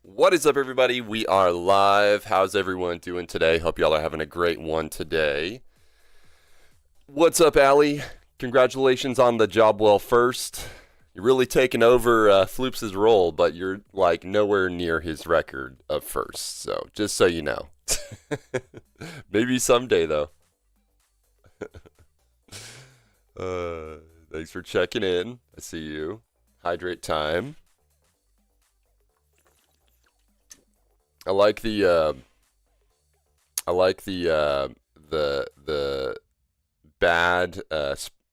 What is up, everybody? We are live. How's everyone doing today? Hope y'all are having a great one today. What's up, Allie? Congratulations on the job well first. You're really taking over Floops' role, but you're like nowhere near his record of first. So just so you know. Maybe someday, though. Thanks for checking in. I see you. Hydrate time. I like the the bad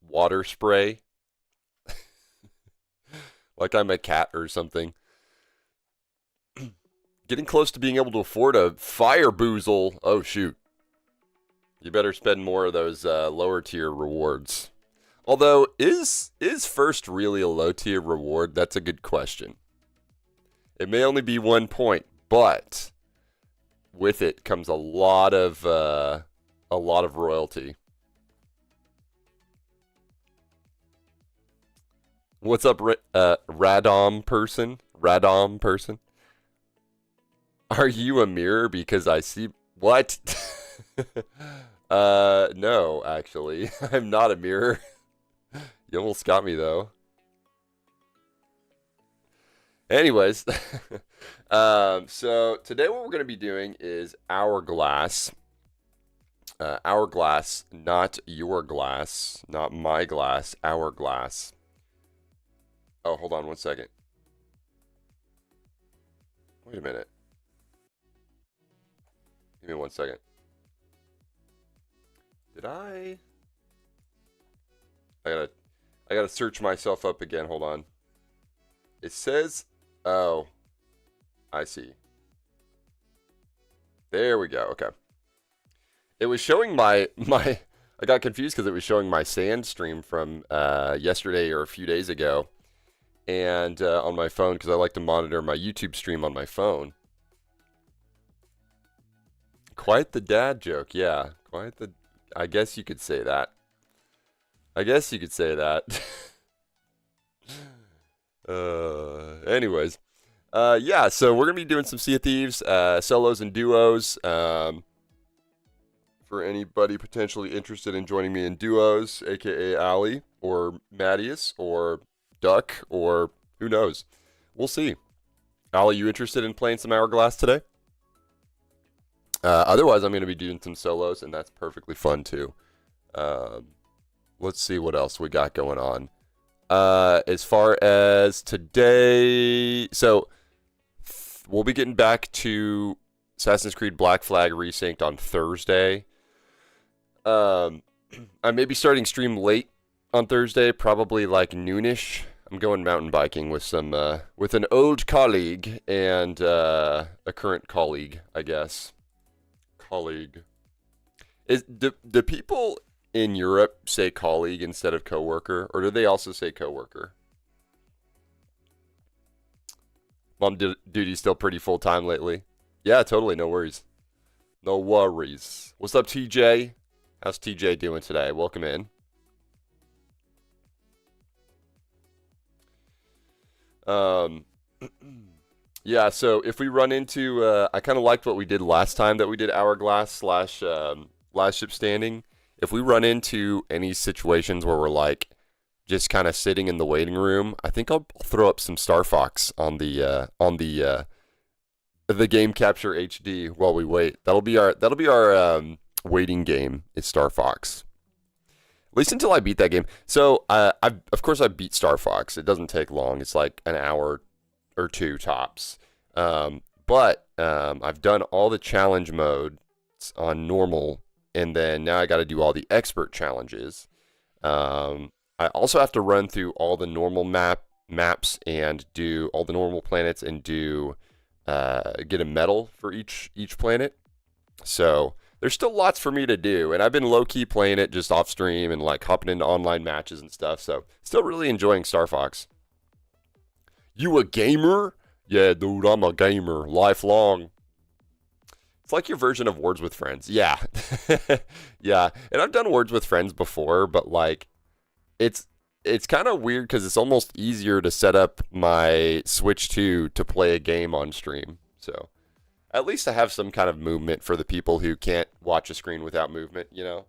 water spray. Like I'm a cat or something. Getting close to being able to afford a fire boozle. Oh shoot. You better spend more of those lower tier rewards. Although, is first really a low tier reward? That's a good question. It may only be 1 point, but with it comes a lot of royalty. What's up, Radom person? Radom person? Are you a mirror? Because I see what? No, actually, I'm not a mirror. You almost got me though. Anyways, so today what we're going to be doing is Hourglass. Hourglass, not your glass, not my glass, Hourglass. Oh, hold on 1 second. Wait a minute. Give me 1 second. Did I gotta search myself up again. Hold on. It says, oh, I see. There we go. Okay. It was showing my I got confused because it was showing my sand stream from yesterday or a few days ago, and on my phone because I like to monitor my YouTube stream on my phone. Quite the dad joke, yeah. Quite the. I guess you could say that. Anyways. Yeah, so we're going to be doing some Sea of Thieves, solos and duos. For anybody potentially interested in joining me in duos, aka Ali, or Mattias, or Duck, or who knows. We'll see. Ali, you interested in playing some Hourglass today? Otherwise, I'm going to be doing some solos, and that's perfectly fun too. Let's see what else we got going on. As far as today, so we'll be getting back to Assassin's Creed Black Flag Resynced on Thursday. I may be starting stream late on Thursday, probably like noonish. I'm going mountain biking with some with an old colleague and a current colleague, I guess. Do people in Europe say colleague instead of coworker, or do they also say coworker? Mom duty's still pretty full time lately. Yeah, totally. No worries. No worries. What's up, TJ? How's TJ doing today? Welcome in. Yeah, so if we run into, I kind of liked what we did last time that we did Hourglass / Last Ship Standing. If we run into any situations where we're like just kind of sitting in the waiting room, I think I'll throw up some Star Fox on the game capture HD while we wait. That'll be our waiting game is Star Fox. At least until I beat that game. So of course I beat Star Fox. It doesn't take long. It's like an hour or two tops. But I've done all the challenge modes on normal, and then now I got to do all the expert challenges. I also have to run through all the normal maps and do all the normal planets and do get a medal for each planet. So there's still lots for me to do, and I've been low-key playing it just off stream and like hopping into online matches and stuff. So still really enjoying Star Fox. You a gamer? Yeah, dude, I'm a gamer. Lifelong. It's like your version of Words with Friends. Yeah. Yeah. And I've done Words with Friends before, but like, it's it's kind of weird because it's almost easier to set up my Switch 2 to play a game on stream. So at least I have some kind of movement for the people who can't watch a screen without movement, you know?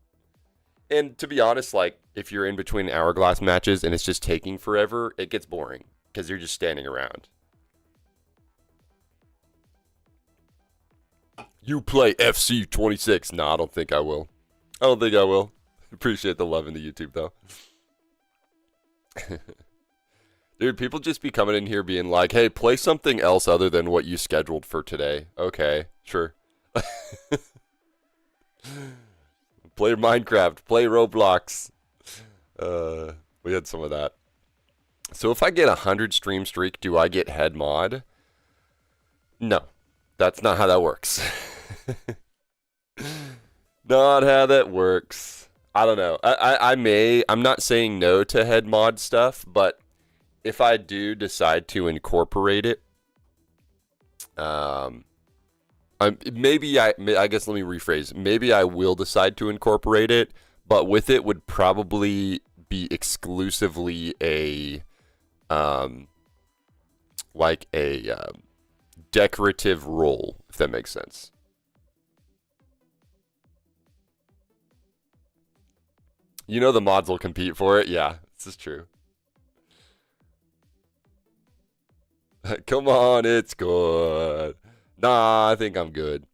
And to be honest, like, if you're in between hourglass matches and it's just taking forever, it gets boring because you're just standing around. You play FC26. Nah, I don't think I will. I don't think I will. Appreciate the love in the YouTube, though. Dude, people just be coming in here being like, hey, play something else other than what you scheduled for today. Okay, sure. Play Minecraft, play Roblox. We had some of that. So if I get 100 stream streak, do I get head mod? No, that's not how that works. Not how that works. I don't know. I'm not saying no to head mod stuff, but if I do decide to incorporate it, maybe I guess let me rephrase. Maybe I will decide to incorporate it, but with it would probably be exclusively a decorative role, if that makes sense. You know the mods will compete for it. Yeah, this is true. Come on, it's good. Nah, I think I'm good.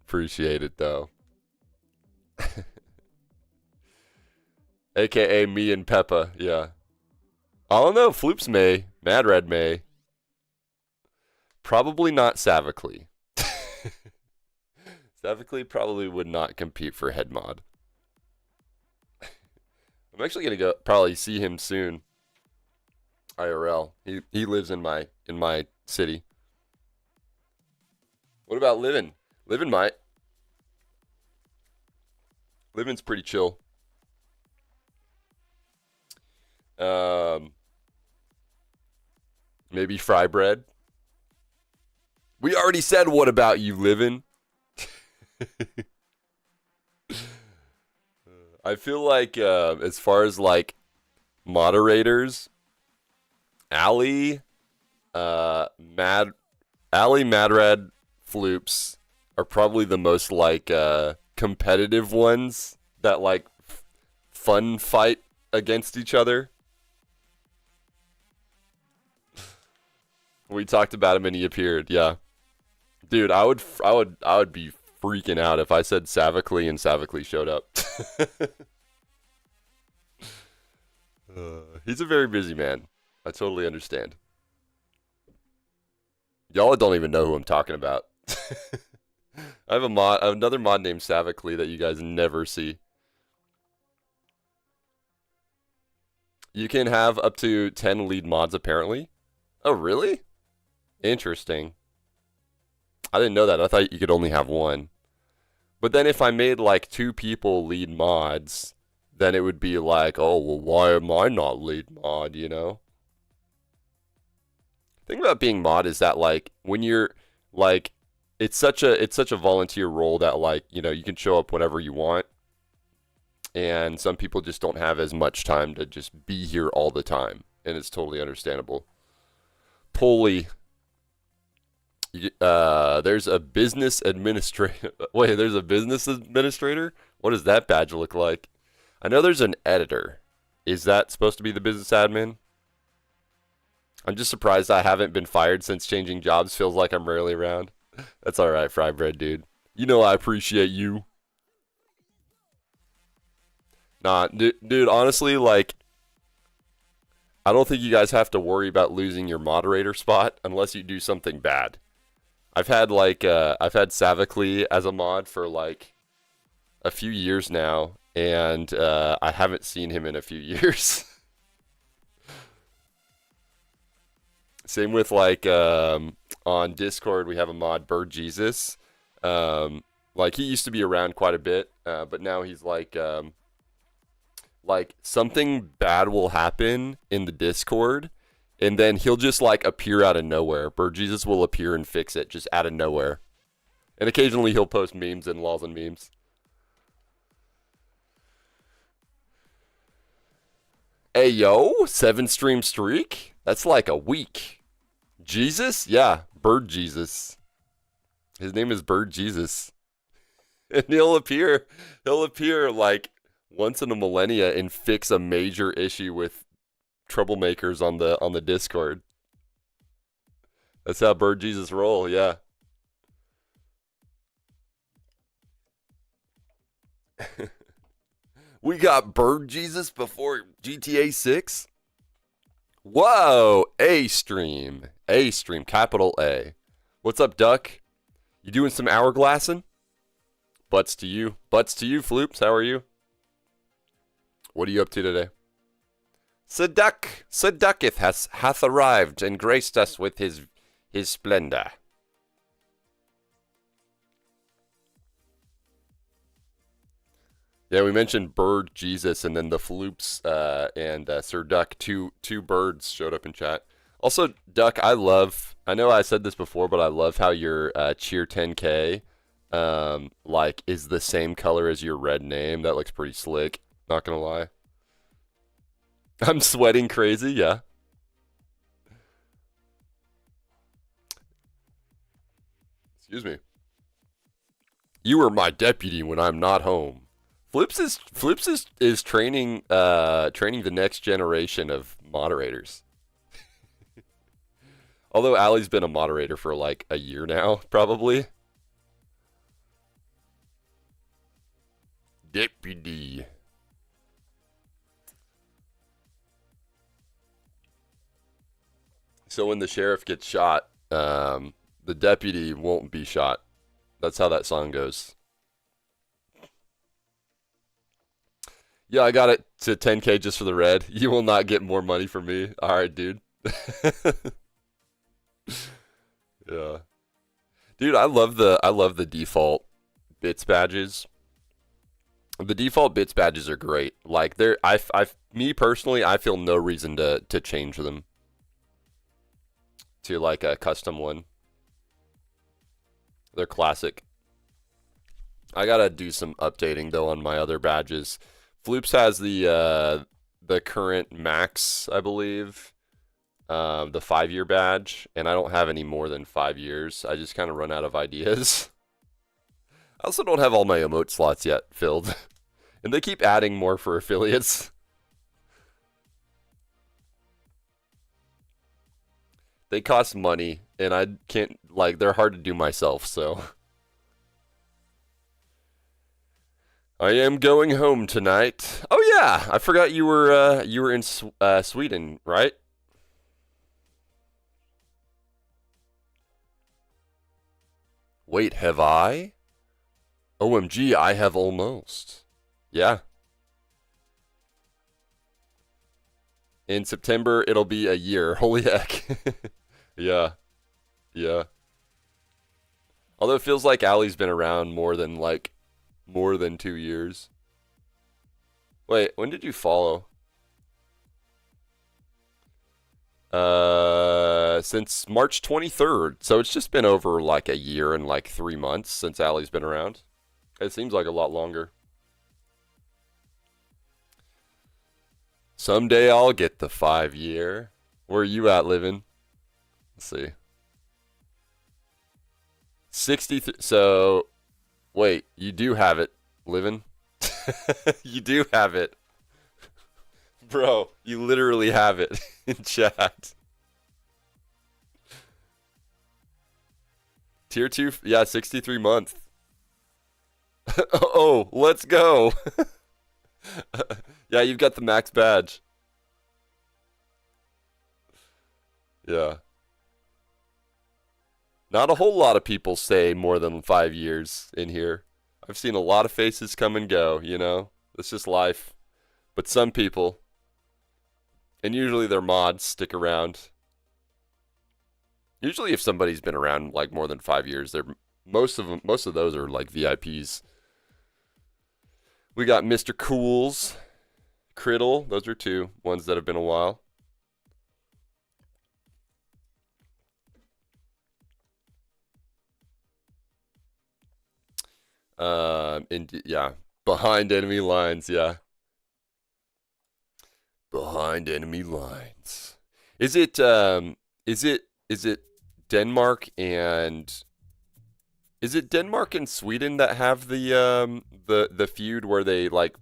Appreciate it, though. AKA me and Peppa, yeah. I don't know, Floops may. Mad Red may. Probably not Savically. Savically probably would not compete for head mod. I'm actually gonna go probably see him soon. IRL. He lives in my city. What about Livin? Livin might. Livin's pretty chill. Maybe fry bread. We already said what about you, Livin? I feel like as far as like moderators, Allie, Madrad, Floops are probably the most like competitive ones that like fun fight against each other. We talked about him and he appeared. Yeah, dude, I would be freaking out if I said Savically and Savically showed up. He's a very busy man. I totally understand. Y'all don't even know who I'm talking about. I have another mod named Savically that you guys never see. You can have up to 10 lead mods apparently. Oh, really? Interesting. I didn't know that. I thought you could only have one. But then if I made like 2 people lead mods, then it would be like, oh, well, why am I not lead mod, you know? The thing about being mod is that like when you're like it's such a volunteer role that like, you know, you can show up whenever you want. And some people just don't have as much time to just be here all the time, and it's totally understandable. Polly, there's a business administrator. Wait, there's a business administrator? What does that badge look like? I know there's an editor. Is that supposed to be the business admin? I'm just surprised I haven't been fired since changing jobs. Feels like I'm rarely around. That's all right, fry bread, dude. You know I appreciate you. Nah, dude, honestly, like, I don't think you guys have to worry about losing your moderator spot unless you do something bad. I've had Savically as a mod for like a few years now, and I haven't seen him in a few years. Same with like on Discord we have a mod, Bird Jesus. Like he used to be around quite a bit, but now he's like something bad will happen in the Discord, and then he'll just like appear out of nowhere. Bird Jesus will appear and fix it just out of nowhere. And occasionally he'll post memes and laws and memes. Hey, yo, 7 stream streak? That's like a week. Jesus? Yeah, Bird Jesus. His name is Bird Jesus. And he'll appear like once in a millennia and fix a major issue with troublemakers on the Discord. That's how Bird Jesus roll, yeah. We got Bird Jesus before GTA 6? Whoa, A stream. A stream, capital A. What's up, Duck? You doing some hourglassing? Butts to you. Butts to you, Floops. How are you? What are you up to today? Seducketh hath arrived and graced us with his splendor. Yeah, we mentioned Bird Jesus, and then the Floops and Sir Duck, two birds showed up in chat. Also, Duck, I know I said this before, but I love how your cheer 10K like is the same color as your red name. That looks pretty slick. Not gonna lie. I'm sweating crazy. Yeah. Excuse me. You are my deputy when I'm not home. Floops is training the next generation of moderators. Although Allie's been a moderator for like a year now, probably. Deputy. So when the sheriff gets shot, the deputy won't be shot. That's how that song goes. Yeah, I got it to 10K just for the red. You will not get more money from me. All right, dude. Yeah. Dude, I love the default bits badges. The default bits badges are great. Like me personally, I feel no reason to change them to like a custom one. They're classic. I gotta do some updating though on my other badges. Floops has the current max, I believe, the 5-year badge, and I don't have any more than 5 years. I just kind of run out of ideas. I also don't have all my emote slots yet filled, and they keep adding more for affiliates. They cost money, and I can't, like, they're hard to do myself, so. I am going home tonight. Oh yeah, I forgot you were in Sweden, right? Wait, have I? OMG, I have almost. Yeah. In September, it'll be a year. Holy heck. Yeah. Yeah. Although it feels like Allie's been around more than 2 years. Wait, when did you follow? Since March 23rd. So it's just been over like a year and like 3 months since Allie's been around. It seems like a lot longer. Someday I'll get the 5-year. Where are you at living? Let's see. 63. So, wait, you do have it living? You do have it. Bro, you literally have it in chat. Tier 2, yeah, 63 month. Oh, let's go. Yeah, you've got the max badge. Yeah. Not a whole lot of people say more than 5 years in here. I've seen a lot of faces come and go, you know? It's just life. But some people, and usually their mods, stick around. Usually if somebody's been around like more than 5 years, most of those are like VIPs. We got Mr. Cools, Criddle, those are two ones that have been a while. Yeah, behind enemy lines, yeah. Behind enemy lines. Is it Denmark and is it Denmark and Sweden that have the feud where they like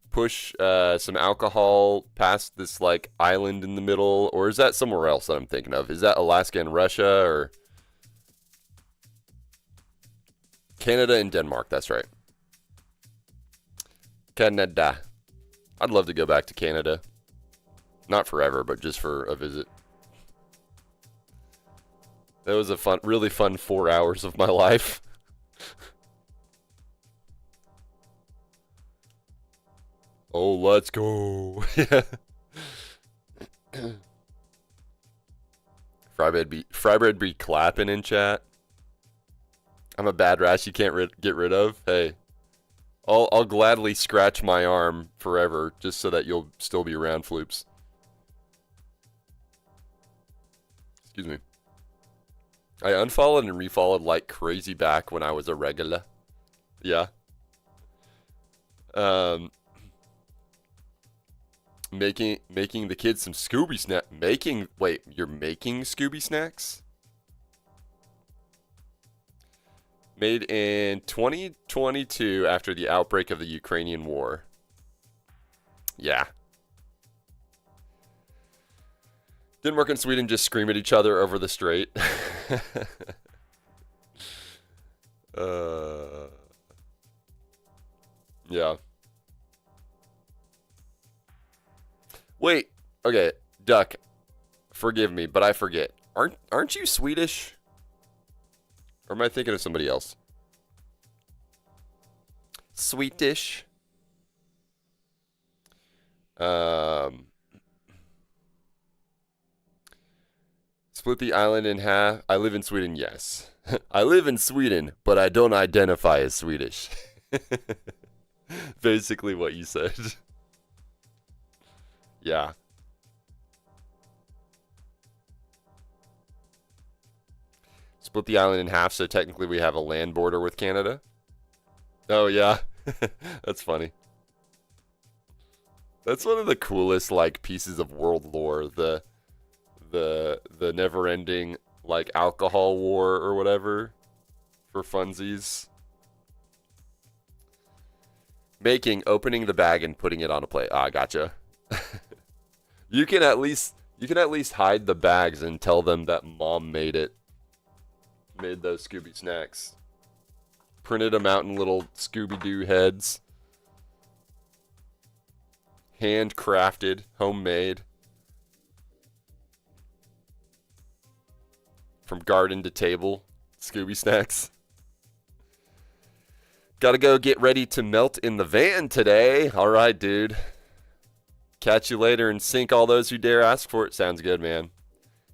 push some alcohol past this like island in the middle, or is that somewhere else that I'm thinking of? Is that Alaska and Russia, or Canada and Denmark? That's right. Canada. I'd love to go back to Canada. Not forever, but just for a visit. That was a really fun 4 hours of my life. Oh, let's go. Frybread be clapping in chat. I'm a bad rash you can't get rid of. Hey, I'll gladly scratch my arm forever just so that you'll still be around, Floops. Excuse me. I unfollowed and refollowed like crazy back when I was a regular. Yeah. Making the kids some Scooby snack. Wait, you're making Scooby snacks? Made in 2022 after the outbreak of the Ukrainian war. Yeah. Denmark and Sweden just scream at each other over the strait. Yeah. Wait. Okay, Duck. Forgive me, but I forget. Aren't you Swedish? Or am I thinking of somebody else? Swedish. Split the island in half. I live in Sweden, yes. I live in Sweden, but I don't identify as Swedish. Basically what you said. Yeah. Split the island in half, so technically we have a land border with Canada. Oh, yeah. That's funny. That's one of the coolest, like, pieces of world lore. The never-ending, like, alcohol war or whatever for funsies. Opening the bag and putting it on a plate. Ah, gotcha. You can at least hide the bags and tell them that mom made those Scooby snacks. Printed them out in little Scooby-Doo heads. Handcrafted, homemade. From garden to table, Scooby snacks. Gotta go get ready to melt in the van today. All right, dude. Catch you later and sink all those who dare ask for it. Sounds good, man.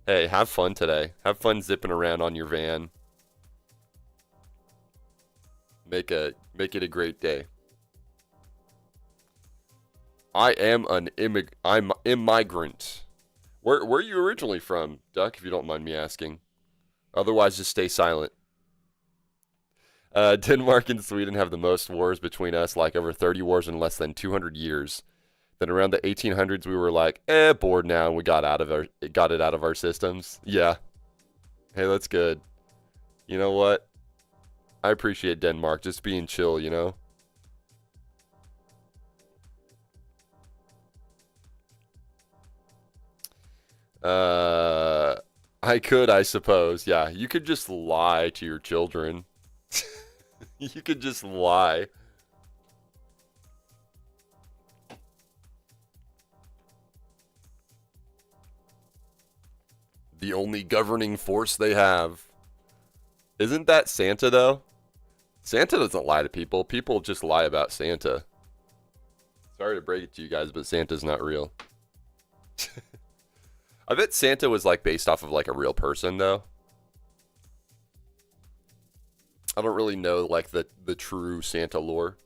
Hey, have fun today. Have fun zipping around on your van. Make it a great day. I'm immigrant. Where are you originally from, Duck, if you don't mind me asking? Otherwise, just stay silent. Denmark and Sweden have the most wars between us, like over 30 wars in less than 200 years. Then around the 1800s, we were like, bored now, and we got it out of our systems. Yeah. Hey, that's good. You know what? I appreciate Denmark just being chill, you know? I could, I suppose. Yeah, you could just lie to your children. You could just lie. The only governing force they have. Isn't that Santa, though? Santa doesn't lie to people. People just lie about Santa. Sorry to break it to you guys, but Santa's not real. I bet Santa was, like, based off of, like, a real person, though. I don't really know, like, the true Santa lore.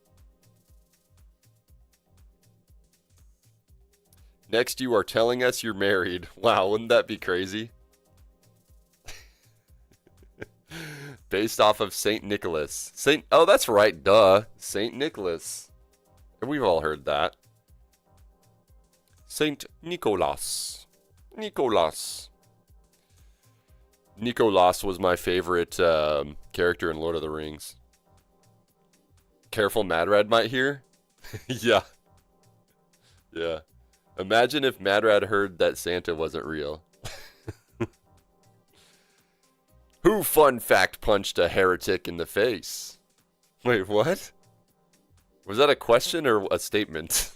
Next, you are telling us you're married. Wow, wouldn't that be crazy? Based off of Saint Nicholas. Oh, that's right, duh. Saint Nicholas. We've all heard that. Saint Nicholas. Nicholas. Nicholas was my favorite character in Lord of the Rings. Careful, Madrad might hear. Yeah. Yeah. Imagine if Madrad heard that Santa wasn't real. Who, fun fact, punched a heretic in the face? Wait, what? Was that a question or a statement?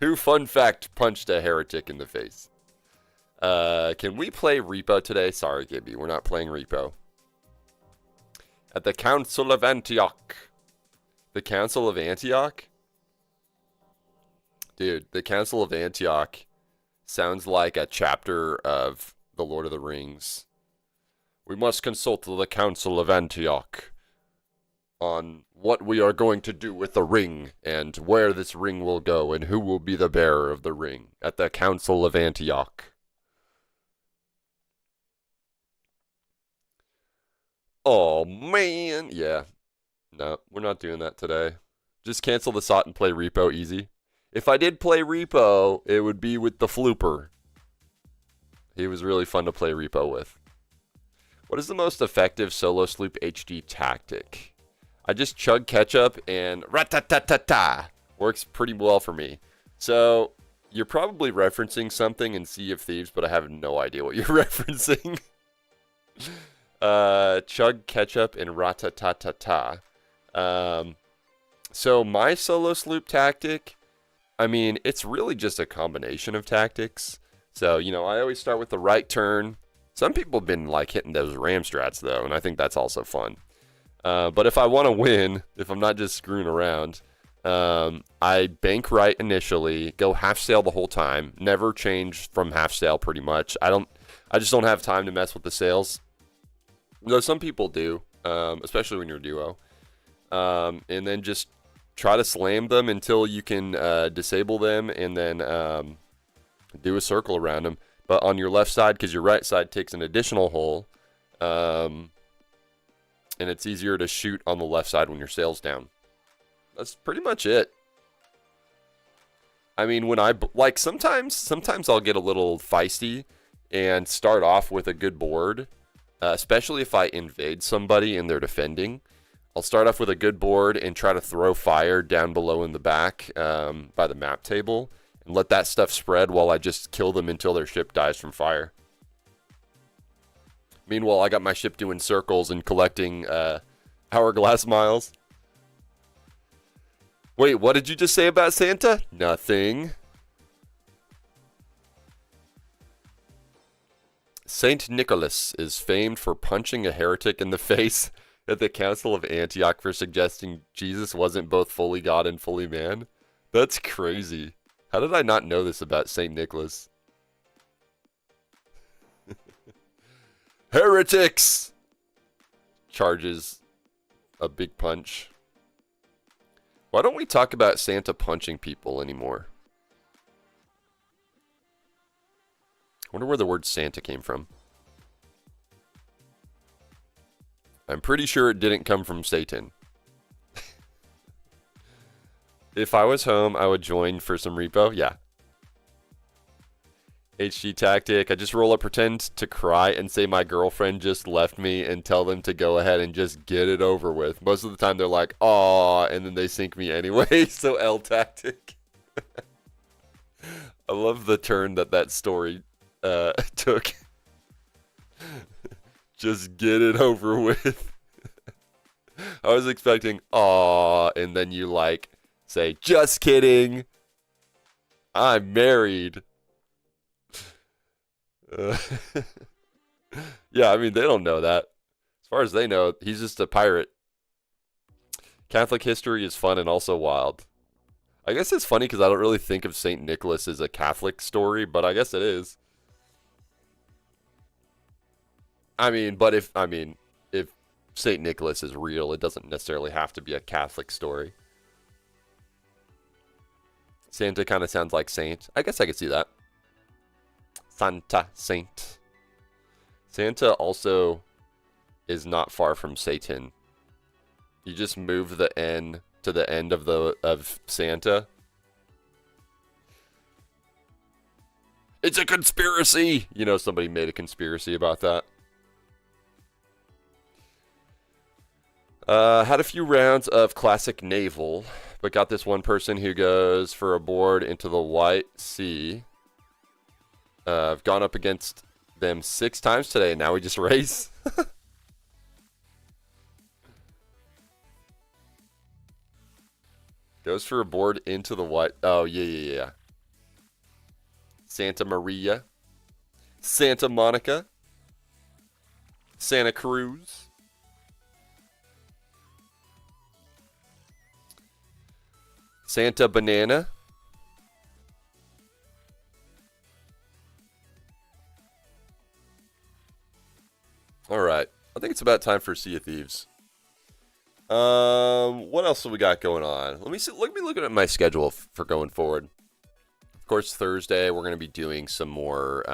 Who, fun fact, punched a heretic in the face? Can we play Repo today? Sorry, Gibby, we're not playing Repo. At the Council of Antioch. The Council of Antioch? Dude, the Council of Antioch sounds like a chapter of The Lord of the Rings. We must consult the Council of Antioch on what we are going to do with the ring and where this ring will go and who will be the bearer of the ring at the Council of Antioch. Oh, man. Yeah. No, we're not doing that today. Just cancel the SOT and play Repo easy. If I did play Repo, it would be with the Flooper. He was really fun to play Repo with. What is the most effective solo sloop HD tactic? I just chug ketchup and rat-ta-ta-ta-ta. Works pretty well for me. So, you're probably referencing something in Sea of Thieves, but I have no idea what you're referencing. Chug ketchup and rat-ta-ta-ta-ta. So, my solo sloop tactic, I mean, it's really just a combination of tactics. So, you know, I always start with the right turn. Some people have been, like, hitting those ram strats, though, and I think that's also fun. But if I want to win, if I'm not just screwing around, I bank right initially, go half sail the whole time, never change from half sail pretty much. I just don't have time to mess with the sails. Though some people do, especially when you're a duo. And then just try to slam them until you can disable them, and then do a circle around them. But on your left side, because your right side takes an additional hole, and it's easier to shoot on the left side when your sail's down. That's pretty much it. I mean, when like sometimes I'll get a little feisty and start off with a good board, especially if I invade somebody and they're defending. I'll start off with a good board and try to throw fire down below in the back by the map table and let that stuff spread while I just kill them until their ship dies from fire. Meanwhile, I got my ship doing circles and collecting hourglass miles. Wait, what did you just say about Santa? Nothing. Saint Nicholas is famed for punching a heretic in the face at the Council of Antioch for suggesting Jesus wasn't both fully God and fully man. That's crazy. How did I not know this about Saint Nicholas? Heretics! Charges a big punch. Why don't we talk about Santa punching people anymore? I wonder where the word Santa came from. I'm pretty sure it didn't come from Satan. If I was home, I would join for some repo. Yeah. HG tactic. I just roll up, pretend to cry, and say my girlfriend just left me and tell them to go ahead and just get it over with. Most of the time they're like, "Aw," and then they sink me anyway. So L tactic. I love the turn that story took. Just get it over with. I was expecting, "Aw," and then you like say, "Just kidding. I'm married." Yeah, I mean, they don't know that. As far as they know, he's just a pirate. Catholic history is fun and also wild. I guess it's funny because I don't really think of St. Nicholas as a Catholic story, but I guess it is. I mean, but if St. Nicholas is real, it doesn't necessarily have to be a Catholic story. Santa kind of sounds like saint. I guess I could see that. Santa, saint. Santa also is not far from Satan. You just move the N to the end of Santa. It's a conspiracy! You know, somebody made a conspiracy about that. Had a few rounds of classic naval, but got this one person who goes for a board into the White Sea. I've gone up against them 6 times today, and now we just race. Goes for a board into the White... Oh, yeah. Santa Maria. Santa Monica. Santa Cruz. Santa Banana. Alright. I think it's about time for Sea of Thieves. What else have we got going on? Let me look at my schedule for going forward. Of course, Thursday we're going to be doing some more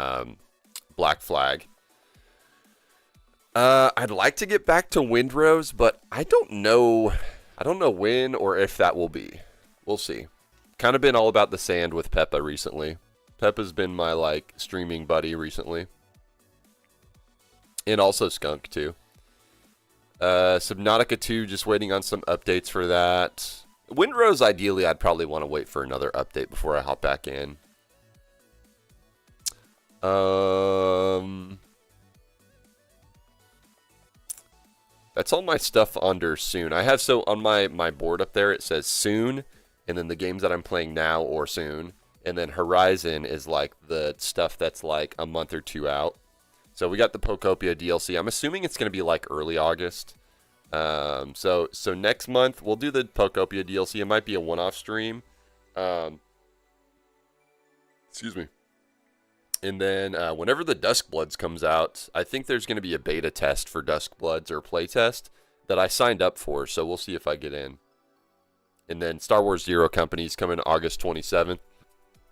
Black Flag. I'd like to get back to Windrose, but I don't know when or if that will be. We'll see. Kind of been all about the sand with Peppa recently. Peppa's been my, like, streaming buddy recently. And also Skunk, too. Subnautica 2, just waiting on some updates for that. Windrose, ideally, I'd probably want to wait for another update before I hop back in. That's all my stuff under soon. I have, so on my board up there, it says soon, and then the games that I'm playing now or soon. And then Horizon is like the stuff that's like a month or 2 out. So we got the Pokopia DLC. I'm assuming it's going to be like early August. So next month we'll do the Pokopia DLC. It might be a one-off stream. Excuse me. And then whenever the Duskbloods comes out, I think there's going to be a beta test for Duskbloods or playtest that I signed up for. So we'll see if I get in. And then Star Wars Zero Company's coming August 27th.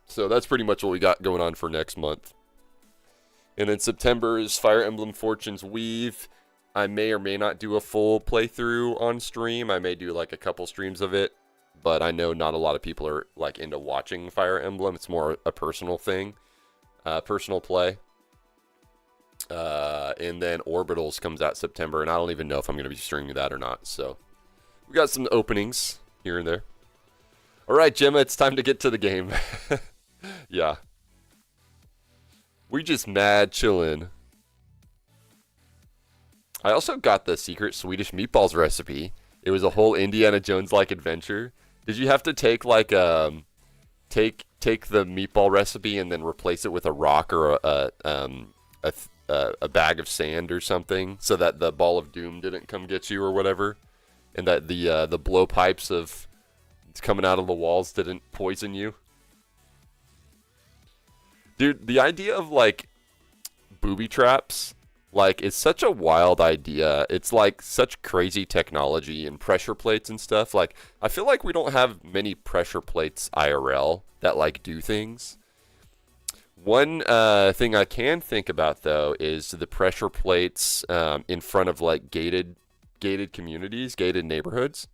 So that's pretty much what we got going on for next month. And then September is Fire Emblem Fortune's Weave. I may or may not do a full playthrough on stream. I may do like a couple streams of it. But I know not a lot of people are like into watching Fire Emblem. It's more a personal thing. Personal play. And then Orbitals comes out September. And I don't even know if I'm going to be streaming that or not. So we got some openings here and there. All right, Gemma, it's time to get to the game. Yeah. We just mad chillin'. I also got the secret Swedish meatballs recipe. It was a whole Indiana Jones-like adventure. Did you have to take like take the meatball recipe and then replace it with a rock or a bag of sand or something so that the ball of doom didn't come get you or whatever, and that the blowpipes of coming out of the walls didn't poison you? Dude, the idea of, like, booby traps, like, it's such a wild idea. It's, like, such crazy technology and pressure plates and stuff. Like, I feel like we don't have many pressure plates IRL that, like, do things. One thing I can think about, though, is the pressure plates in front of, like, gated communities, gated neighborhoods.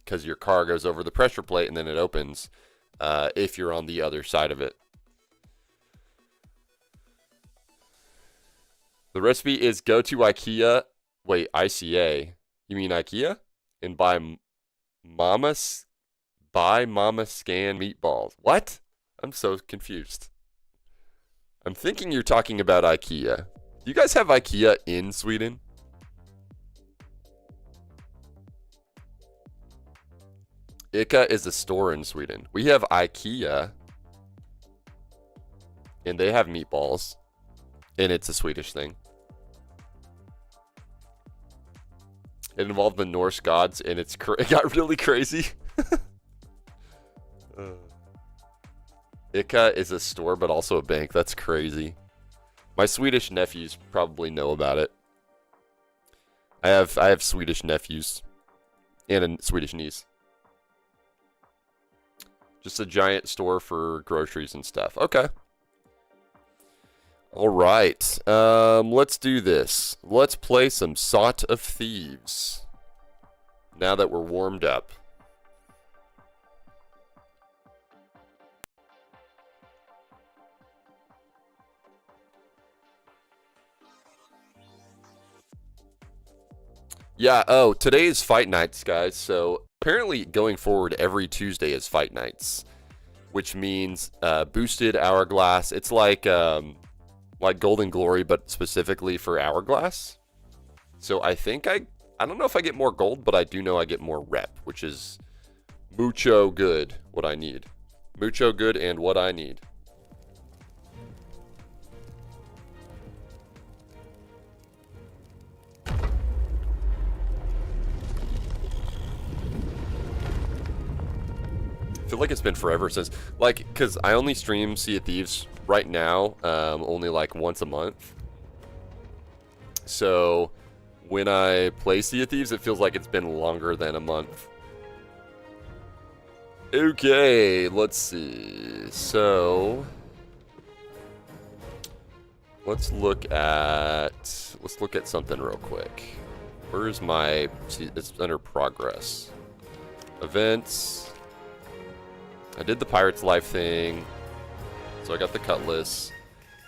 Because your car goes over the pressure plate and then it opens if you're on the other side of it. The recipe is go to IKEA. Wait, ICA. You mean IKEA? And buy Mama Scan meatballs. What? I'm so confused. I'm thinking you're talking about IKEA. Do you guys have IKEA in Sweden? ICA is a store in Sweden. We have IKEA. And they have meatballs. And it's a Swedish thing. It involved the Norse gods, and it got really crazy. ICA is a store, but also a bank. That's crazy. My Swedish nephews probably know about it. I have Swedish nephews. And a Swedish niece. Just a giant store for groceries and stuff. Okay. All right, let's do this. Let's play some Sea of Thieves. Now that we're warmed up. Yeah, oh, today is fight nights, guys. So apparently going forward, every Tuesday is fight nights, which means boosted hourglass. It's like Golden Glory, but specifically for hourglass. So I don't know if I get more gold, but I do know I get more rep, which is mucho good, what I need. Mucho good and what I need. I feel like it's been forever since, like, because I only stream Sea of Thieves right now, only like once a month. So when I play Sea of Thieves, it feels like it's been longer than a month. Okay, let's see. So let's look at something real quick. Where's my? See, it's under progress. Events. I did the Pirate's Life thing, so I got the Cutlass.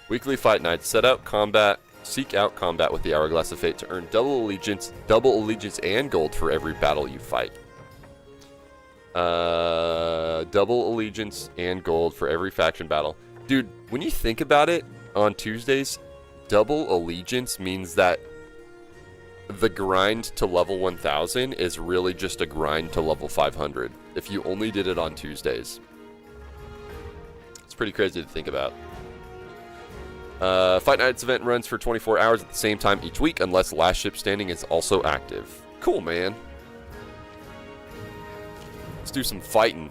Weekly fight nights. Seek out combat with the Hourglass of Fate to earn double allegiance and gold for every battle you fight. Double allegiance and gold for every faction battle. Dude, when you think about it, on Tuesdays, double allegiance means that the grind to level 1000 is really just a grind to level 500 if you only did it on Tuesdays. It's pretty crazy to think about. Fight Nights event runs for 24 hours at the same time each week unless Last Ship Standing is also active. Cool, man. Let's do some fighting.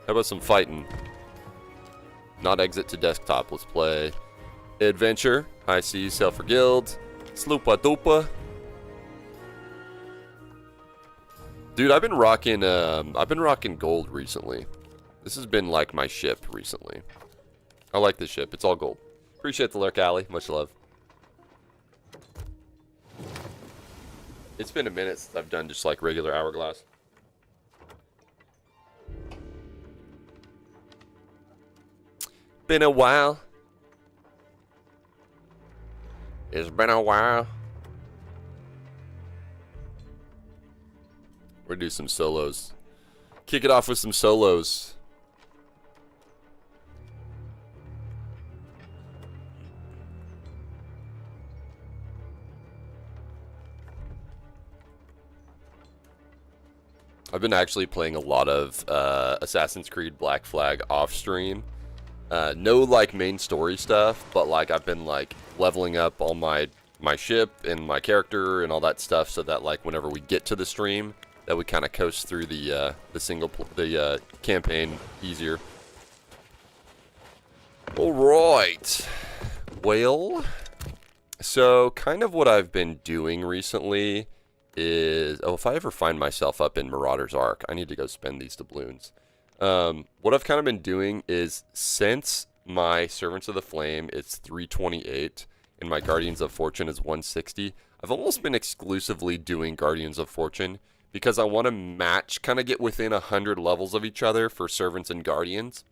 How about some fighting? Not exit to desktop. Let's play Adventure, High Seas, Sail for Guild, Sloopa Doopa. Dude, I've been rocking gold recently. This has been like my ship recently. I like this ship. It's all gold. Appreciate the lurk, Alley. Much love. It's been a minute since I've done just like regular hourglass. Been a while. It's been a while. We're gonna do some solos. Kick it off with some solos. I've been actually playing a lot of Assassin's Creed Black Flag off stream. No like main story stuff, but like I've been like leveling up all my ship and my character and all that stuff, so that like whenever we get to the stream, that we kind of coast through the campaign easier. All right. Well, so kind of what I've been doing recently is, if I ever find myself up in Marauder's Ark, I need to go spend these doubloons. What I've kind of been doing is, since my Servants of the Flame is 328 and my Guardians of Fortune is 160, I've almost been exclusively doing Guardians of Fortune because I want to match, kind of get within 100 levels of each other for Servants and Guardians.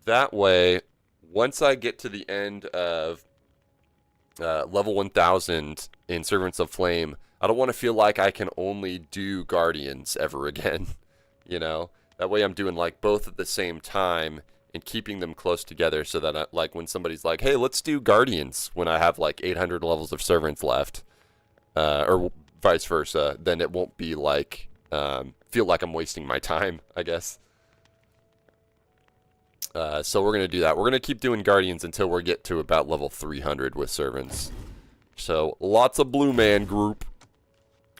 That way, once I get to the end of level 1000 in Servants of Flame, I don't want to feel like I can only do Guardians ever again, you know? That way I'm doing like both at the same time and keeping them close together so that like when somebody's like, hey, let's do Guardians when I have like 800 levels of Servants left, or vice versa, then it won't be like, feel like I'm wasting my time, I guess. So we're going to do that. We're going to keep doing Guardians until we get to about level 300 with Servants. So lots of Blue Man group.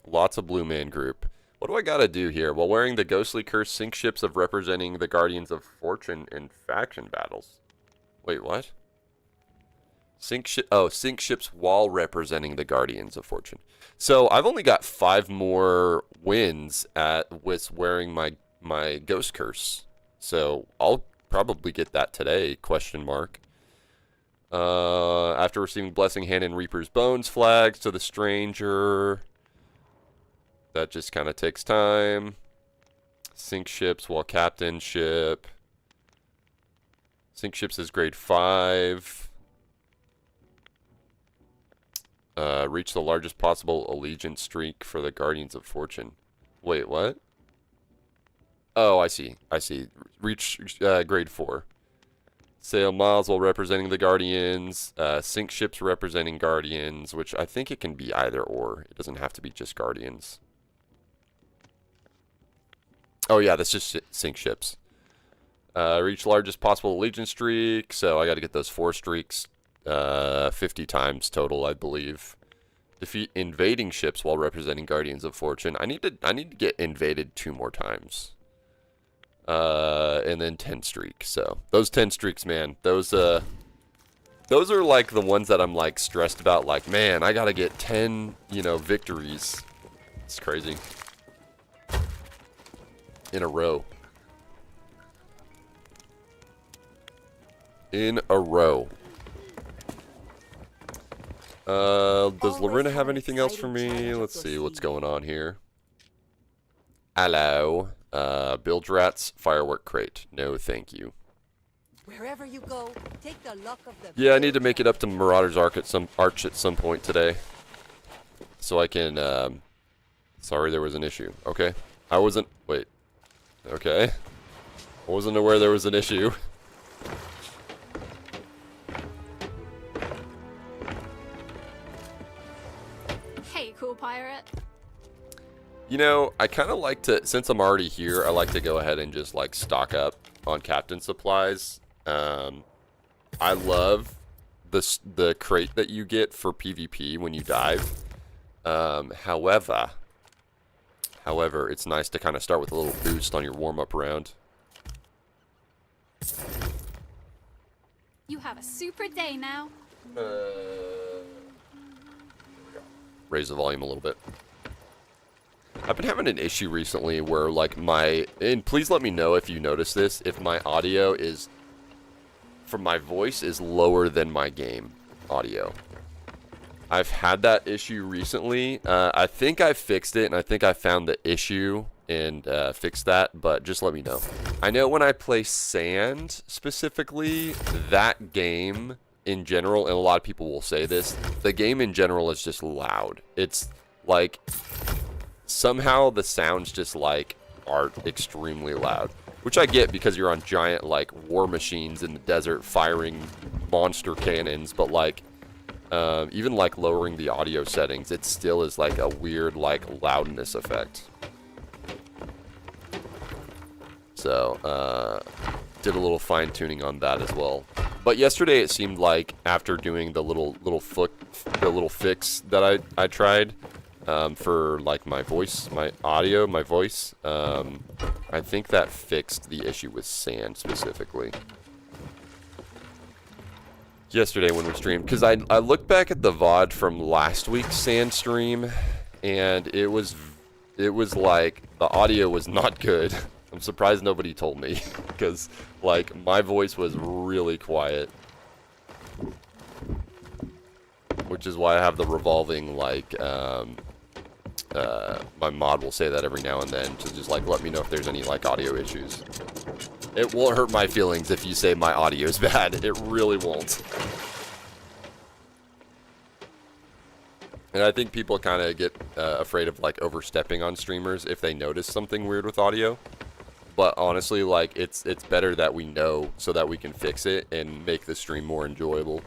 Lots of Blue Man group. What do I got to do here? While wearing the ghostly curse, sink ships of representing the Guardians of Fortune in faction battles. Wait, what? Sink ships while representing the Guardians of Fortune. So I've only got 5 more wins with wearing my ghost curse. So I'll probably get that today, question mark. After receiving Blessing Hand and Reaper's Bones flags to the stranger. That just kind of takes time. Sink ships while captain ship. Sink ships is grade 5. Reach the largest possible allegiance streak for the Guardians of Fortune. Wait, what? Oh, I see. I see. Reach grade 4. Sail miles while representing the Guardians. Sink ships representing Guardians, which I think it can be either or. It doesn't have to be just Guardians. Oh, yeah, that's just sink ships. Reach largest possible allegiance streak. So I got to get those 4 streaks. 50 times total, I believe. Defeat invading ships while representing Guardians of Fortune. I need to get invaded 2 more times. And then 10 streaks. So those 10 streaks, man, those are like the ones that I'm like stressed about. Like, man, I gotta get 10, victories. It's crazy. In a row. In a row. Does Lorena have anything else for me? Let's see what's going on here. Hello. Bilge Rats firework crate. No, thank you. Wherever you go, take the luck of the Yeah, I need to make it up to Marauder's Arch at some point today. So I can, sorry there was an issue. Okay. Wait. Okay. I wasn't aware there was an issue. Hey, cool pirate. I kind of like to, since I'm already here, I like to go ahead and just like stock up on captain supplies. I love the crate that you get for PvP when you dive. However, it's nice to kind of start with a little boost on your warm-up round. You have a super day now. Raise the volume a little bit. I've been having an issue recently where like and please let me know if you notice this, if my audio from my voice is lower than my game audio. I've had that issue recently. I think I fixed it and I think I found the issue and fixed that, but just let me know. I know when I play Sand specifically, that game in general, and a lot of people will say this, the game in general is just loud. It's like somehow the sounds just like are extremely loud, which I get because you're on giant like war machines in the desert firing monster cannons, but like even like lowering the audio settings, it still is like a weird like loudness effect. So did a little fine tuning on that as well. But yesterday it seemed like after doing the little fix that I tried for like my voice, my audio, my voice, I think that fixed the issue with Sand specifically. Yesterday when we streamed, because I looked back at the VOD from last week's Sand stream, and it was like the audio was not good. I'm surprised nobody told me, because like my voice was really quiet, which is why I have the revolving like my mod will say that every now and then to just like let me know if there's any like audio issues. It won't hurt my feelings if you say my audio is bad. It really won't. And I think people kind of get afraid of like overstepping on streamers if they notice something weird with audio. But honestly, like it's better that we know so that we can fix it and make the stream more enjoyable.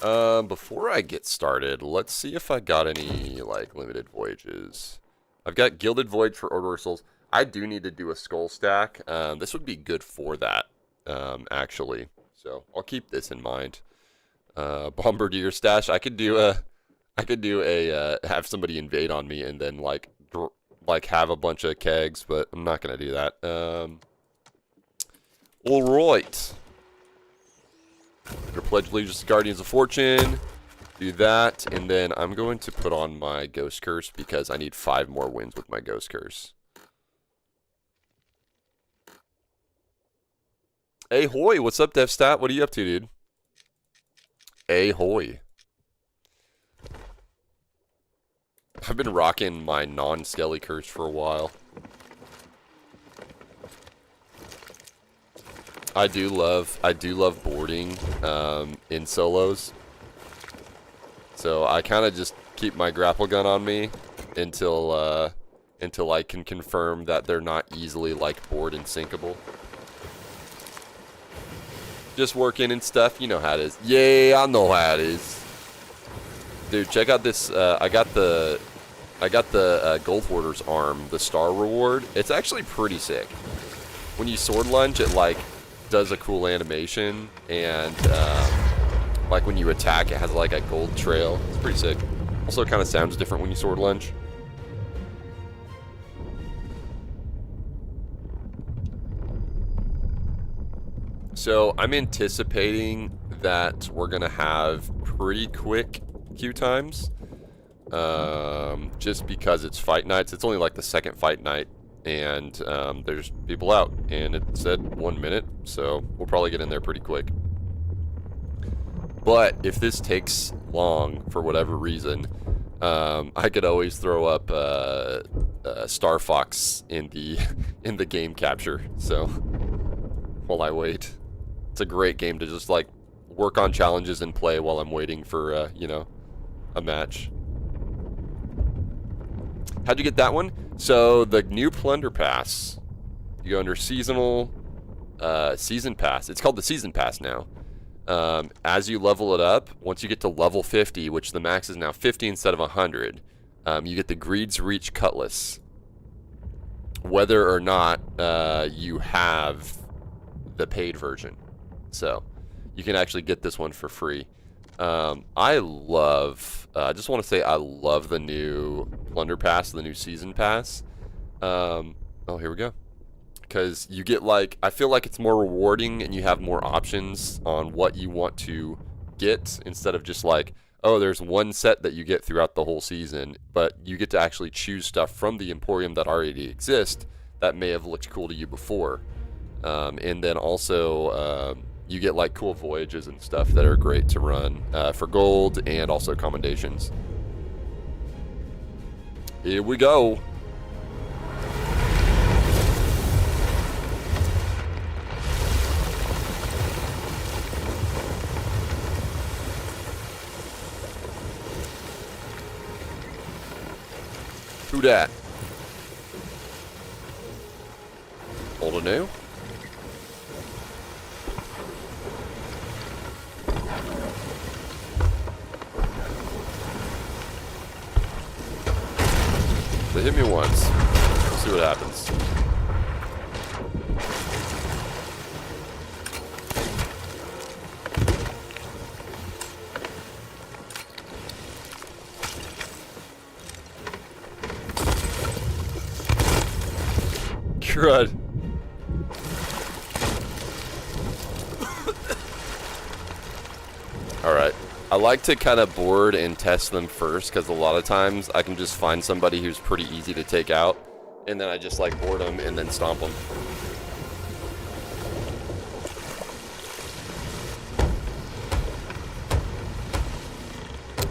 Before I get started, let's see if I got any like limited voyages. I've got Gilded Voyage for Order of Souls. I do need to do a skull stack. This would be good for that, actually. So I'll keep this in mind. Bombardier stash. I could do a have somebody invade on me and then like have a bunch of kegs, but I'm not gonna do that. All right. Your pledge allegiance to Guardians of Fortune. Do that, and then I'm going to put on my Ghost Curse because I need 5 more wins with my Ghost Curse. Hey, hoy, what's up, DevStat? What are you up to, dude? Hey, hoy. I've been rocking my non-Skelly Curse for a while. I do love boarding in solos. So I kind of just keep my grapple gun on me until I can confirm that they're not easily like bored and sinkable. Just working and stuff, you know how it is. Yeah, I know how it is. Dude, check out this. I got the Gold Hoarder's arm, the star reward. It's actually pretty sick. When you sword lunge, it like does a cool animation, and like when you attack, it has like a gold trail. It's pretty sick. Also, it kind of sounds different when you sword lunge. So I'm anticipating that we're gonna have pretty quick queue times, just because it's fight nights. It's only like the second fight night, and there's people out, and it said 1 minute, so we'll probably get in there pretty quick. But if this takes long for whatever reason, I could always throw up Star Fox in the game capture. So while I wait, it's a great game to just like work on challenges and play while I'm waiting for you know, a match. How'd you get that one? So the new Plunder Pass, you go under seasonal, season pass. It's called the season pass now. As you level it up, once you get to level 50, which the max is now 50 instead of 100, you get the Greed's Reach Cutlass. Whether or not you have the paid version. So you can actually get this one for free. I just want to say I love the new Plunder Pass, the new Season Pass. Oh, here we go. Because you get like, I feel like it's more rewarding and you have more options on what you want to get instead of just like, oh, there's one set that you get throughout the whole season, but you get to actually choose stuff from the Emporium that already exists that may have looked cool to you before. And then also, you get like cool voyages and stuff that are great to run for gold and also commendations. Here we go. Who dat? Hold a new. They hit me once. We'll see what happens. Crud. Alright. I like to kind of board and test them first, because a lot of times I can just find somebody who's pretty easy to take out, and then I just like board them and then stomp them.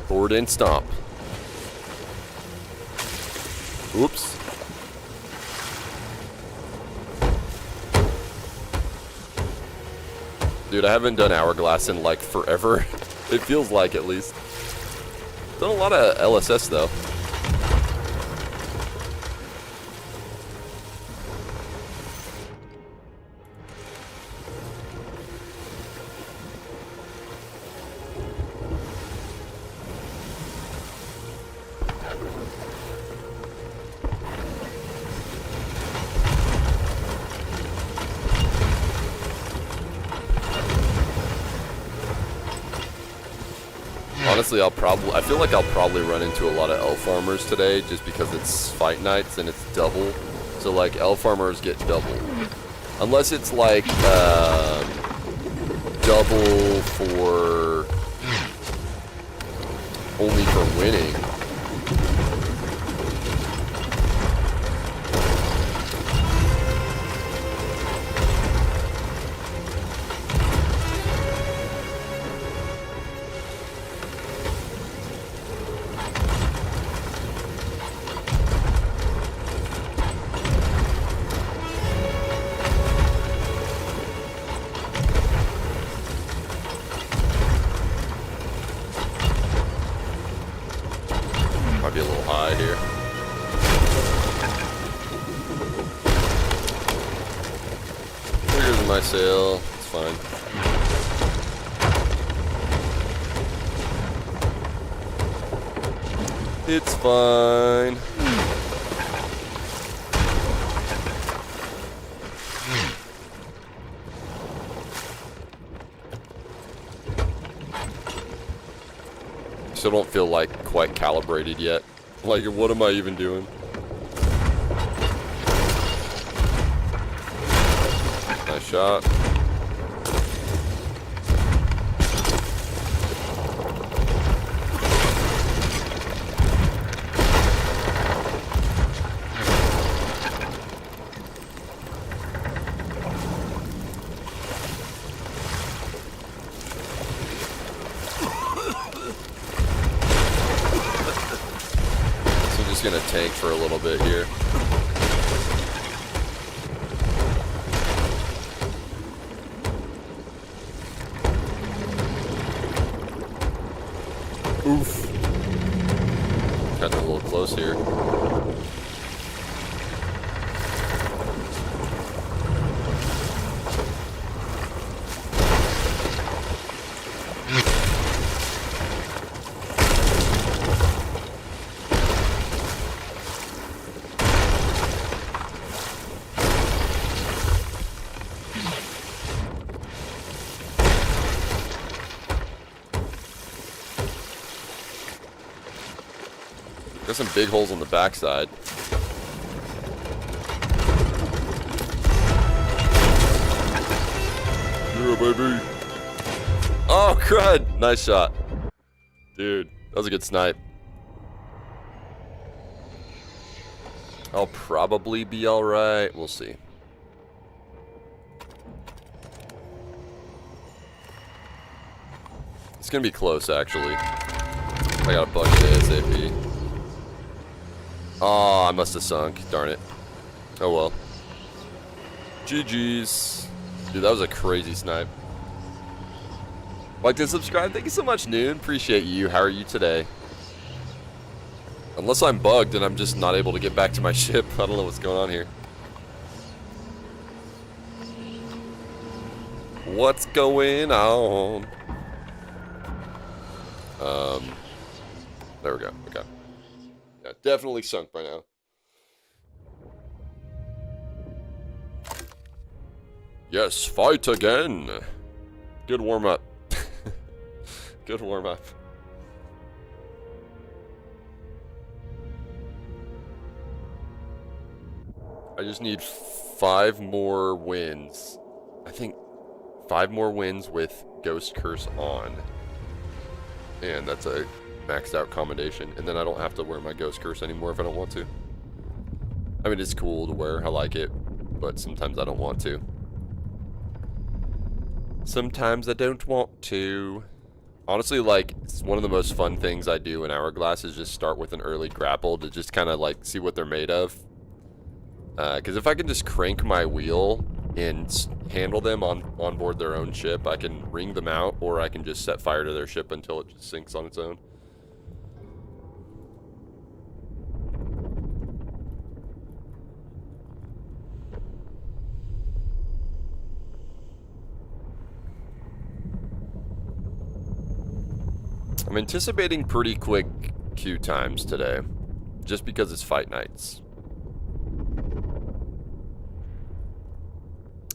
Board and stomp. Oops. Dude, I haven't done Hourglass in like forever. It feels like, at least. Done a lot of LSS though. Honestly, I feel like I'll probably run into a lot of elf farmers today just because it's fight nights and it's double. So like elf farmers get double. Unless it's like double for only for winning. hide here. Here's my sail. It's fine. It's fine. Still don't feel like quite calibrated yet. Like, what am I even doing? Nice shot. Gonna tank for a little bit here. Oof. Got a little close here. Got some big holes on the backside. Yeah, baby. Oh, crud. Nice shot. Dude, that was a good snipe. I'll probably be alright. We'll see. It's gonna be close, actually. I got a bucket ASAP. Oh, I must have sunk. Darn it. Oh well. GG's. Dude, that was a crazy snipe. Like and subscribe. Thank you so much, Noon. Appreciate you. How are you today? Unless I'm bugged and I'm just not able to get back to my ship. I don't know what's going on here. What's going on? There we go. Okay. Yeah, definitely sunk by now. Yes, fight again. Good warm-up. Good warm-up. I just need 5 more wins. I think 5 more wins with Ghost Curse on. And that's a maxed out commendation. And then I don't have to wear my Ghost Curse anymore if I don't want to. I mean, it's cool to wear. I like it. But sometimes I don't want to. Sometimes I don't want to. Honestly, like, it's one of the most fun things I do in Hourglass is just start with an early grapple to just kind of, like, see what they're made of. Because if I can just crank my wheel and handle them on board their own ship, I can ring them out, or I can just set fire to their ship until it just sinks on its own. I'm anticipating pretty quick queue times today, just because it's fight nights.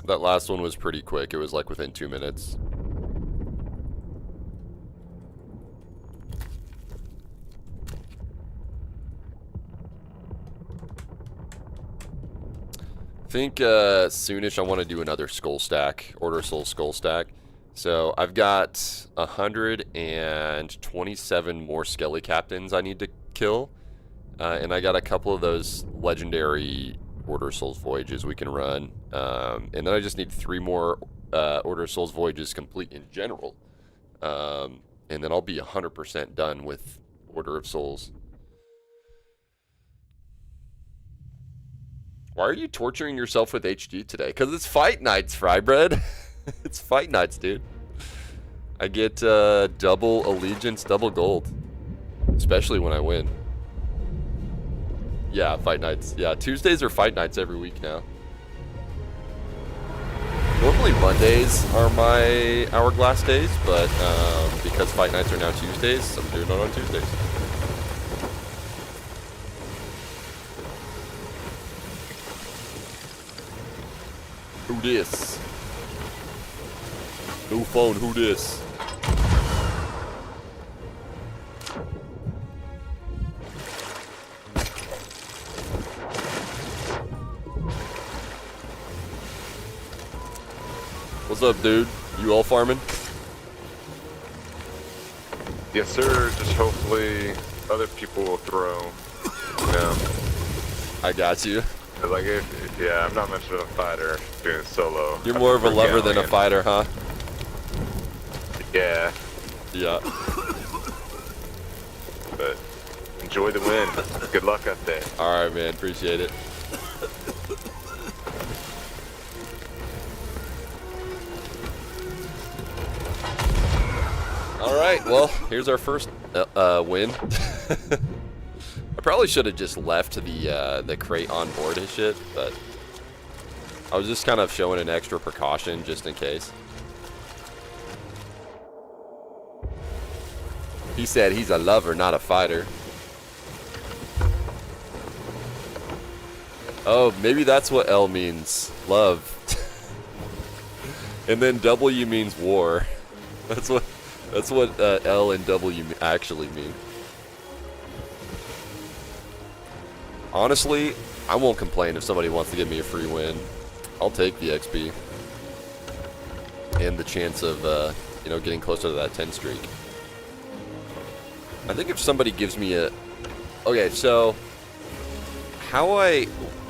That last one was pretty quick. It was like within 2 minutes. I think soonish I want to do another skull stack, Order of Souls skull stack. So I've got 127 more Skelly Captains I need to kill. And I got a couple of those legendary Order of Souls voyages we can run. And then I just need 3 more Order of Souls voyages complete in general. And then I'll be 100% done with Order of Souls. Why are you torturing yourself with HG today? Because it's fight nights, Frybread. It's fight nights, dude. I get double allegiance, double gold. Especially when I win. Yeah, fight nights. Yeah, Tuesdays are fight nights every week now. Normally Mondays are my hourglass days, but because fight nights are now Tuesdays, I'm doing it on Tuesdays. Who this? No phone, who this? What's up, dude? You all farming? Yes, sir. Just hopefully other people will throw. You know, I got you. like yeah, I'm not much of a fighter doing solo. You're more of a lover than a fighter, huh? Yeah, Yeah. but enjoy the win. Good luck out there. All right, man. Appreciate it. All right. Well, here's our first win. I probably should have just left the crate on board and shit, but I was just kind of showing an extra precaution just in case. He said he's a lover, not a fighter. Oh, maybe that's what L means. Love. And then W means war. That's what L and W actually mean. Honestly, I won't complain if somebody wants to give me a free win. I'll take the XP. And the chance of, you know, getting closer to that 10 streak. I think if somebody gives me a... Okay, so...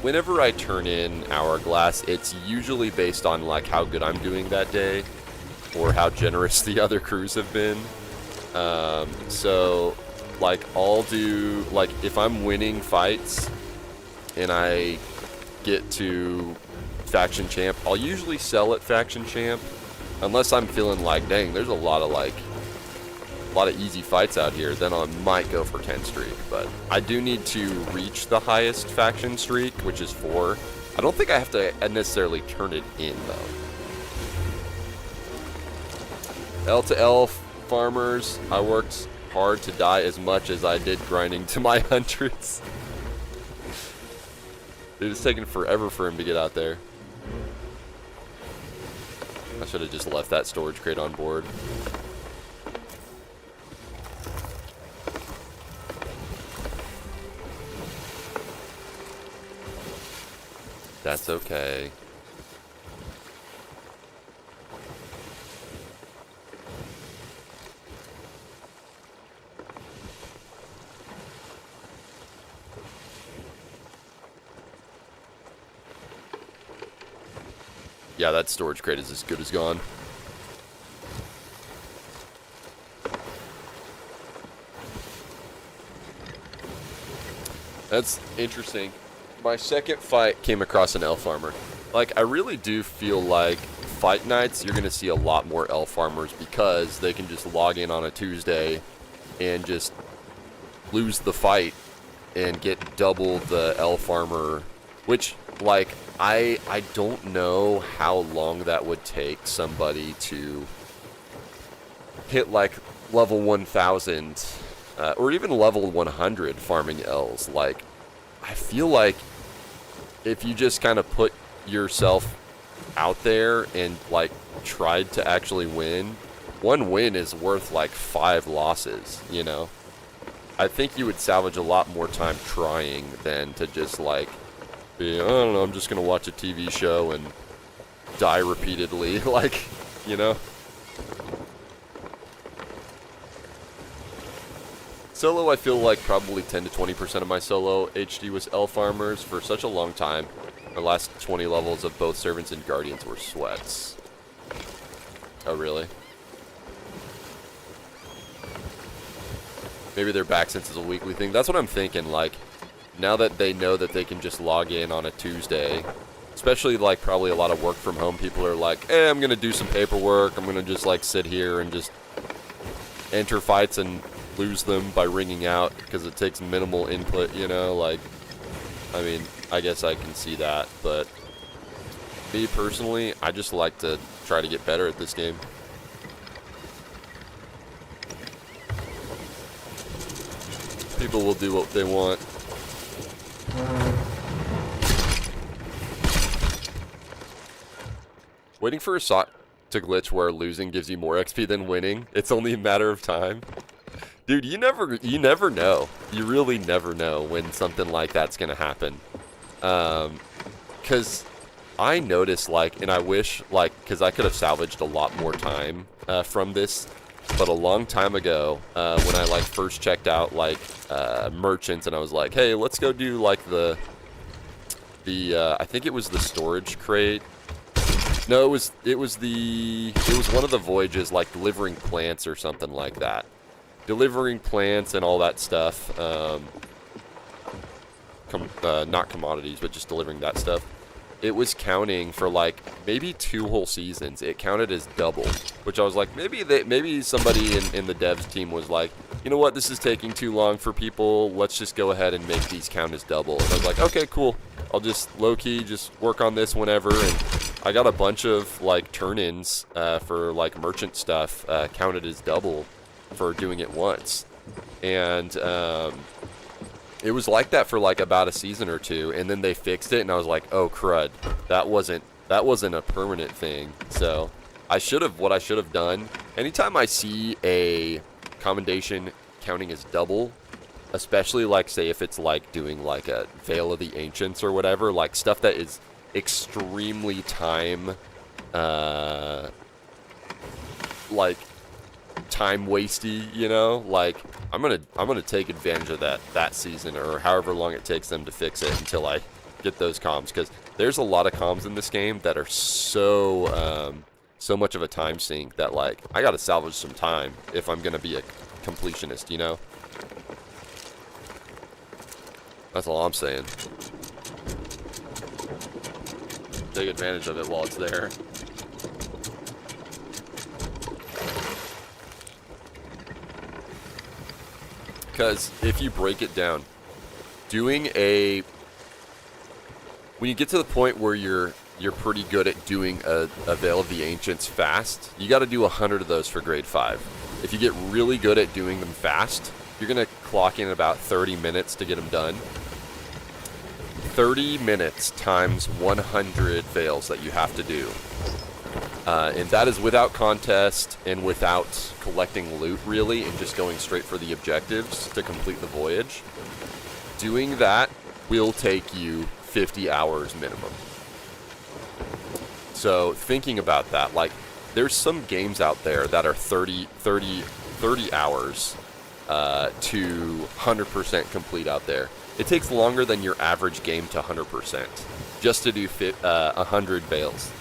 Whenever I turn in Hourglass, it's usually based on, like, how good I'm doing that day. Or how generous the other crews have been. So, like, I'll do... Like, if I'm winning fights, and I get to Faction Champ, I'll usually sell at Faction Champ. Unless I'm feeling like, dang, there's a lot of easy fights out here, then I might go for 10 streak. But I do need to reach the highest faction streak, which is 4. I don't think I have to necessarily turn it in, though. L to L farmers, I worked hard to die as much as I did grinding to my hundreds. Dude, it's taking forever for him to get out there. I should have just left that storage crate on board. That's okay. Yeah, that storage crate is as good as gone. That's interesting. My second fight came across an elf farmer. Like, I really do feel like fight nights, you're going to see a lot more elf farmers because they can just log in on a Tuesday and just lose the fight and get double the elf farmer, which, like, I don't know how long that would take somebody to hit, like, level 1000 or even level 100 farming L's. Like, I feel like if you just kind of put yourself out there and, like, tried to actually win, one win is worth, like, 5 losses, you know? I think you would salvage a lot more time trying than to just, like, be, I don't know, I'm just going to watch a TV show and die repeatedly, like, you know? Solo, I feel like probably 10 to 20% of my solo HD was elf farmers for such a long time. My last 20 levels of both servants and guardians were sweats. Oh, really? Maybe their back sense is a weekly thing. That's what I'm thinking, like, now that they know that they can just log in on a Tuesday, especially, like, probably a lot of work from home people are like, hey, I'm going to do some paperwork. I'm going to just, like, sit here and just enter fights and lose them by ringing out because it takes minimal input, you know, like, I mean, I guess I can see that, but me personally, I just like to try to get better at this game. People will do what they want. Waiting for a shot to glitch where losing gives you more XP than winning. It's only a matter of time. Dude, you never know. You really never know when something like that's gonna happen. 'Cause I noticed, like, and I wish, like, because I could have salvaged a lot more time from this, but a long time ago, when I, like, first checked out, like, merchants, and I was like, hey, let's go do, like, the I think it was the storage crate. No, it was one of the voyages, like, delivering plants or something like that. Delivering plants and all that stuff. Not commodities, but just delivering that stuff. It was counting for like maybe 2 whole seasons. It counted as double, which I was like, maybe somebody in the devs team was like, you know what, this is taking too long for people. Let's just go ahead and make these count as double. And I was like, okay, cool. I'll just low-key just work on this whenever. And I got a bunch of like turn-ins for like merchant stuff counted as double for doing it once. And it was like that for like about a season or two, and then they fixed it, and I was like, oh crud, that wasn't a permanent thing. So what I should have done, anytime I see a commendation counting as double, especially like say if it's like doing like a Veil of the Ancients or whatever, like stuff that is extremely time wasty, you know, like I'm gonna take advantage of that season or however long it takes them to fix it until I get those comms, because there's a lot of comms in this game that are so much of a time sink that like I gotta salvage some time if I'm gonna be a completionist, you know. That's all I'm saying. Take advantage of it while it's there. Because if you break it down, when you get to the point where you're pretty good at doing a Veil of the Ancients fast, you got to do 100 of those for grade 5. If you get really good at doing them fast, you're going to clock in about 30 minutes to get them done. 30 minutes times 100 veils that you have to do. And that is without contest and without collecting loot, really, and just going straight for the objectives to complete the voyage. Doing that will take you 50 hours minimum. So thinking about that, like, there's some games out there that are 30 hours to 100% complete out there. It takes longer than your average game to 100% just to do 100 veils.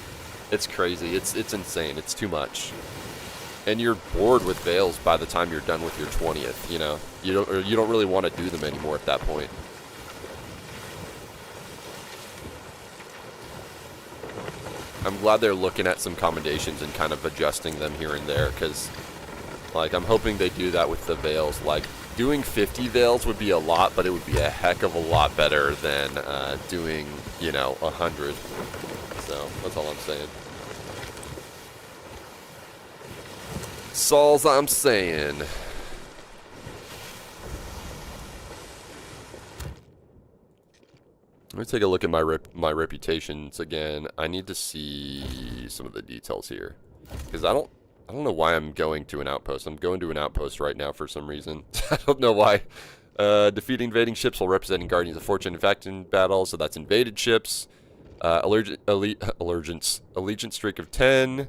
It's crazy. It's insane. It's too much. And you're bored with veils by the time you're done with your 20th, you know. You don't really want to do them anymore at that point. I'm glad they're looking at some commendations and kind of adjusting them here and there, because like I'm hoping they do that with the veils. Like doing 50 veils would be a lot, but it would be a heck of a lot better than doing, you know, 100. So that's all I'm saying. That's all I'm saying. Let me take a look at my reputations again. I need to see some of the details here, because I don't know why I'm going to an outpost. I'm going to an outpost right now for some reason. I don't know why. Defeating invading ships while representing Guardians of Fortune. In fact, in battle, so that's invaded ships. Allegiance streak of 10.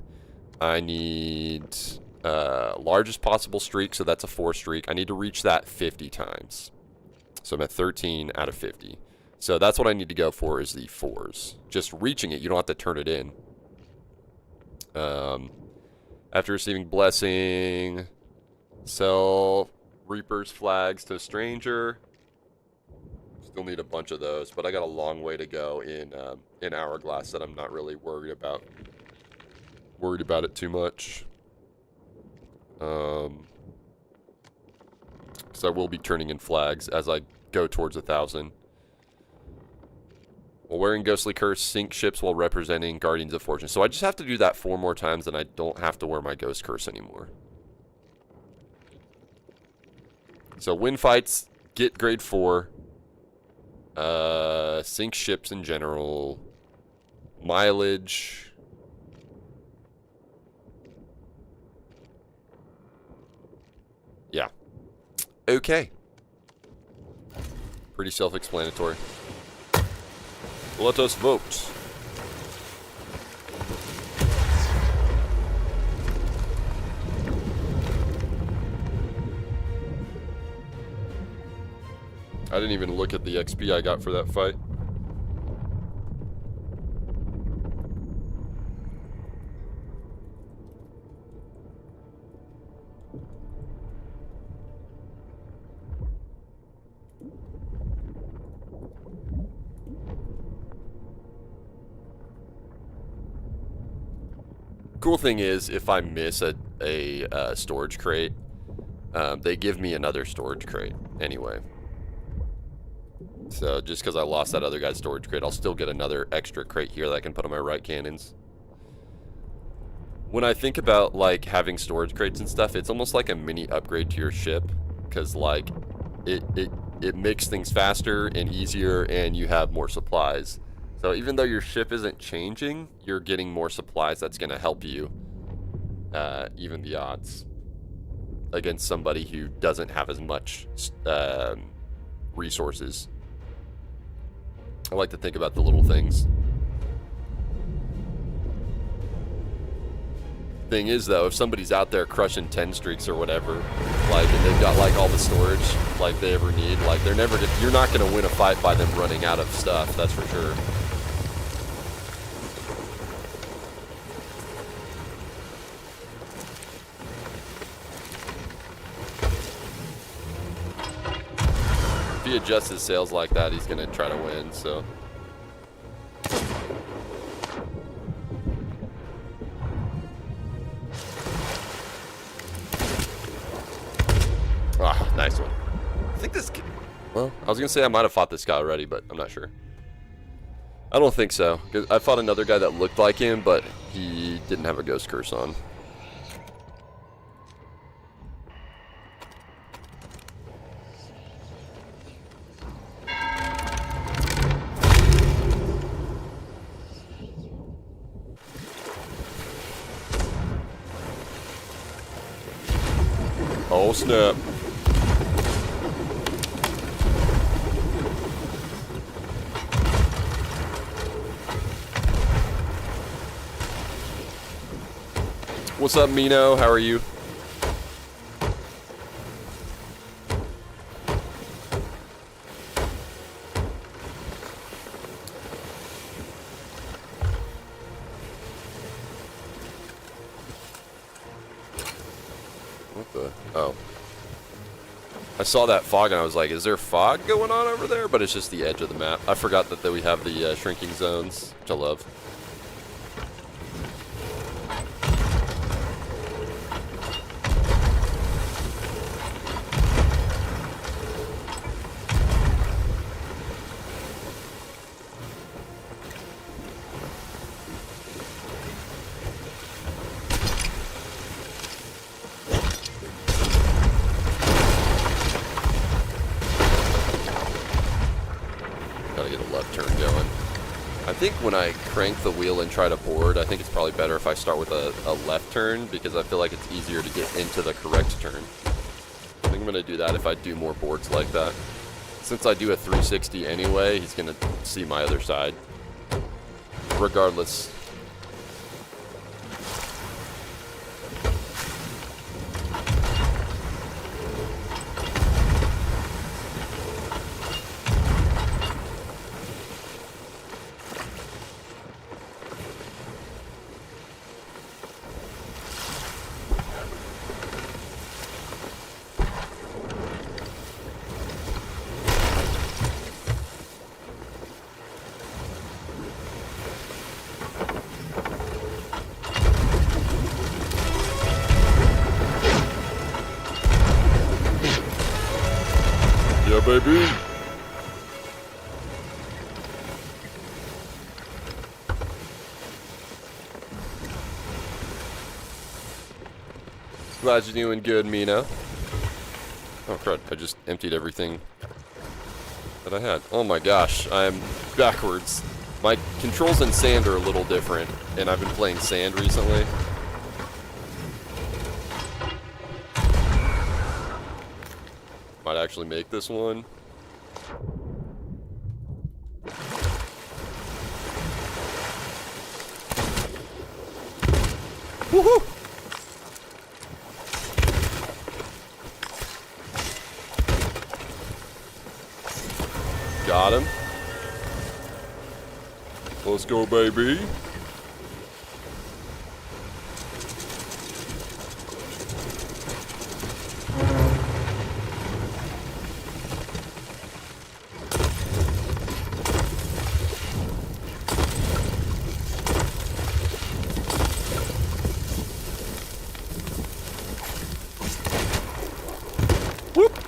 I need largest possible streak, so that's a 4 streak. I need to reach that 50 times. So I'm at 13 out of 50. So that's what I need to go for, is the 4s. Just reaching it, you don't have to turn it in. After receiving blessing, sell Reaper's flags to a stranger. Still need a bunch of those, but I got a long way to go in Hourglass that I'm not really worried about it too much. So I will be turning in flags as I go towards 1,000. While wearing Ghostly Curse, sink ships while representing Guardians of Fortune. So I just have to do that 4 more times, and I don't have to wear my Ghost Curse anymore. So win fights, get grade 4. Sink ships in general. Mileage. Yeah. Okay. Pretty self-explanatory. Let us vote. I didn't even look at the XP I got for that fight. Cool thing is, if I miss a storage crate, they give me another storage crate anyway. So just because I lost that other guy's storage crate, I'll still get another extra crate here that I can put on my right cannons. When I think about like having storage crates and stuff, it's almost like a mini upgrade to your ship, because like it makes things faster and easier, and you have more supplies. So even though your ship isn't changing, you're getting more supplies that's going to help you even the odds against somebody who doesn't have as much resources. I like to think about the little things. Thing is, though, if somebody's out there crushing 10 streaks or whatever, like, and they've got like all the storage like they ever need, like they're never gonna, you're not going to win a fight by them running out of stuff, that's for sure. If he adjusts his sails like that, he's going to try to win, so. Ah, nice one. I think this... Well, I was going to say I might have fought this guy already, but I'm not sure. I don't think so. 'Cause I fought another guy that looked like him, but he didn't have a Ghost Curse on. Oh, snap. What's up, Mino? How are you? What the? Oh. I saw that fog and I was like, is there fog going on over there? But it's just the edge of the map. I forgot that we have the shrinking zones, which I love. I think when I crank the wheel and try to board, I think it's probably better if I start with a left turn, because I feel like it's easier to get into the correct turn. I think I'm going to do that if I do more boards like that. Since I do a 360 anyway, he's going to see my other side. Regardless. Yeah, baby. Glad you're doing good, Mina. Oh, crud. I just emptied everything that I had. Oh my gosh. I'm backwards. My controls in sand are a little different, and I've been playing sand recently. Might actually make this one. Woohoo! Got him. Let's go, baby. Whoop.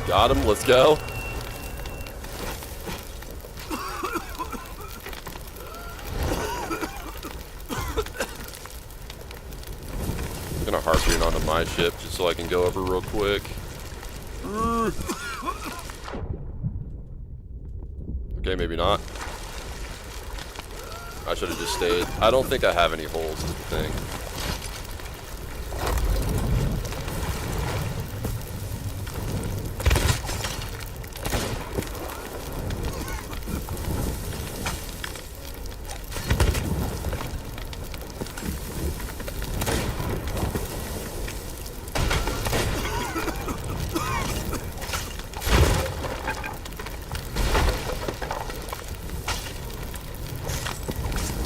Got him, let's go. I'm gonna harpoon onto my ship just so I can go over real quick. Okay, maybe not. I should have just stayed. I don't think I have any holes, is the thing.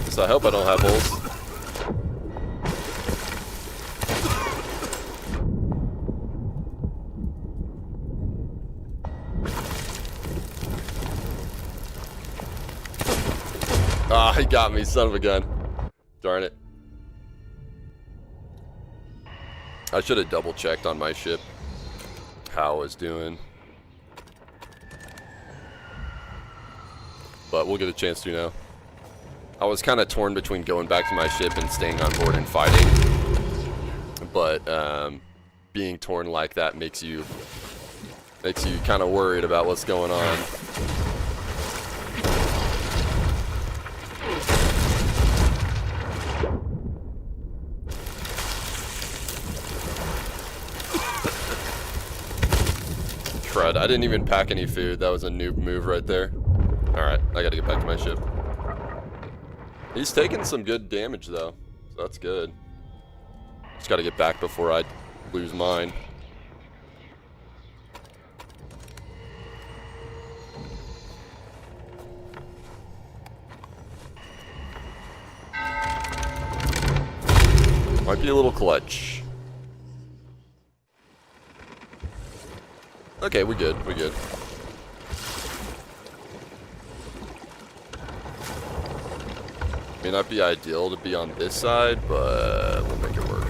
So I hope I don't have holes. Ah, he got me, son of a gun. Darn it. I should have double checked on my ship how I was doing. But we'll get a chance to now. I was kind of torn between going back to my ship and staying on board and fighting. But being torn like that makes you kind of worried about what's going on. Crud, I didn't even pack any food. That was a noob move right there. Alright, I gotta get back to my ship. He's taking some good damage though, so that's good. Just gotta get back before I lose mine. Might be a little clutch. Okay, we're good, we're good. May not be ideal to be on this side, but we'll make it work.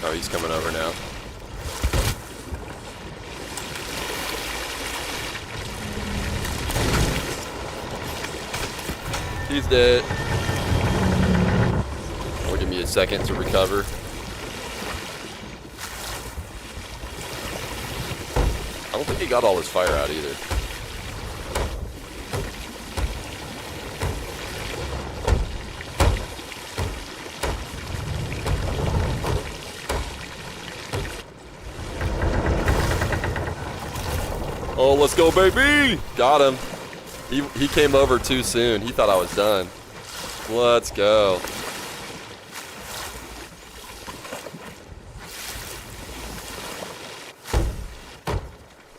Oh, he's coming over now. He's dead. a second to recover. I don't think he got all his fire out either. Oh, let's go, baby! Got him. He came over too soon. He thought I was done. Let's go.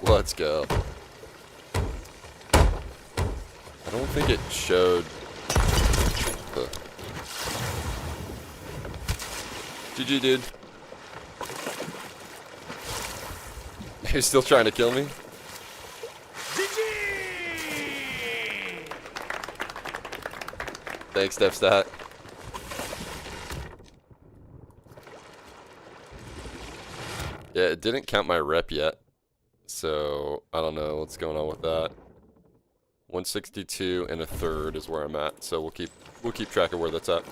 Let's go. I don't think it showed the... GG, dude. You're still trying to kill me? Thanks, Stepstat. Yeah, it didn't count my rep yet. So, I don't know what's going on with that. 162 and a third is where I'm at. So we'll keep track of where that's at.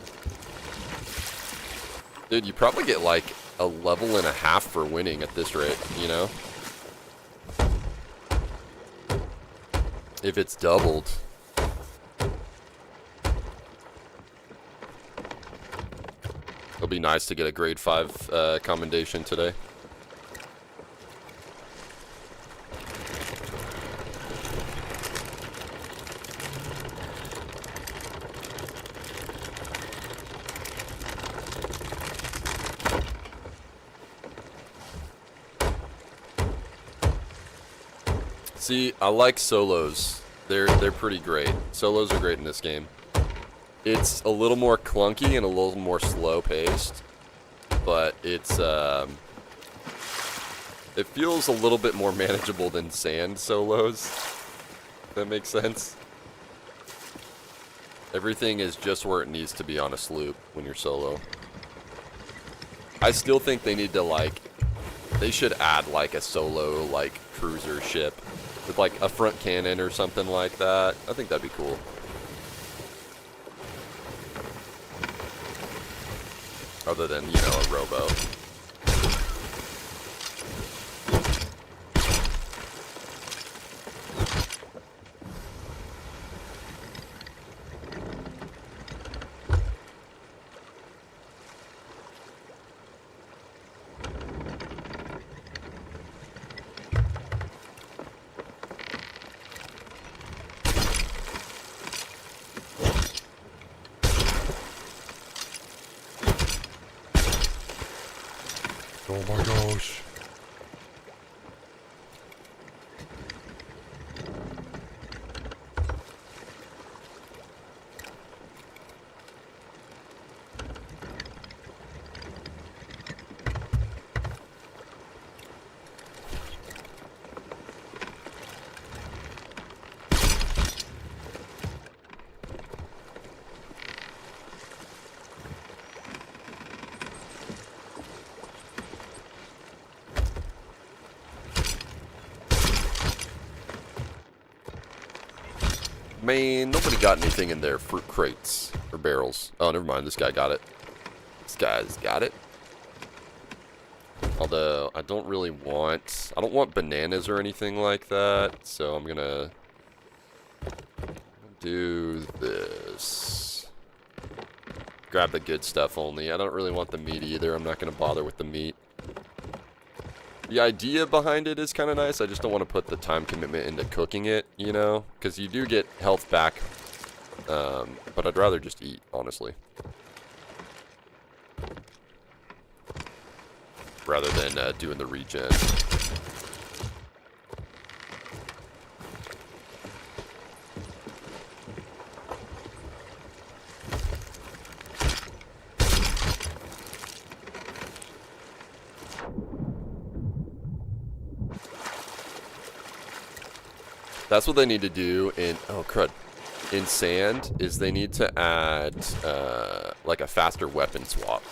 Dude, you probably get like a level and a half for winning at this rate, you know? If it's doubled. It'll be nice to get a grade 5 commendation today. See, I like solos. They're pretty great. Solos are great in this game. It's a little more clunky and a little more slow paced, but it's it feels a little bit more manageable than sand solos. If that makes sense. Everything is just where it needs to be on a sloop when you're solo. I still think they need to they should add like a solo cruiser ship with like a front cannon or something like that. I think that'd be cool. Other than, you know, a rowboat. Oh my gosh. Man, nobody got anything in their fruit crates or barrels. Oh, never mind. This guy got it. This guy's got it. Although, I don't want bananas or anything like that. So I'm gonna do this. Grab the good stuff only. I don't really want the meat either. I'm not gonna bother with the meat. The idea behind it is kind of nice. I just don't want to put the time commitment into cooking it, you know? Because you do get health back. But I'd rather just eat, honestly. Rather than doing the regen. That's what they need to do in, oh crud, in sand, is they need to add like a faster weapon swap,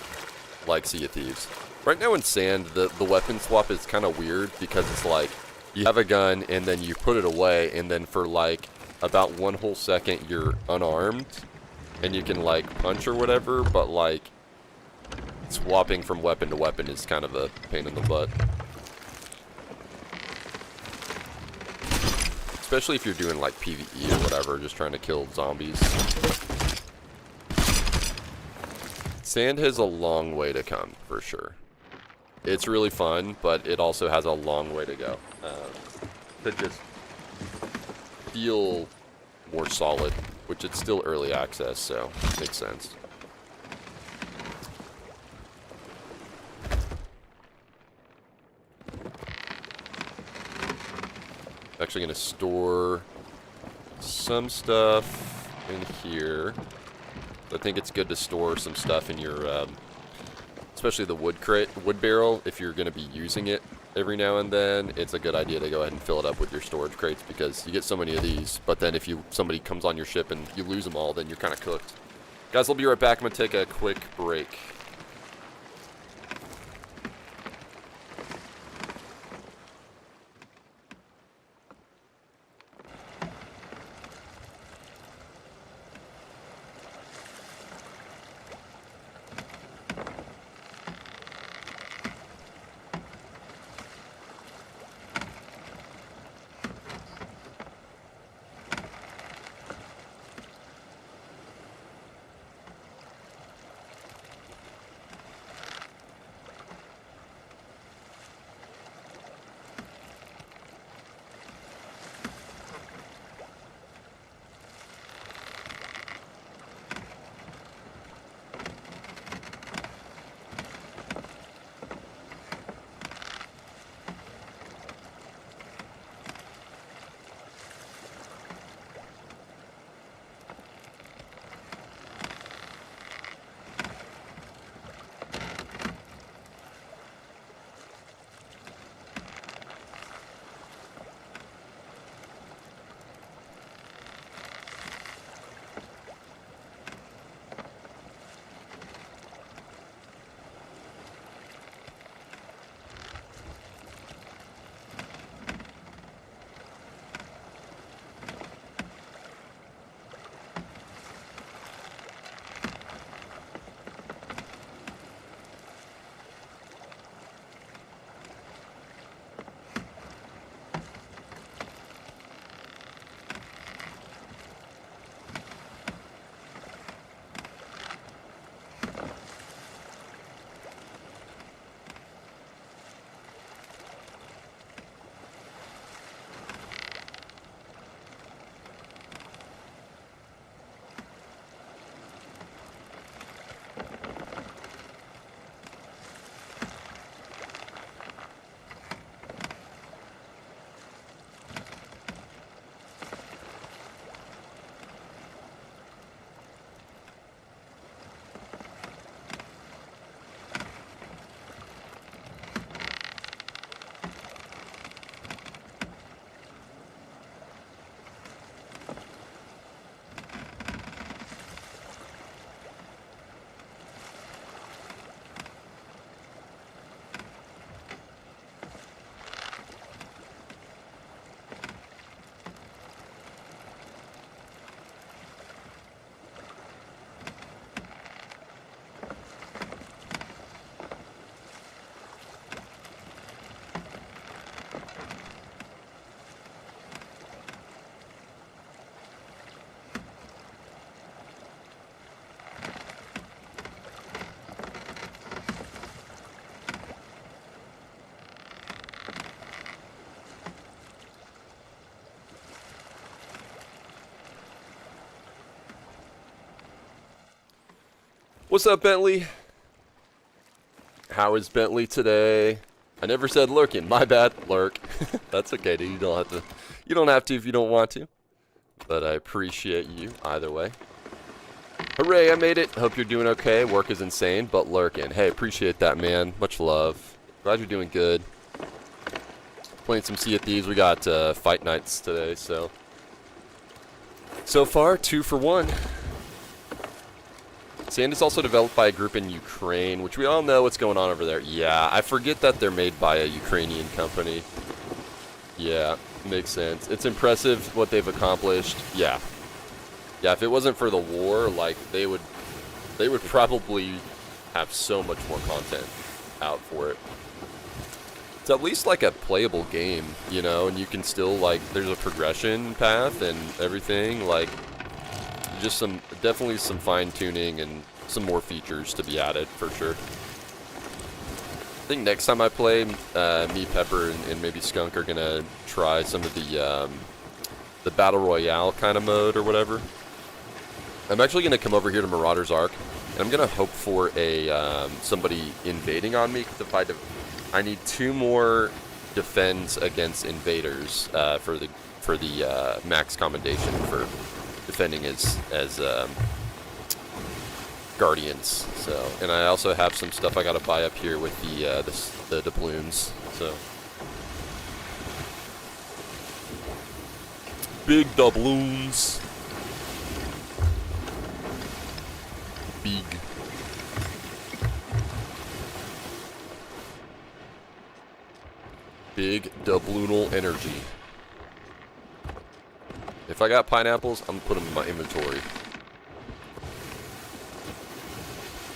like Sea of Thieves. Right now in sand, the weapon swap is kind of weird because it's like, you have a gun and then you put it away and then for like about 1 whole second you're unarmed and you can like punch or whatever, but like swapping from weapon to weapon is kind of a pain in the butt. Especially if you're doing like PvE or whatever, just trying to kill zombies. Sand has a long way to come, for sure. It's really fun, but it also has a long way to go. To just feel more solid, which it's still early access, so makes sense. Actually going to store some stuff in here. I think it's good to store some stuff in your, especially the wood barrel. If you're going to be using it every now and then, it's a good idea to go ahead and fill it up with your storage crates, because you get so many of these. But then if somebody comes on your ship and you lose them all, then you're kind of cooked. Guys, I'll be right back. I'm going to take a quick break. What's up, Bentley? How is Bentley today? I never said lurking. My bad. Lurk. That's okay, dude. You don't have to. You don't have to if you don't want to. But I appreciate you either way. Hooray! I made it. Hope you're doing okay. Work is insane, but lurking. Hey, appreciate that, man. Much love. Glad you're doing good. Playing some Sea of Thieves. We got fight nights today, so far 2 for 1. Sand is also developed by a group in Ukraine, which we all know what's going on over there. Yeah, I forget that they're made by a Ukrainian company. Yeah, makes sense. It's impressive what they've accomplished. Yeah. Yeah, if it wasn't for the war, like, they would probably have so much more content out for it. It's at least like a playable game, you know, and you can still, like, there's a progression path and everything, like, just definitely some fine-tuning and some more features to be added, for sure. I think next time I play, me, Pepper, and maybe Skunk are gonna try some of the Battle Royale kind of mode or whatever. I'm actually gonna come over here to Marauder's Ark, and I'm gonna hope for a somebody invading on me, because I need 2 more defends against invaders for the max commendation for defending as guardians. So, and I also have some stuff I gotta buy up here with the doubloons. So, big doubloons. Big. Big doubloonal energy. If I got pineapples, I'm gonna put them in my inventory.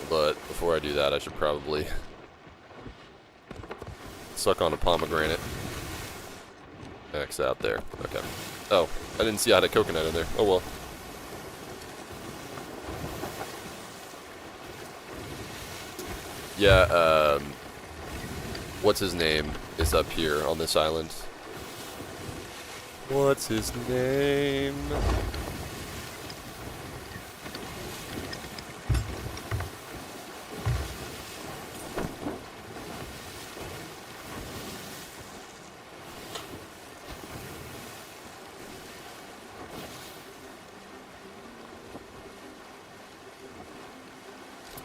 But before I do that, I should probably suck on a pomegranate. Max out there. Okay. Oh, I didn't see I had a coconut in there. Oh well. Yeah, what's his name is up here on this island. What's his name?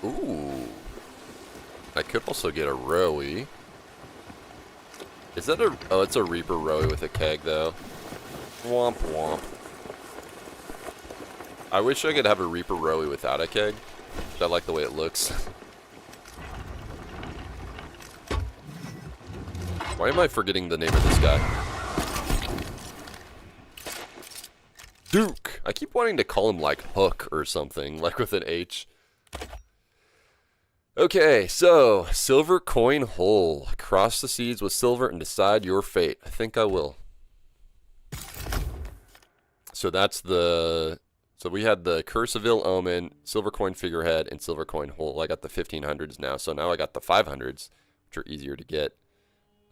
Ooh. I could also get a rowie. Is that a... Oh, it's a Reaper rowie with a keg, though. Womp womp. I wish I could have a Reaper rowie without a keg. I like the way it looks. Why am I forgetting the name of this guy? Duke! I keep wanting to call him, like, Hook or something, like with an H. Okay, so, silver coin hole. Cross the seas with silver and decide your fate. I think I will. So that's the... So we had the Curse of Ill Omen, silver coin figurehead, and silver coin hole. I got the 1500s now, so now I got the 500s, which are easier to get.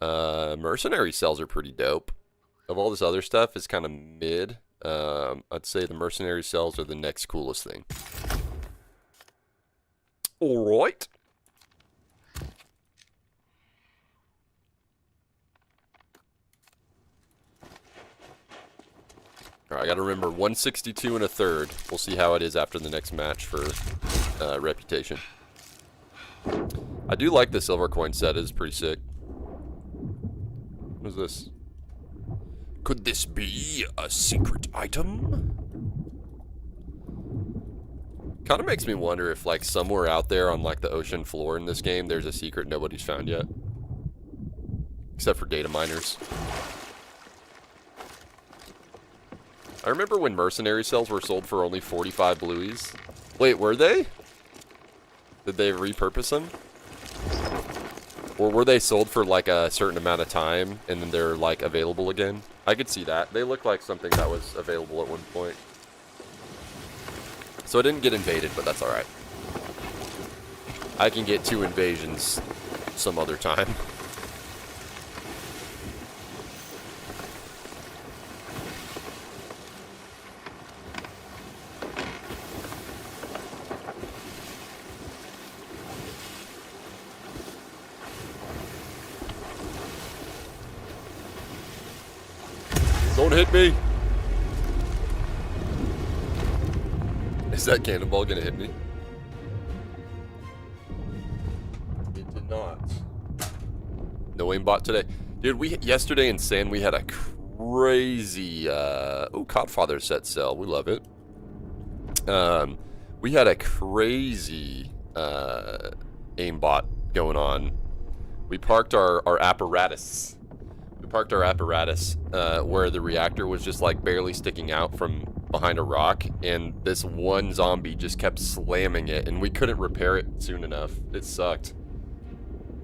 Mercenary cells are pretty dope. Of all this other stuff, it's kind of mid. I'd say the mercenary cells are the next coolest thing. Alright. Alright, I gotta remember 162 and a third. We'll see how it is after the next match for reputation. I do like the silver coin set, it's pretty sick. What is this? Could this be a secret item? Kind of makes me wonder if, like, somewhere out there on, like, the ocean floor in this game, there's a secret nobody's found yet. Except for data miners. I remember when mercenary cells were sold for only 45 blueies. Wait, were they? Did they repurpose them? Or were they sold for, like, a certain amount of time, and then they're, like, available again? I could see that. They look like something that was available at one point. So I didn't get invaded, but that's alright. I can get 2 invasions some other time. Don't hit me! Is that cannonball gonna hit me? It did not. No aimbot today. Dude, yesterday in Sand we had a crazy Codfather set cell. We love it. We had a crazy aimbot going on. We parked our apparatus. We parked our apparatus where the reactor was just like barely sticking out from behind a rock, and this one zombie just kept slamming it, and we couldn't repair it soon enough. It sucked.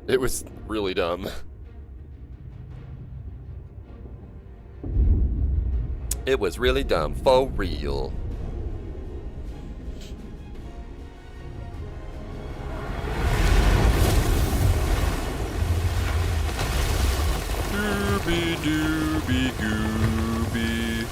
It was really dumb. It was really dumb, for real. Doobie doobie gooby.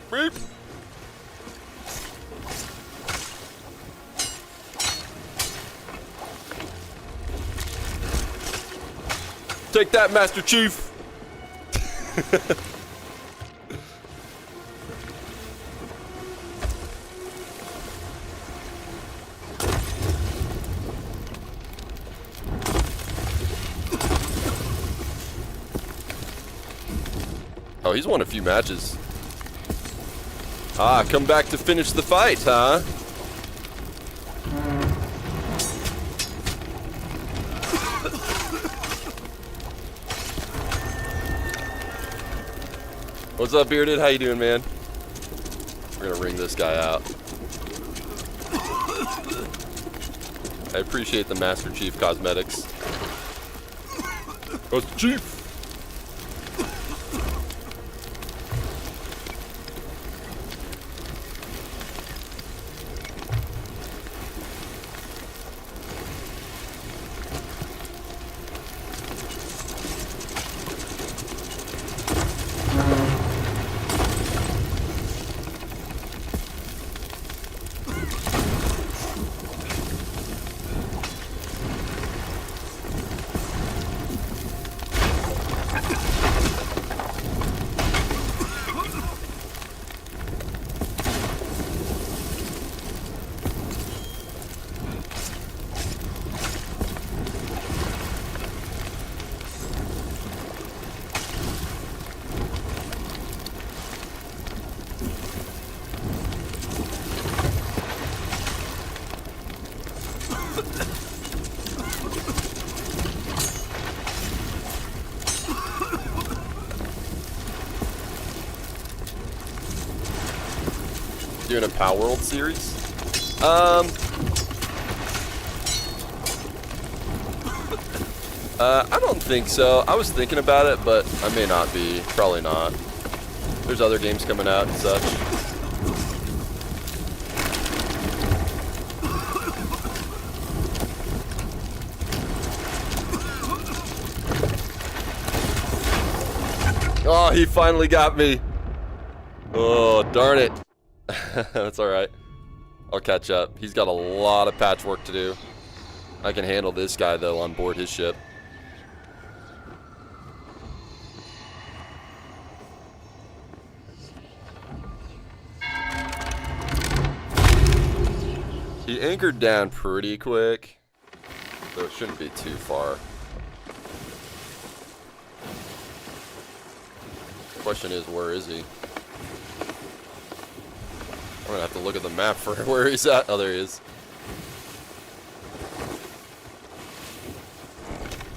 Beep. Take that, Master Chief. Oh, he's won a few matches. Ah, come back to finish the fight, huh? What's up, Bearded? How you doing, man? We're gonna ring this guy out. I appreciate the Master Chief cosmetics. Master Chief! Doing a Power World series? I don't think so. I was thinking about it, but I may not be. Probably not. There's other games coming out and such. Oh, he finally got me. Oh, darn it. That's alright. I'll catch up. He's got a lot of patchwork to do. I can handle this guy, though, on board his ship. He anchored down pretty quick, so it shouldn't be too far. The question is, where is he? I'm gonna have to look at the map for where he's at. Oh, there he is.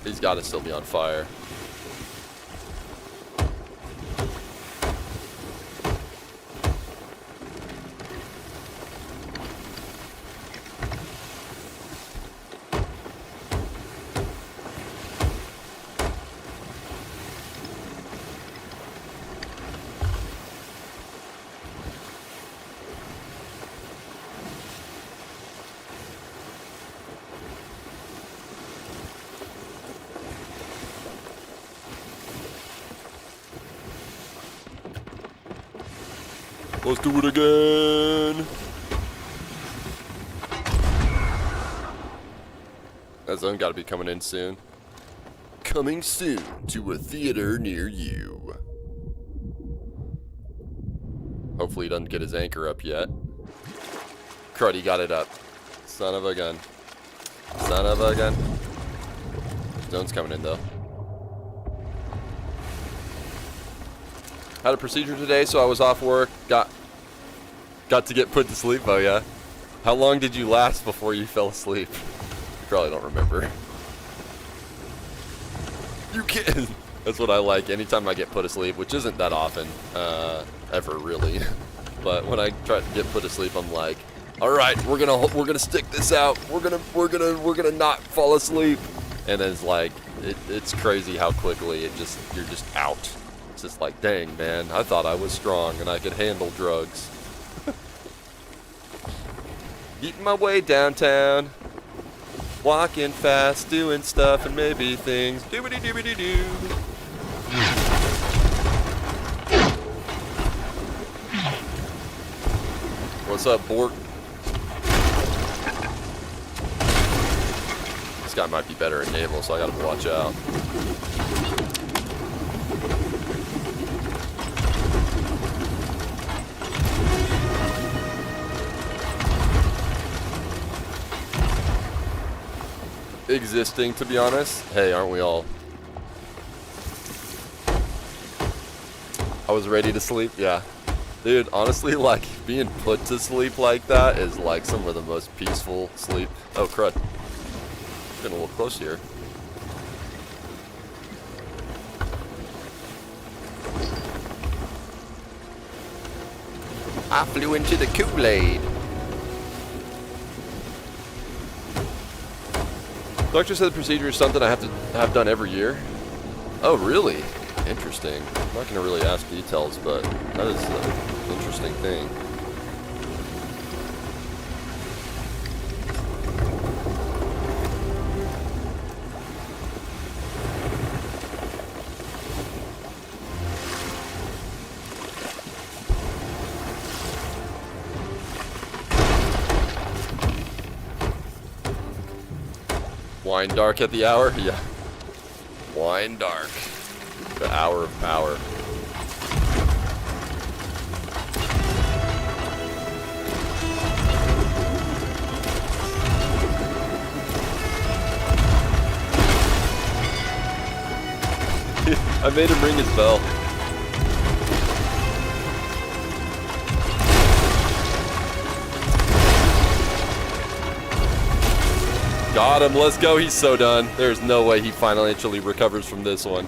He's got to still be on fire. Let's do it again. That zone got to be coming in soon. Coming soon to a theater near you. Hopefully he doesn't get his anchor up yet. Crud, he got it up. Son of a gun. Son of a gun. Zone's coming in, though. Had a procedure today, so I was off work. Got to get put to sleep. Oh, yeah? How long did you last before you fell asleep? Probably don't remember. You can. That's what I like. Anytime I get put to sleep, which isn't that often, ever really. But when I try to get put to sleep, I'm like, all right, we're gonna stick this out. We're gonna not fall asleep. And then it's like, it's crazy how quickly you're just out. It's just like, dang, man, I thought I was strong and I could handle drugs. Eating my way downtown. Walking fast, doing stuff and maybe things. Doobity-doobity-doo. What's up, Bork? This guy might be better at naval, so I gotta watch out. Existing, to be honest. Hey, aren't we all? I was ready to sleep, yeah. Dude, honestly, like, being put to sleep like that is like some of the most peaceful sleep. Oh, crud. Getting a little close here. I flew into the Kool-Aid. Doctor said the procedure is something I have to have done every year. Oh, really? Interesting. I'm not going to really ask details, but that is an interesting thing. Wine dark at the hour? Yeah. Wine dark. The hour of power. I made him ring his bell. Got him, let's go, he's so done. There's no way he financially recovers from this one.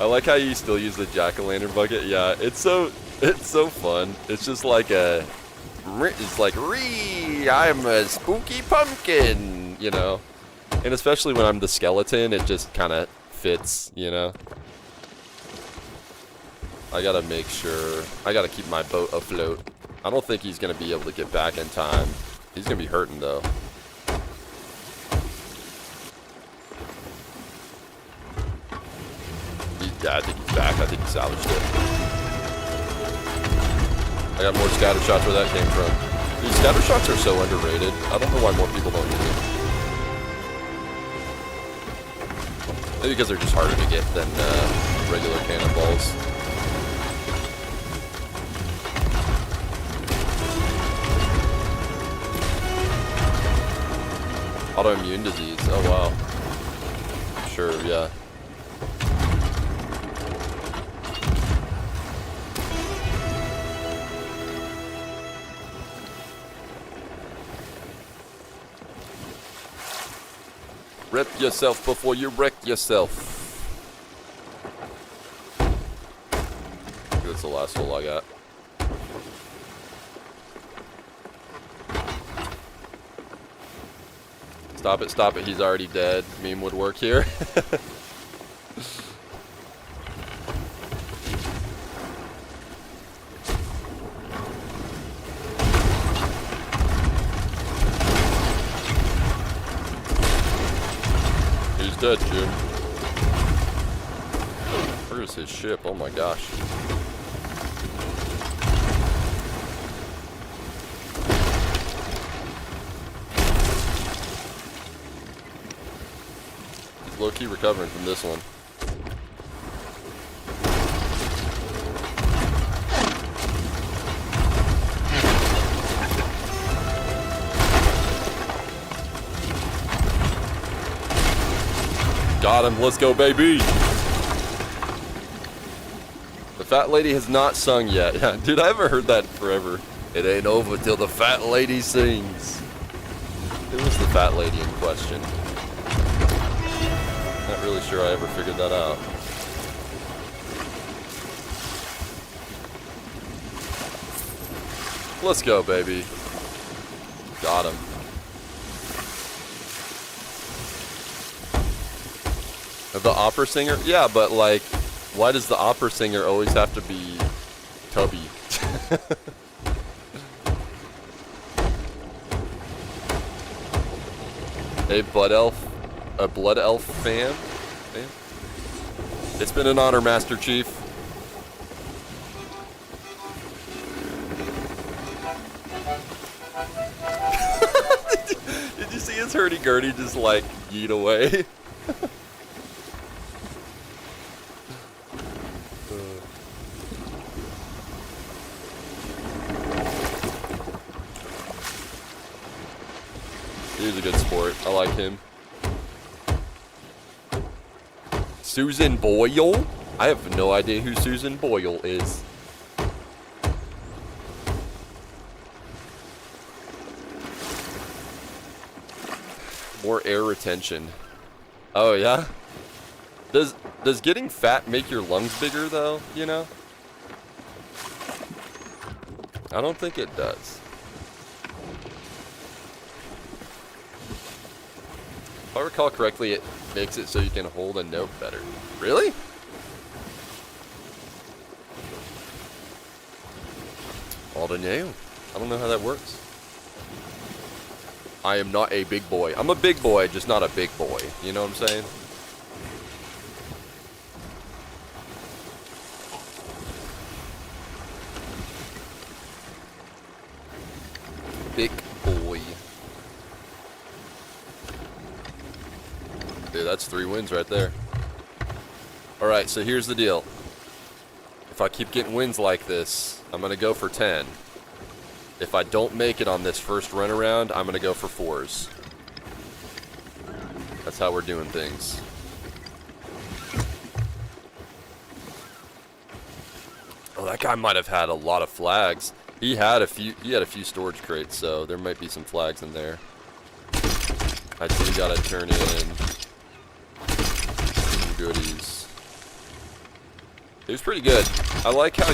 I like how you still use the jack-o'-lantern bucket. Yeah, it's so fun. It's just like it's like, I'm a spooky pumpkin, you know? And especially when I'm the skeleton, it just kind of fits, you know? I gotta make sure, I gotta keep my boat afloat. I don't think he's gonna be able to get back in time. He's gonna be hurting though. Yeah, I think he's back. I think he salvaged it. I got more scatter shots where that came from. These scatter shots are so underrated. I don't know why more people don't use them. Maybe because they're just harder to get than regular cannonballs. Autoimmune disease. Oh wow. Sure, yeah. Rep yourself before you wreck yourself. I think that's the last hole I got. Stop it, he's already dead. Meme would work here. He's dead, Jim. Where's his ship? Oh my gosh. low-key recovering from this one. Got him. Let's go, baby. The fat lady has not sung yet. Yeah, dude, I haven't heard that in forever. It ain't over till the fat lady sings. Who was the fat lady in question? Not really sure I ever figured that out. Let's go, baby. Got him. The opera singer? Yeah, but like, why does the opera singer always have to be tubby? A blood elf fan? It's been an honor, Master Chief. Did you see his hurdy-gurdy just like yeet away? He's a good sport. I like him. Susan Boyle? I have no idea who Susan Boyle is. More air retention. Oh yeah? Does getting fat make your lungs bigger though, you know? I don't think it does. If I recall correctly, it makes it so you can hold a note better. Really? All to know. I don't know how that works. I am not a big boy. I'm a big boy, just not a big boy. You know what I'm saying? Big boy. Dude, that's 3 wins right there. Alright, so here's the deal. If I keep getting wins like this, I'm going to go for 10. If I don't make it on this first run around, I'm going to go for 4s. That's how we're doing things. Oh, that guy might have had a lot of flags. He had a few storage crates, so there might be some flags in there. I do gotta turn in some goodies. It was pretty good. I like how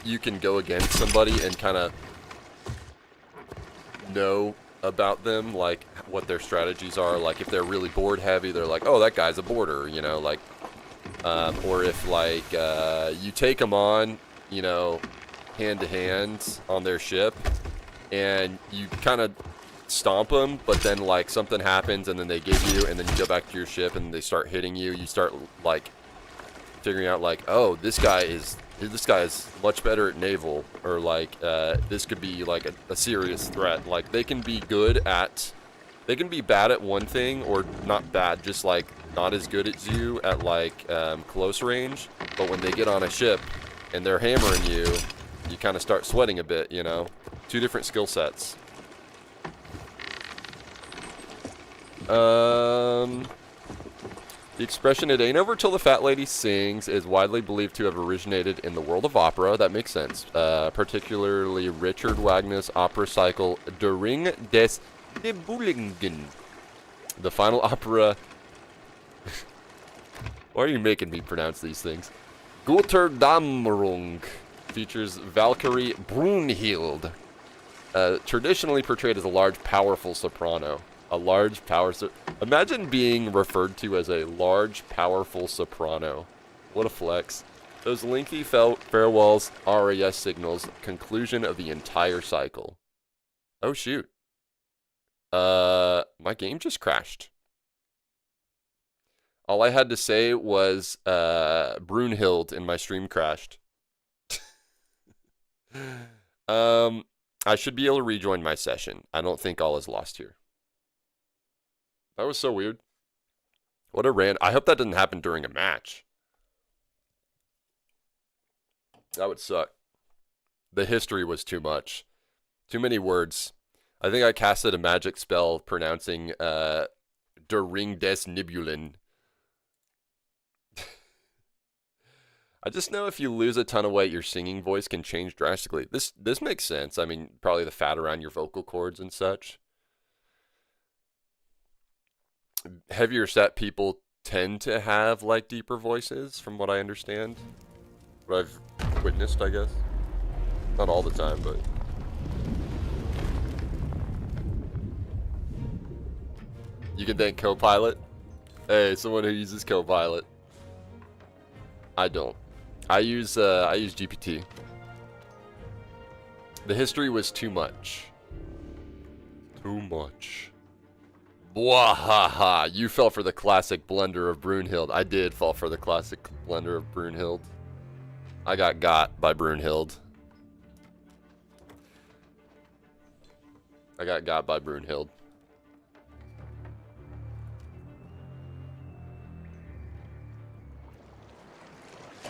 you can go against somebody and kind of know about them, like what their strategies are. Like if they're really board heavy, they're like, oh, that guy's a boarder, you know, like, or if like you take them on, you know, hand to hand on their ship, and you kind of stomp them, but then like something happens and then they get you, and then you go back to your ship and they start hitting you. You start like figuring out like, oh, this guy is much better at naval, or like this could be like a serious threat. Like they can be bad at one thing, or not bad, just like not as good as you at like close range. But when they get on a ship and they're hammering you, you kind of start sweating a bit, you know. 2 different skill sets. The expression, it ain't over till the fat lady sings, is widely believed to have originated in the world of opera. That makes sense. Particularly Richard Wagner's opera cycle, Der Ring des Nibelungen. The final opera... Why are you making me pronounce these things? Götterdämmerung features Valkyrie Brunhild, traditionally portrayed as a large, powerful soprano. A large, imagine being referred to as a large, powerful soprano. What a flex. Those lengthy farewells, RAS signals, conclusion of the entire cycle. Oh, shoot. My game just crashed. All I had to say was, Brunhild, and my stream crashed. I should be able to rejoin my session. I don't think all is lost here. That was so weird. What a I hope that didn't happen during a match. That would suck. The history was too much. Too many words. I think I casted a magic spell pronouncing Der Ring des Nibelungen. I just know if you lose a ton of weight, your singing voice can change drastically. This makes sense. I mean, probably the fat around your vocal cords and such. Heavier set people tend to have like deeper voices, from what I understand. What I've witnessed, I guess. Not all the time, but. You can thank Copilot. Hey, someone who uses Copilot. I don't. I use GPT. The history was too much. Too much. Bwahaha, you fell for the classic blunder of Brunhild. I did fall for the classic blunder of Brunhild. I got by Brunhild. I got by Brunhild.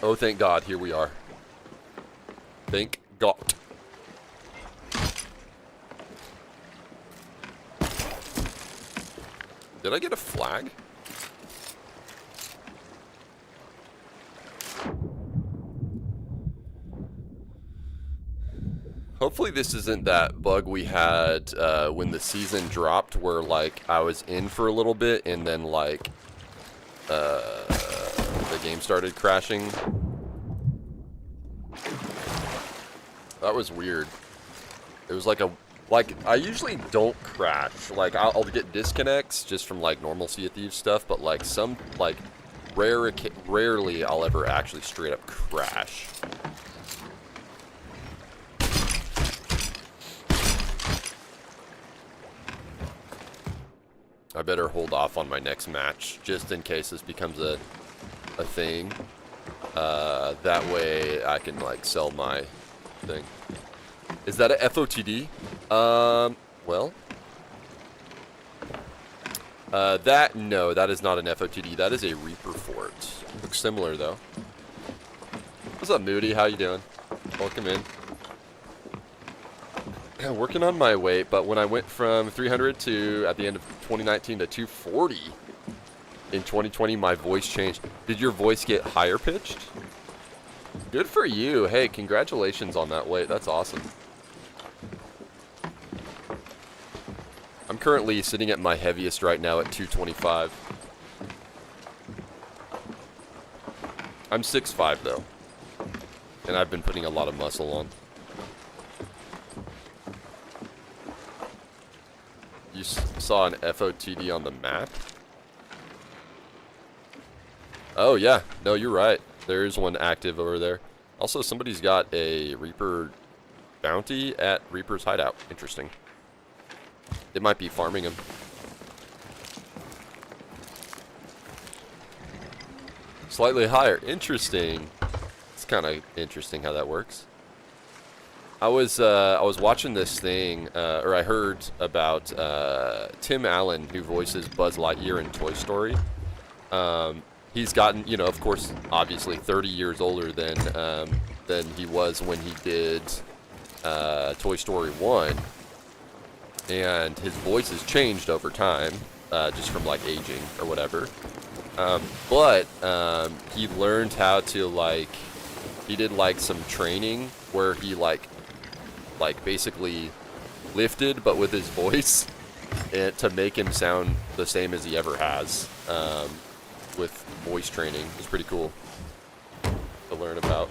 Oh, thank God, here we are. Thank God. Did I get a flag? Hopefully this isn't that bug we had when the season dropped, where like I was in for a little bit and then like the game started crashing. That was weird. It was like I usually don't crash. Like I'll get disconnects just from like normal Sea of Thieves stuff, but like some like rarely I'll ever actually straight up crash. I better hold off on my next match just in case this becomes a thing. That way I can like sell my thing. Is that a FOTD? Well. No, that is not an FOTD. That is a Reaper Fort. Looks similar though. What's up, Moody? How you doing? Welcome in. Working on my weight, but when I went from 300 to, at the end of 2019, to 240 in 2020, my voice changed. Did your voice get higher pitched? Good for you. Hey, congratulations on that weight. That's awesome. I'm currently sitting at my heaviest right now at 225. I'm 6'5" though, and I've been putting a lot of muscle on. You saw an FOTD on the map? Oh yeah, no, you're right. There is one active over there. Also, somebody's got a Reaper bounty at Reaper's hideout. Interesting. It might be farming him. Slightly higher. Interesting. It's kind of interesting how that works. I was watching this thing, or I heard about Tim Allen, who voices Buzz Lightyear in Toy Story. He's gotten, you know, of course, obviously 30 years older than he was when he did Toy Story 1. And his voice has changed over time, just from like aging or whatever. But he learned how to he did like some training where he like basically lifted, but with his voice, and to make him sound the same as he ever has, with voice training. It's pretty cool to learn about.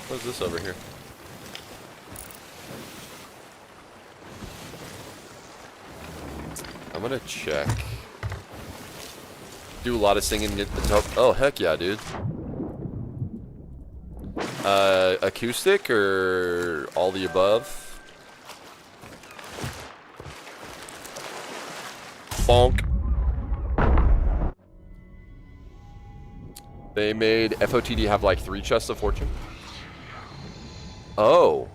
What's this over here? I'm gonna check. Do a lot of singing at the top. Oh, heck yeah, dude. Acoustic or all the above? Bonk. They made FOTD have like 3 chests of fortune. Oh.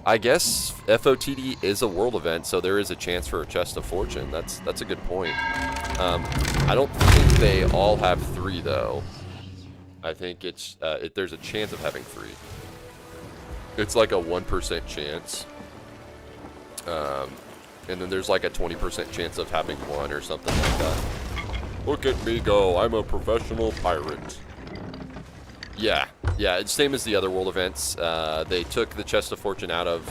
I guess FOTD is a world event, so there is a chance for a chest of fortune. That's a good point. I don't think they all have 3 though. I think it's there's a chance of having 3. It's like a 1% chance. And then there's like a 20% chance of having 1 or something like that. Look at me go! I'm a professional pirate. Yeah, it's same as the other world events. They took the chest of fortune out of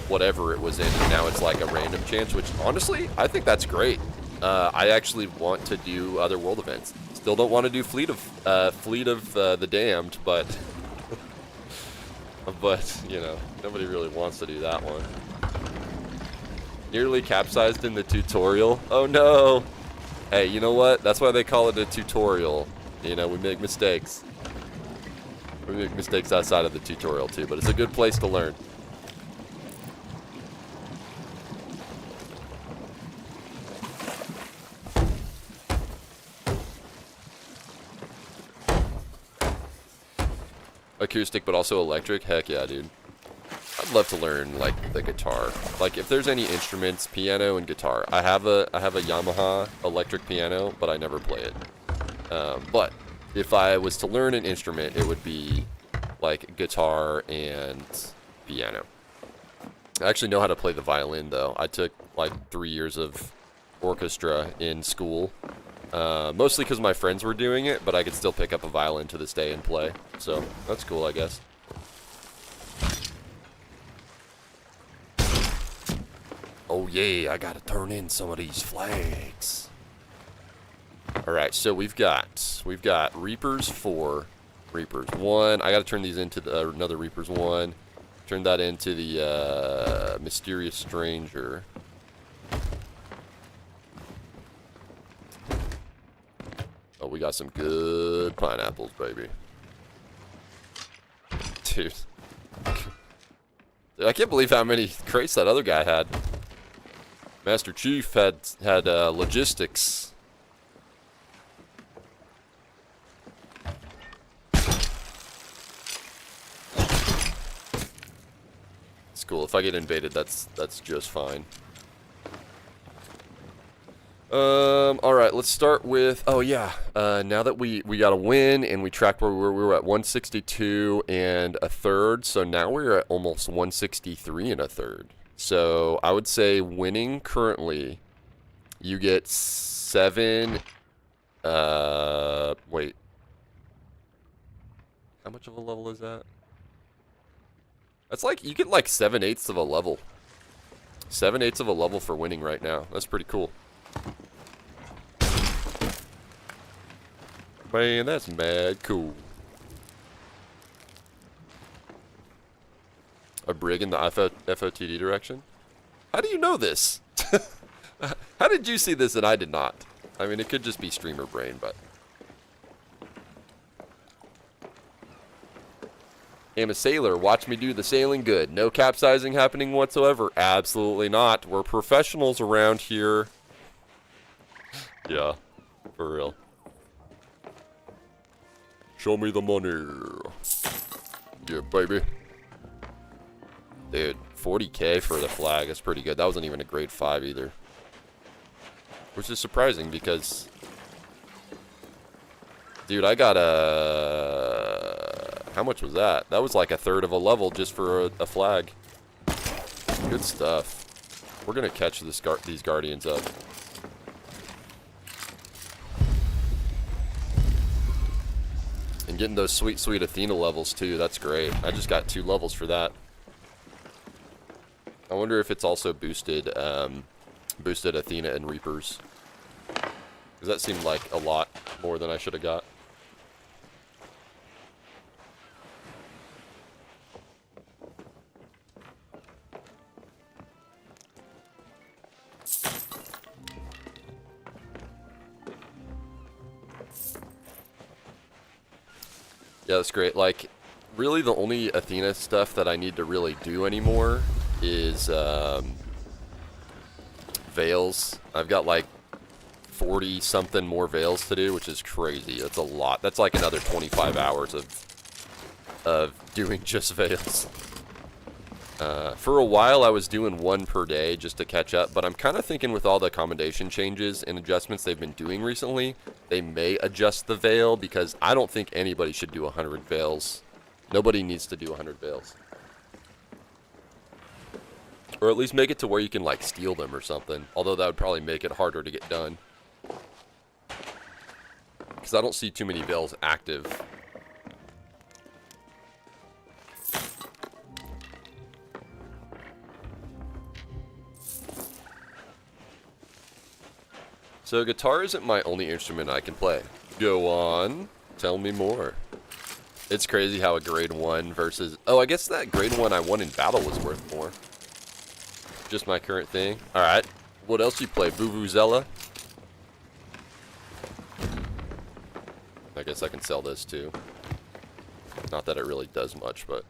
whatever it was in, and now it's like a random chance, which honestly, I think that's great. I actually want to do other world events. Still don't want to do Fleet of the Damned, but you know, nobody really wants to do that one. Nearly capsized in the tutorial. Oh no! Hey, you know what? That's why they call it a tutorial. You know, we make mistakes. We make mistakes outside of the tutorial too, but it's a good place to learn. Acoustic, but also electric? Heck yeah, dude. I'd love to learn, like, the guitar. Like, if there's any instruments, piano and guitar. I have a Yamaha electric piano, but I never play it. But if I was to learn an instrument, it would be, like, guitar and piano. I actually know how to play the violin, though. I took, like, 3 years of orchestra in school. Mostly because my friends were doing it, but I could still pick up a violin to this day and play. So, that's cool, I guess. Oh yeah, I gotta turn in some of these flags. Alright, so we've got Reapers 4, Reapers 1. I gotta turn these into another Reapers 1. Turn that into the Mysterious Stranger. Oh, we got some good pineapples, baby. Dude. I can't believe how many crates that other guy had. Master Chief had logistics. It's cool. If I get invaded, that's just fine. Alright, let's start with, oh yeah, now that we got a win and we tracked where we were at 162 and a third, so now we're at almost 163 and a third. So I would say winning currently, you get 7, wait. How much of a level is that? That's like, you get like 7/8 of a level. 7/8 of a level for winning right now. That's pretty cool. Man, that's mad cool. A brig in the FOTD direction? How do you know this? How did you see this and I did not? I mean, it could just be streamer brain, but... I'm a sailor. Watch me do the sailing good. No capsizing happening whatsoever. Absolutely not. We're professionals around here. Yeah, for real. Show me the money. Yeah, baby. Dude, 40k for the flag. That's pretty good. That wasn't even a grade 5 either. Which is surprising because... Dude, I got a... How much was that? That was like a third of a level just for a flag. Good stuff. We're going to catch these Guardians up. And getting those sweet, sweet Athena levels too. That's great. I just got 2 levels for that. I wonder if it's also boosted boosted Athena and Reapers. Because that seemed like a lot more than I should have got. Yeah, that's great. Like, really the only Athena stuff that I need to really do anymore is veils. I've got like 40 something more veils to do, which is crazy. That's a lot. That's like another 25 hours of of doing just Veils. For a while, I was doing one per day just to catch up, but I'm kind of thinking with all the accommodation changes and adjustments they've been doing recently, they may adjust the Veil, because I don't think anybody should do 100 Veils. Nobody needs to do 100 Veils. Or at least make it to where you can, like, steal them or something. Although that would probably make it harder to get done. Because I don't see too many Veils active. So guitar isn't my only instrument I can play. Go on, tell me more. It's crazy how a grade 1 versus... Oh, I guess that grade 1 I won in battle was worth more. Just my current thing. Alright, what else you play? Vuvuzela? I guess I can sell this too. Not that it really does much, but...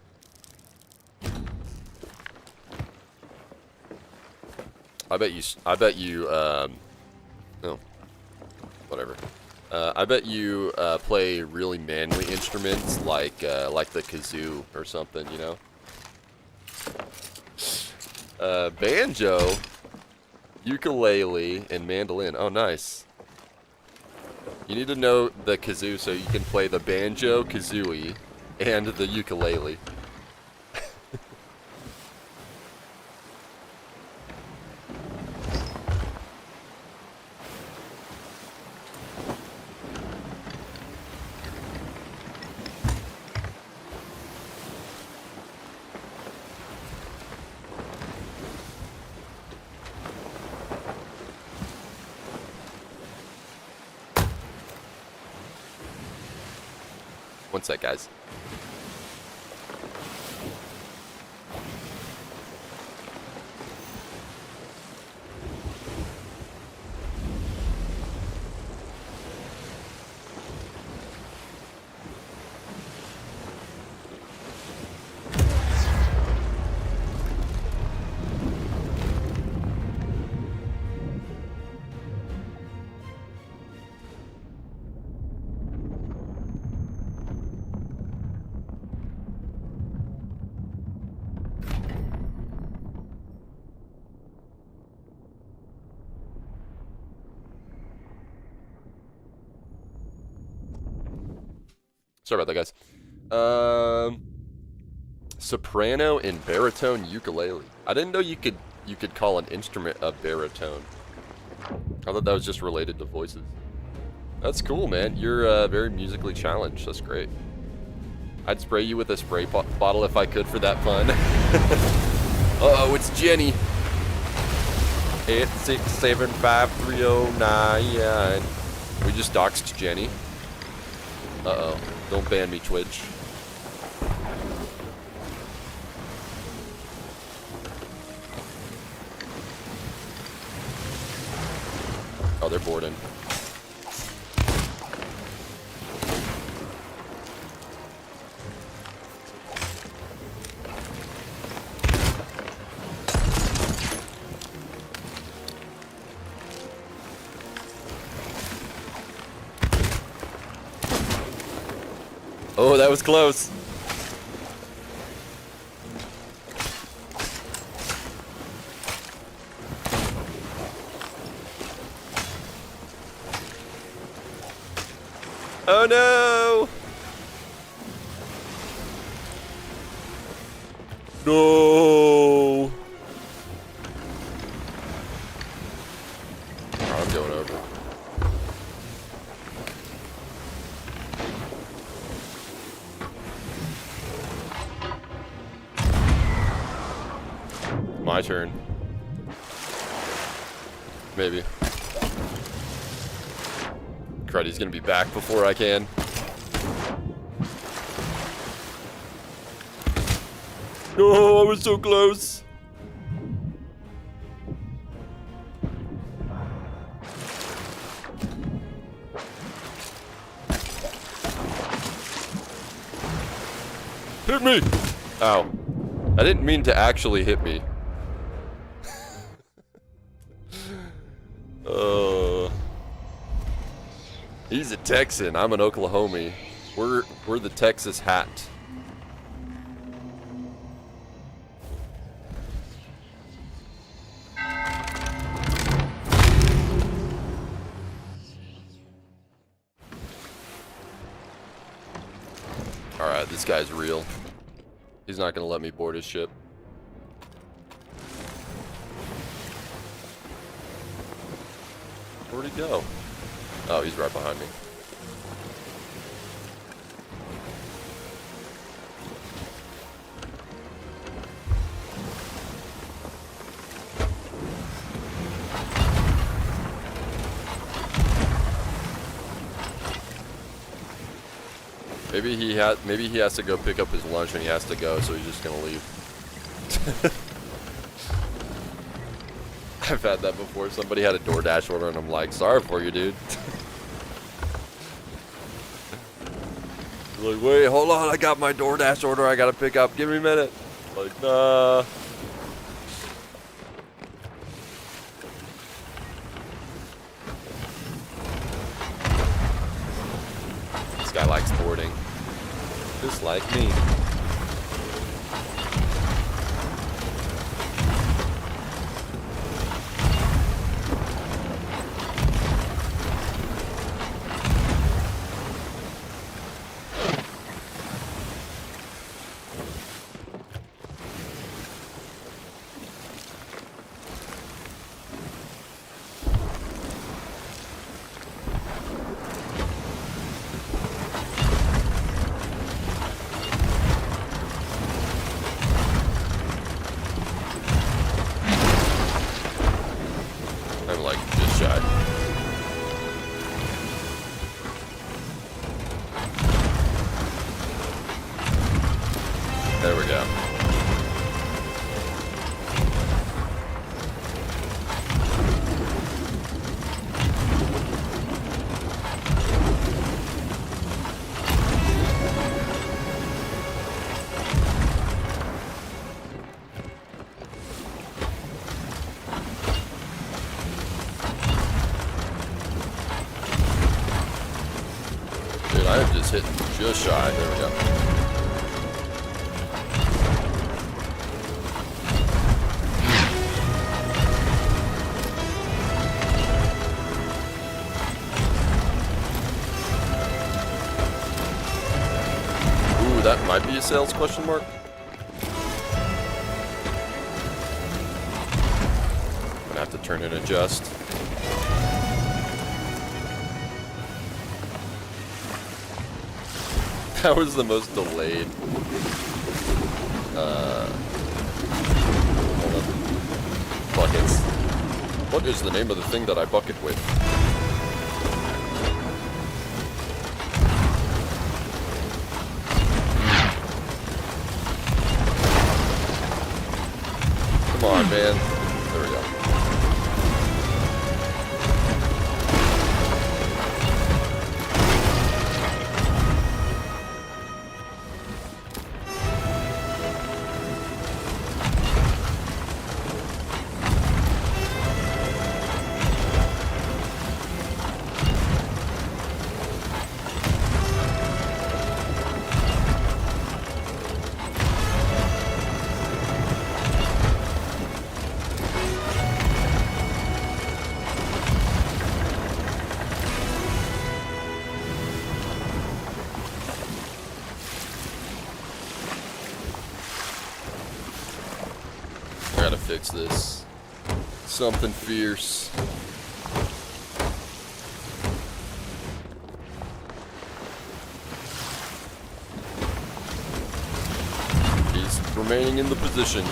I bet you, oh, whatever. I bet you play really manly instruments like the kazoo or something, you know. Banjo, ukulele, and mandolin. Oh, nice. You need to know the kazoo so you can play the banjo, kazooie, and the ukulele. One sec, guys. Sorry about that, guys. Soprano and baritone ukulele. I didn't know you could call an instrument a baritone. I thought that was just related to voices. That's cool, man. You're very musically challenged. That's great. I'd spray you with a spray bottle if I could for that fun. Uh-oh, it's Jenny. 8675309. We just doxed Jenny. Uh-oh. Don't ban me, Twitch. Oh, they're boarding. Oh, that was close. Oh no! No! I'm going over. My turn. Maybe. Crud, he's gonna be back before I can. No, I was so close. Hit me! Ow. I didn't mean to actually hit me. He's a Texan. I'm an Oklahomie. We're the Texas hat. this guy's real. He's not gonna let me board his ship. Where'd he go? Oh, he's right behind me. Maybe he has to go pick up his lunch and he has to go, so he's just gonna leave. I've had that before. Somebody had a DoorDash order and I'm like, sorry for you, dude. Like, wait, hold on, I got my DoorDash order I gotta pick up. Give me a minute. Like, nah. This guy likes boarding. Just like me. There we go. Dude, I am just hitting just shy. There we go. That might be a sales question mark. I'm gonna have to turn and adjust. That was the most delayed. Hold on. Buckets. What is the name of the thing that I bucket with? Come on, man. There we go. Gotta fix this. Something fierce. He's remaining in the position.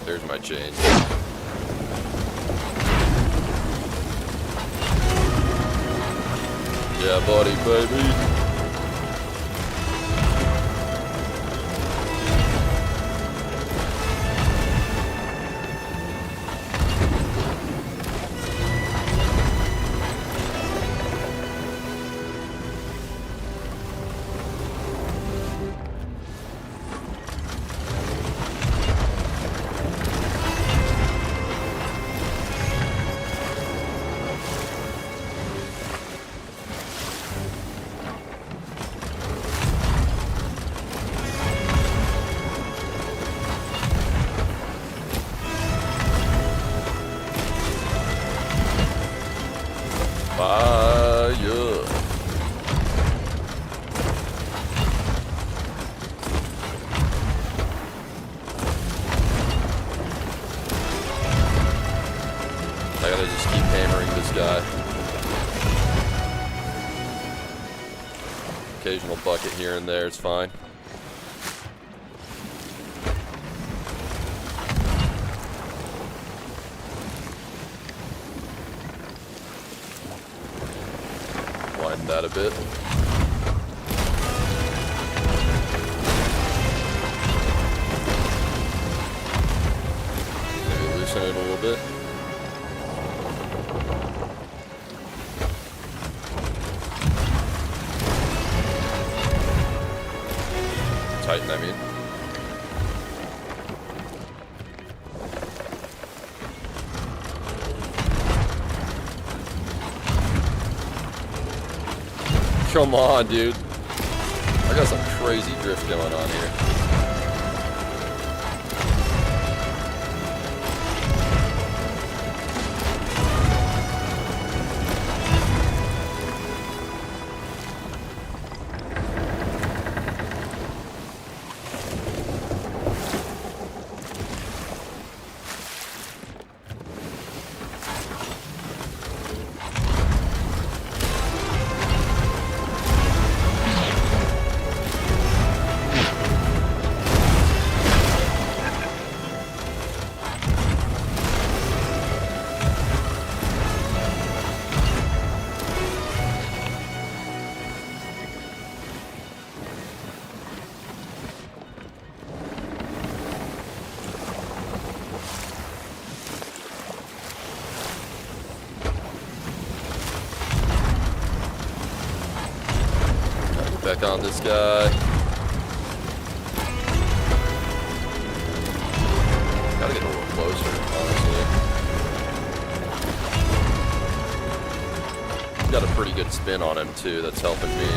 There's my change. Yeah, buddy, baby. guy. Occasional bucket here and there is fine. Widen that a bit. Maybe loosen it a little bit. Tighten, I mean. Come on, dude. I got some crazy drift going on here. Back on this guy. Gotta get a little closer, honestly. Got a pretty good spin on him too, that's helping me.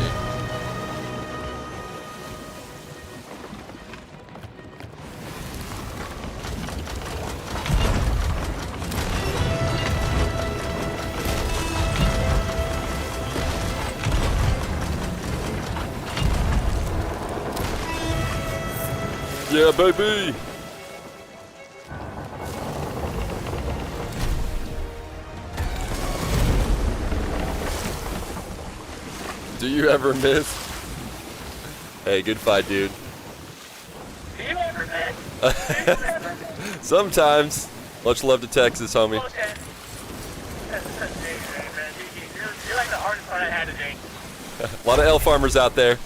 Yeah, baby! Do you ever miss? Hey, good fight, dude. Do you ever miss? Do you ever miss? Sometimes. Much love to Texas, homie. Okay. You're like the hardest one I had today. A lot of elf farmers out there.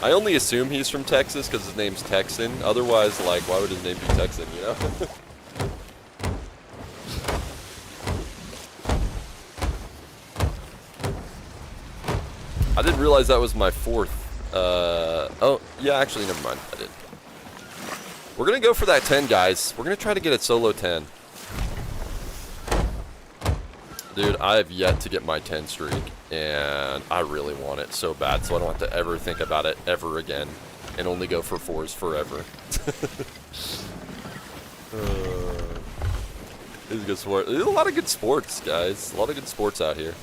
I only assume he's from Texas because his name's Texan. Otherwise, like, why would his name be Texan, you know? I didn't realize that was my fourth. Oh, yeah, actually, never mind. I did. We're going to go for that 10, guys. We're going to try to get it solo 10. Dude, I have yet to get my 10 streak, and I really want it so bad, so I don't have to ever think about it ever again, and only go for 4s forever. It's good sport. There's a lot of good sports, guys. A lot of good sports out here.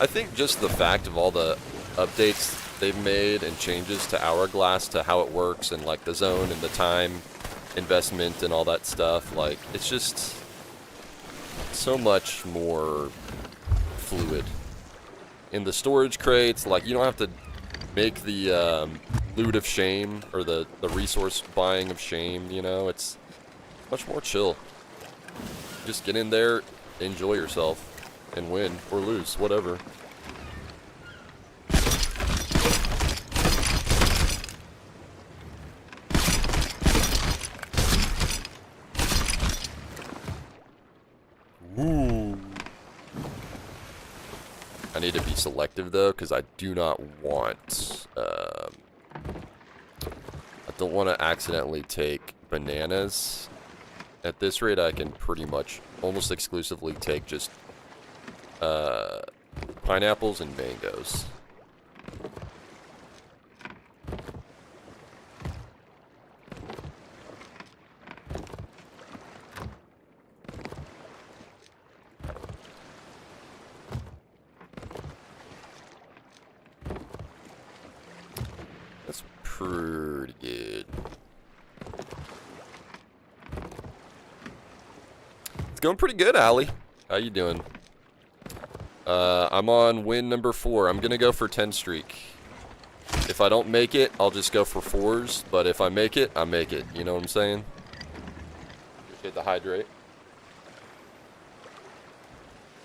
I think just the fact of all the updates they've made and changes to Hourglass, to how it works, and like the zone and the time investment and all that stuff, like, it's just so much more fluid. In the storage crates, like, you don't have to make the loot of shame or the resource buying of shame, you know, it's much more chill. Just get in there, enjoy yourself, and win or lose, whatever. Ooh. I need to be selective though, because I do not want, I don't want to accidentally take bananas. At this rate, I can pretty much almost exclusively take just pineapples and mangoes. That's pretty good. going pretty good, Allie. How you doing? I'm on win number 4. I'm gonna go for 10 streak. If I don't make it, I'll just go for 4s. But if I make it, I make it. You know what I'm saying? Appreciate the hydrate.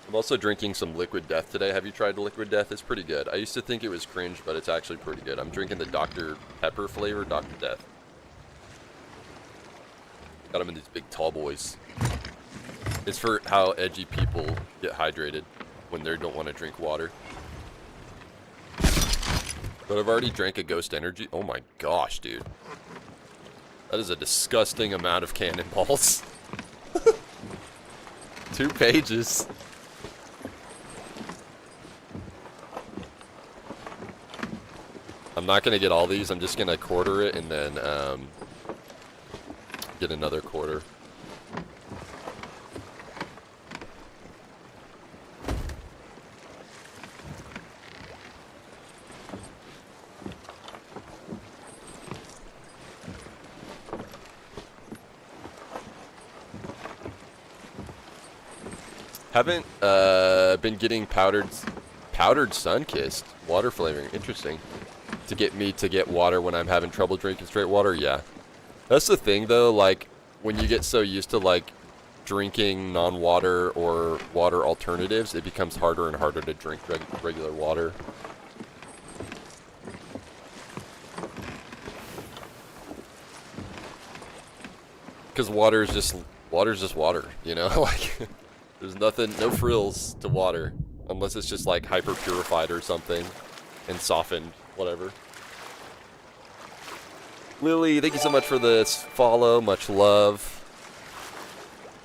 I'm also drinking some Liquid Death today. Have you tried Liquid Death? It's pretty good. I used to think it was cringe, but it's actually pretty good. I'm drinking the Dr. Pepper flavor, Dr. Death. Got them in these big tall boys. It's for how edgy people get hydrated when they don't want to drink water. But I've already drank a Ghost Energy. Oh my gosh, dude. That is a disgusting amount of cannonballs. 2 pages. I'm not going to get all these. I'm just going to quarter it and then get another quarter. Haven't been getting powdered Sunkissed water flavoring. Interesting. To get me to get water when I'm having trouble drinking straight water. Yeah, that's the thing though. Like when you get so used to like drinking non-water or water alternatives, it becomes harder and harder to drink regular water. Because water's just water, you know. Like there's nothing, no frills to water unless it's just like hyper purified or something and softened, whatever. Lily, thank you so much for this follow. Much love.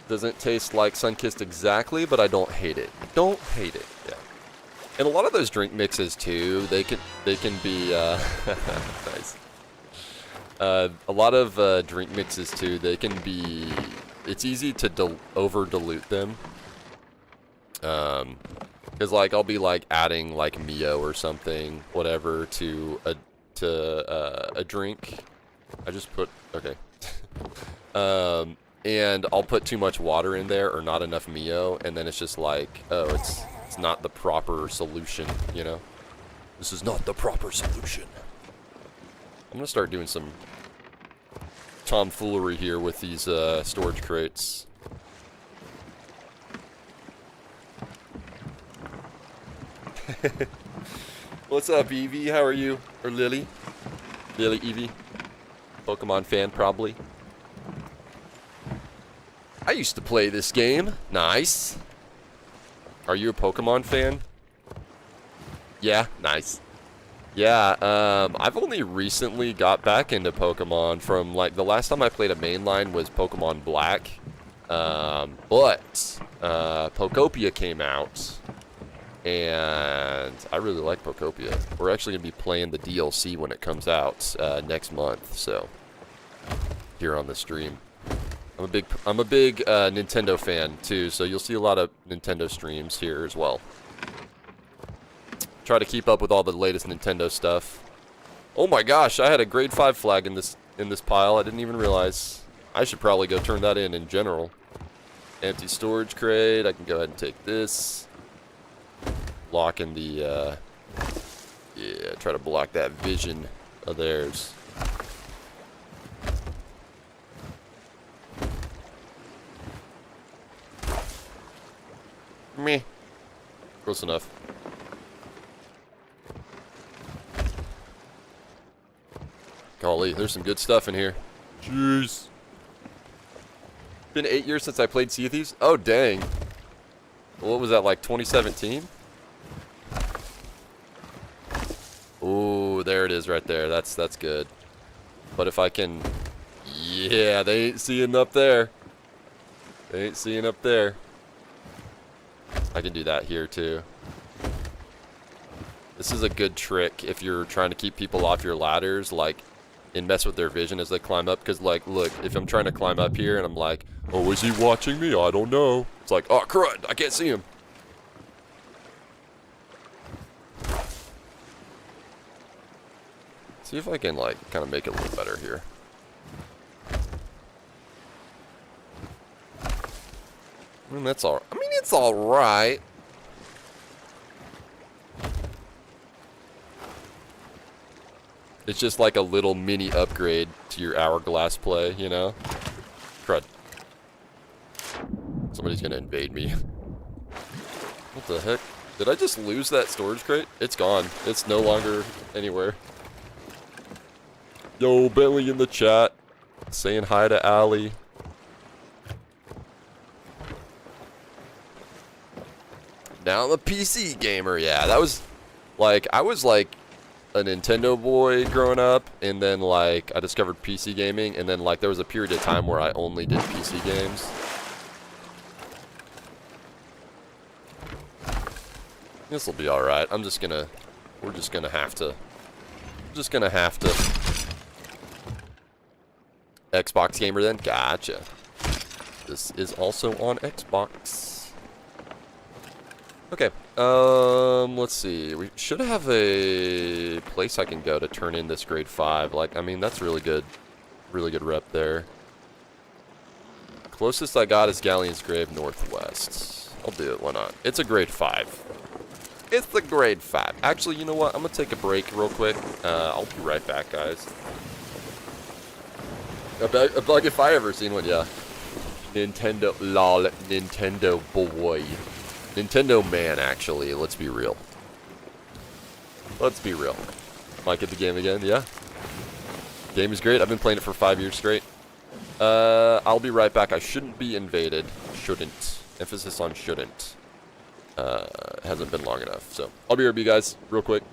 Doesn't taste like Sunkissed exactly, but I don't hate it. Don't hate it. Yeah. And a lot of those drink mixes too, they can be nice. A lot of drink mixes too, they can be. It's easy to over dilute them. Because like I'll be like adding like Mio or something, whatever, to a drink. I just put okay. And I'll put too much water in there or not enough Mio, and then it's just like, oh, it's not the proper solution, you know? This is not the proper solution. I'm gonna start doing some tomfoolery here with these storage crates. What's up, Evie? How are you? Or Lily? Lily, Evie? Pokemon fan, probably. I used to play this game. Nice. Are you a Pokemon fan? Yeah, nice. Yeah, I've only recently got back into Pokemon from, like, the last time I played a mainline was Pokemon Black. But Pokopia came out, and I really like Pokopia. We're actually going to be playing the DLC when it comes out next month, so here on the stream. I'm a big Nintendo fan too, so you'll see a lot of Nintendo streams here as well. Try to keep up with all the latest Nintendo stuff. Oh my gosh, I had a grade 5 flag in this pile. I didn't even realize. I should probably go turn that in general. Empty storage crate. I can go ahead and take this. Lock in the yeah, try to block that vision of theirs. Meh. Close enough. Golly, there's some good stuff in here. Jeez. Been 8 years since I played Sea of Thieves? Oh, dang. What was that, like 2017? Ooh, there it is right there. That's good. But if I can... Yeah, they ain't seeing up there. They ain't seeing up there. I can do that here too. This is a good trick if you're trying to keep people off your ladders, like, and mess with their vision as they climb up. Because, like, look, if I'm trying to climb up here and I'm like, oh, is he watching me? I don't know. It's like, oh, crud, I can't see him. See if I can, like, kind of make it a little better here. I mean, it's alright. It's just like a little mini upgrade to your hourglass play, you know? Crud. Somebody's gonna invade me. What the heck? Did I just lose that storage crate? It's gone. It's no longer anywhere. Yo, Bentley in the chat. Saying hi to Allie. Now I'm a PC gamer. Yeah, that was like, I was like a Nintendo boy growing up, and then like I discovered PC gaming, and then like there was a period of time where I only did PC games. This will be alright. We're just gonna have to. Xbox gamer then? Gotcha. This is also on Xbox. Okay. Let's see. We should have a place I can go to turn in this grade 5. Like, I mean, that's really good rep there. Closest I got is Galleon's Grave Northwest. I'll do it, why not? It's a grade 5. It's the grade 5. Actually, you know what? I'm gonna take a break real quick. I'll be right back, guys. A bug if I ever seen one, yeah. Nintendo, lol, Nintendo boy. Nintendo man, actually, let's be real. Let's be real. Might get the game again, yeah. Game is great. I've been playing it for 5 years straight. I'll be right back. I shouldn't be invaded. Shouldn't. Emphasis on shouldn't. Hasn't been long enough. So, I'll be here with you guys real quick.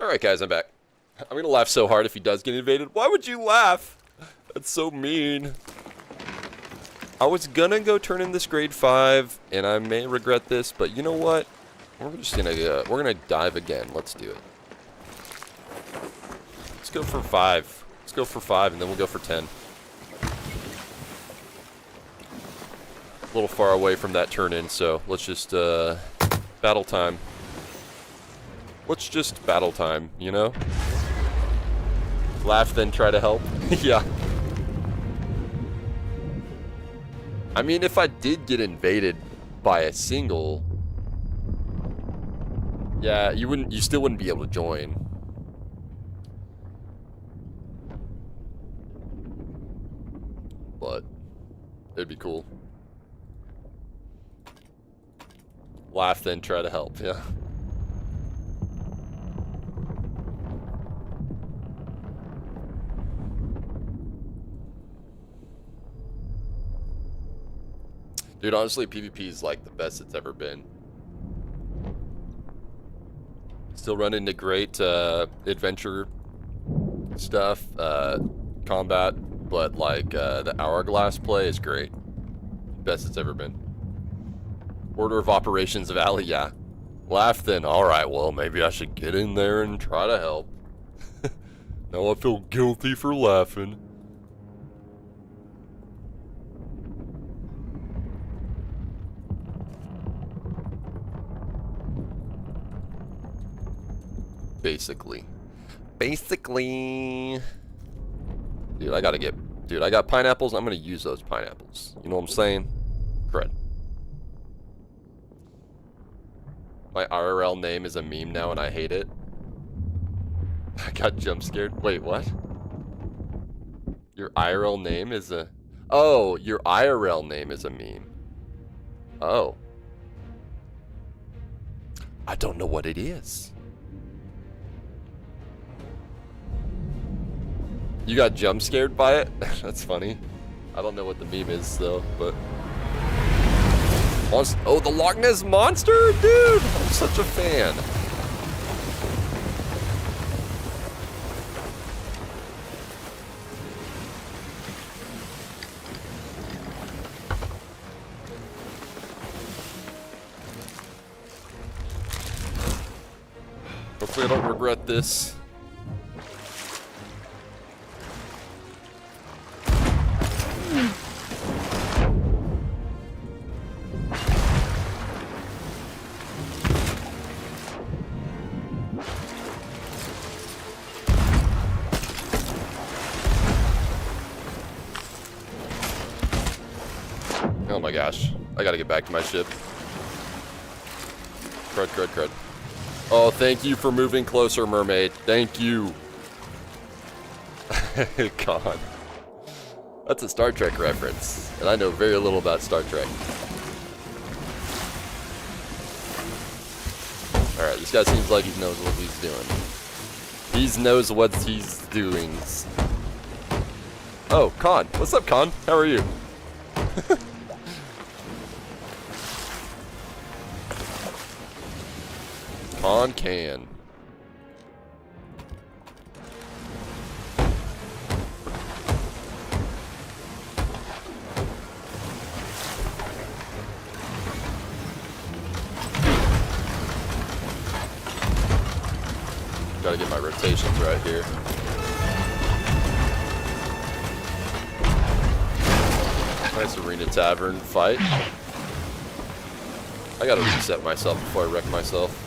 Alright guys, I'm back. I'm gonna laugh so hard if he does get invaded. Why would you laugh? That's so mean. I was gonna go turn in this grade 5, and I may regret this, but you know what? We're just gonna we're gonna dive again. Let's do it. Let's go for 5. Let's go for 5, and then we'll go for 10. A little far away from that turn in, so let's just battle time. Let's just battle time, you know? Laugh, then try to help. Yeah. I mean, if I did get invaded by a single, yeah, you still wouldn't be able to join. But it'd be cool. Laugh, then try to help, yeah. Dude, honestly, PvP is like the best it's ever been. Still run into great adventure stuff, combat, but like the hourglass play is great. Best it's ever been. Order of Operations of Alley, yeah. Laugh then. Alright, well, maybe I should get in there and try to help. Now I feel guilty for laughing. Basically. Dude, I gotta get... Dude, I got pineapples. I'm gonna use those pineapples. You know what I'm saying? Cred. My IRL name is a meme now and I hate it. I got jump scared. Wait, what? Your IRL name is a... Oh, your IRL name is a meme. Oh. I don't know what it is. You got jump scared by it? That's funny. I don't know what the meme is though, but... Oh, the Loch Ness Monster? Dude, I'm such a fan. Hopefully I don't regret this. Oh my gosh. I gotta get back to my ship. Crud, crud, crud. Oh, thank you for moving closer, mermaid. Thank you. God. That's a Star Trek reference. And I know very little about Star Trek. Alright, this guy seems like he knows what he's doing. He knows what he's doing. Oh, Con. What's up, Con? How are you? Con can. Gotta get my rotations right here. Nice arena tavern fight. I gotta reset myself before I wreck myself.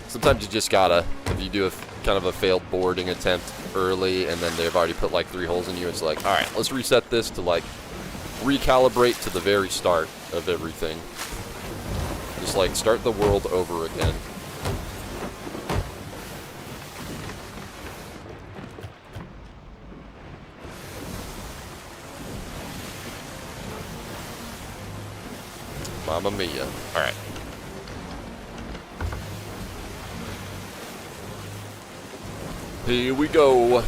Sometimes you just gotta, if you do a kind of a failed boarding attempt early and then they've already put like 3 holes in you, it's like, alright, let's reset this to like recalibrate to the very start of everything. Just like start the world over again. Mamma mia. Alright. Here we go.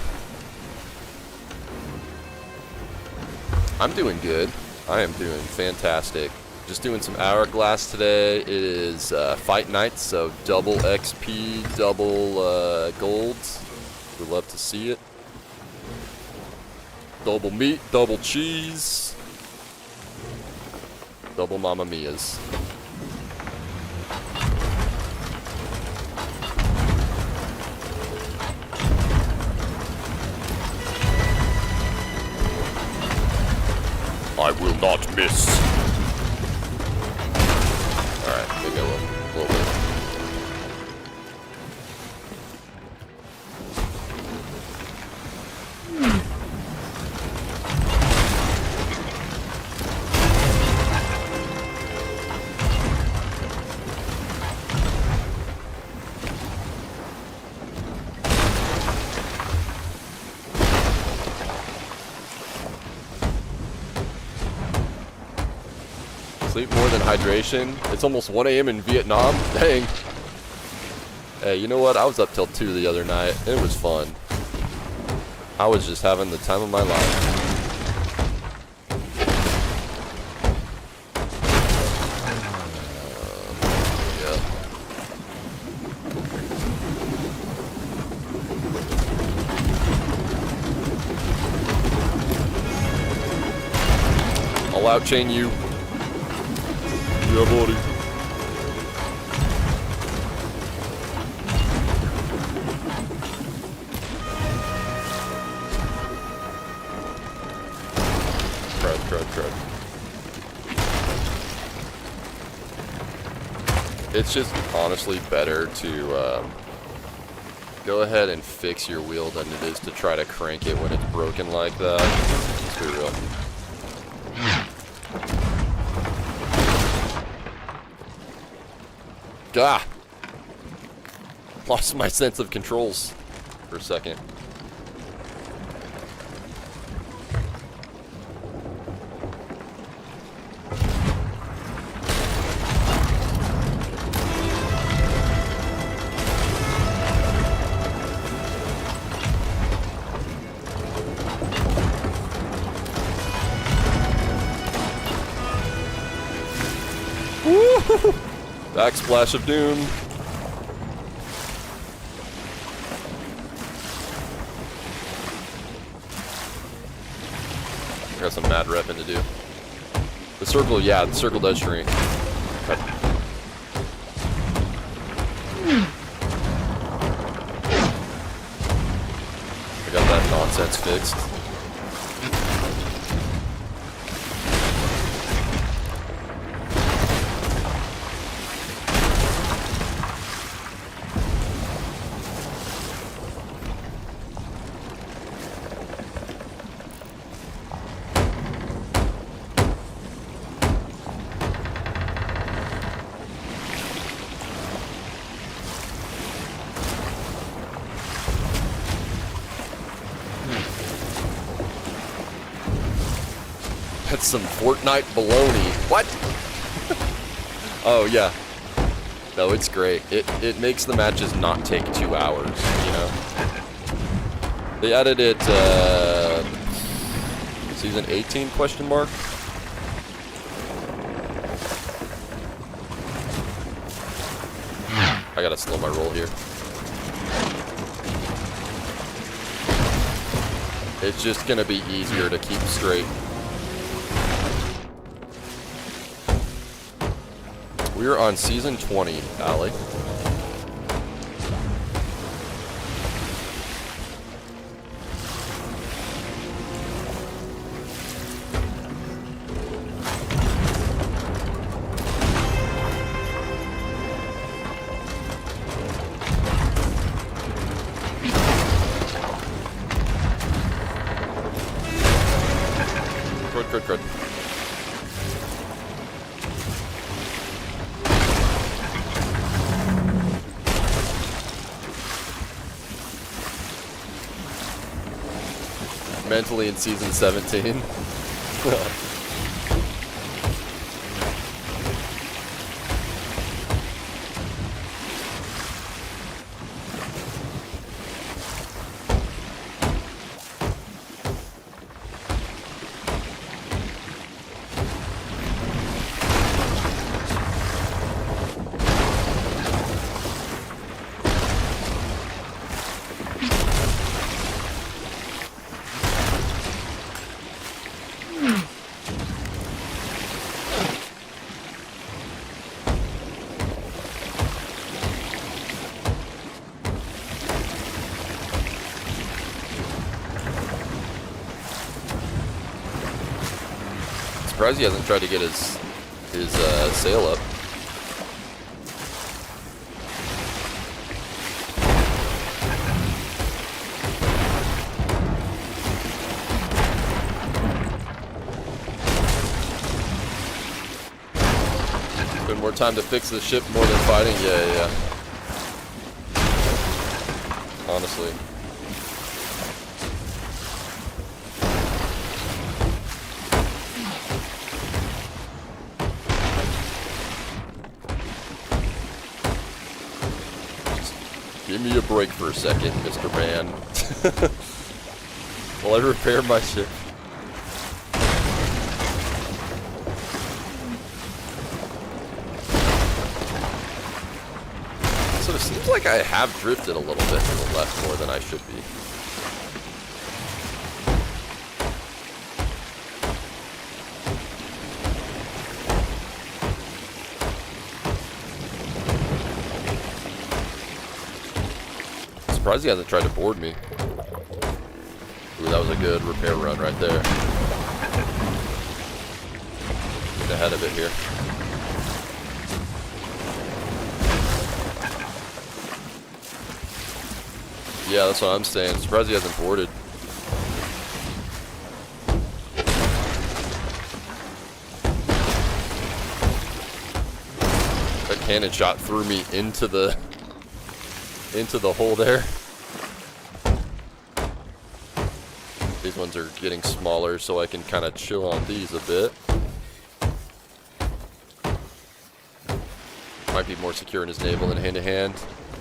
I'm doing good. I am doing fantastic. Just doing some hourglass today. It is fight night, so double XP, double golds. We'd love to see it. Double meat, double cheese, double Mamma Mia's. I will not miss. Alright, maybe a little bit. Sleep more than hydration. It's almost 1 a.m. in Vietnam. Dang. Hey, you know what? I was up till 2 the other night. It was fun. I was just having the time of my life. I'll out-chain you. Yeah, buddy. Crud. It's just honestly better to go ahead and fix your wheel than it is to try to crank it when it's broken like that. Let's be real. Gah! Lost my sense of controls for a second. Backsplash of doom. Got some mad repping to do. The circle, yeah, the circle does shrink. I got that nonsense fixed. That's some Fortnite baloney. What? Oh, yeah. No, it's great. It makes the matches not take 2 hours, you know? They added it, season 18, question mark? I gotta slow my roll here. It's just gonna be easier to keep straight. We're on season 20, Allie. Crud. Mentally in season 17. Surprised he hasn't tried to get his sail up. Been more time to fix the ship more than fighting. Yeah. Honestly. Give me a break for a second, Mr. Man. While I repair my ship. So it seems like I have drifted a little bit to the left more than I should be. surprised he hasn't tried to board me. Ooh, that was a good repair run right there. Get ahead of it here. Yeah, that's what I'm saying. Surprised he hasn't boarded. That cannon shot threw me into the hole there. These ones are getting smaller, so I can kind of chill on these a bit. Might be more secure in his navel than hand-to-hand.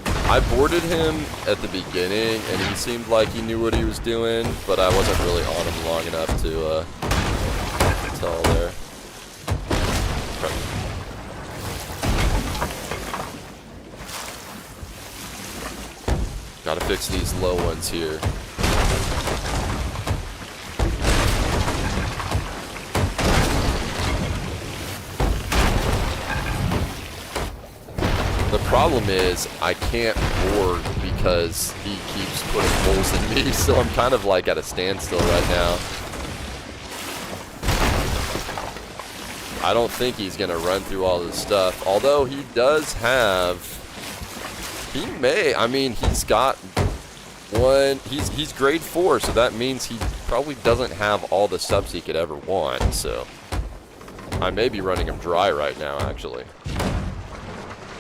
I boarded him at the beginning, and he seemed like he knew what he was doing, but I wasn't really on him long enough to tell there. Gotta fix these low ones here. The problem is I can't board because he keeps putting holes in me, so I'm kind of like at a standstill right now. I don't think he's gonna run through all this stuff, although he does have. He may. I mean, he's got one. He's grade 4, so that means he probably doesn't have all the subs he could ever want. So I may be running him dry right now, actually.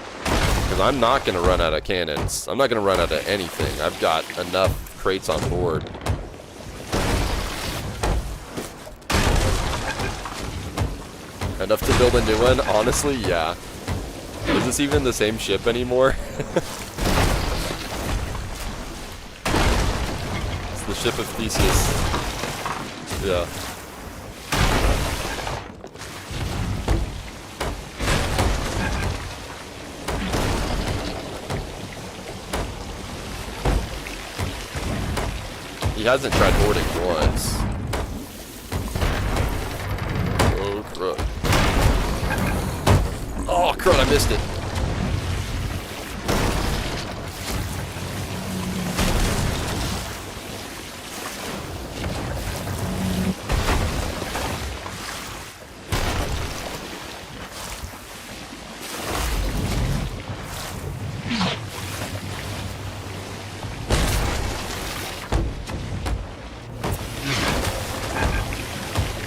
Because I'm not going to run out of cannons. I'm not going to run out of anything. I've got enough crates on board. Enough to build a new one? Honestly, yeah. Is this even the same ship anymore? It's the ship of Theseus. Yeah. He hasn't tried boarding once. Oh, crud. Oh, crud, I missed it.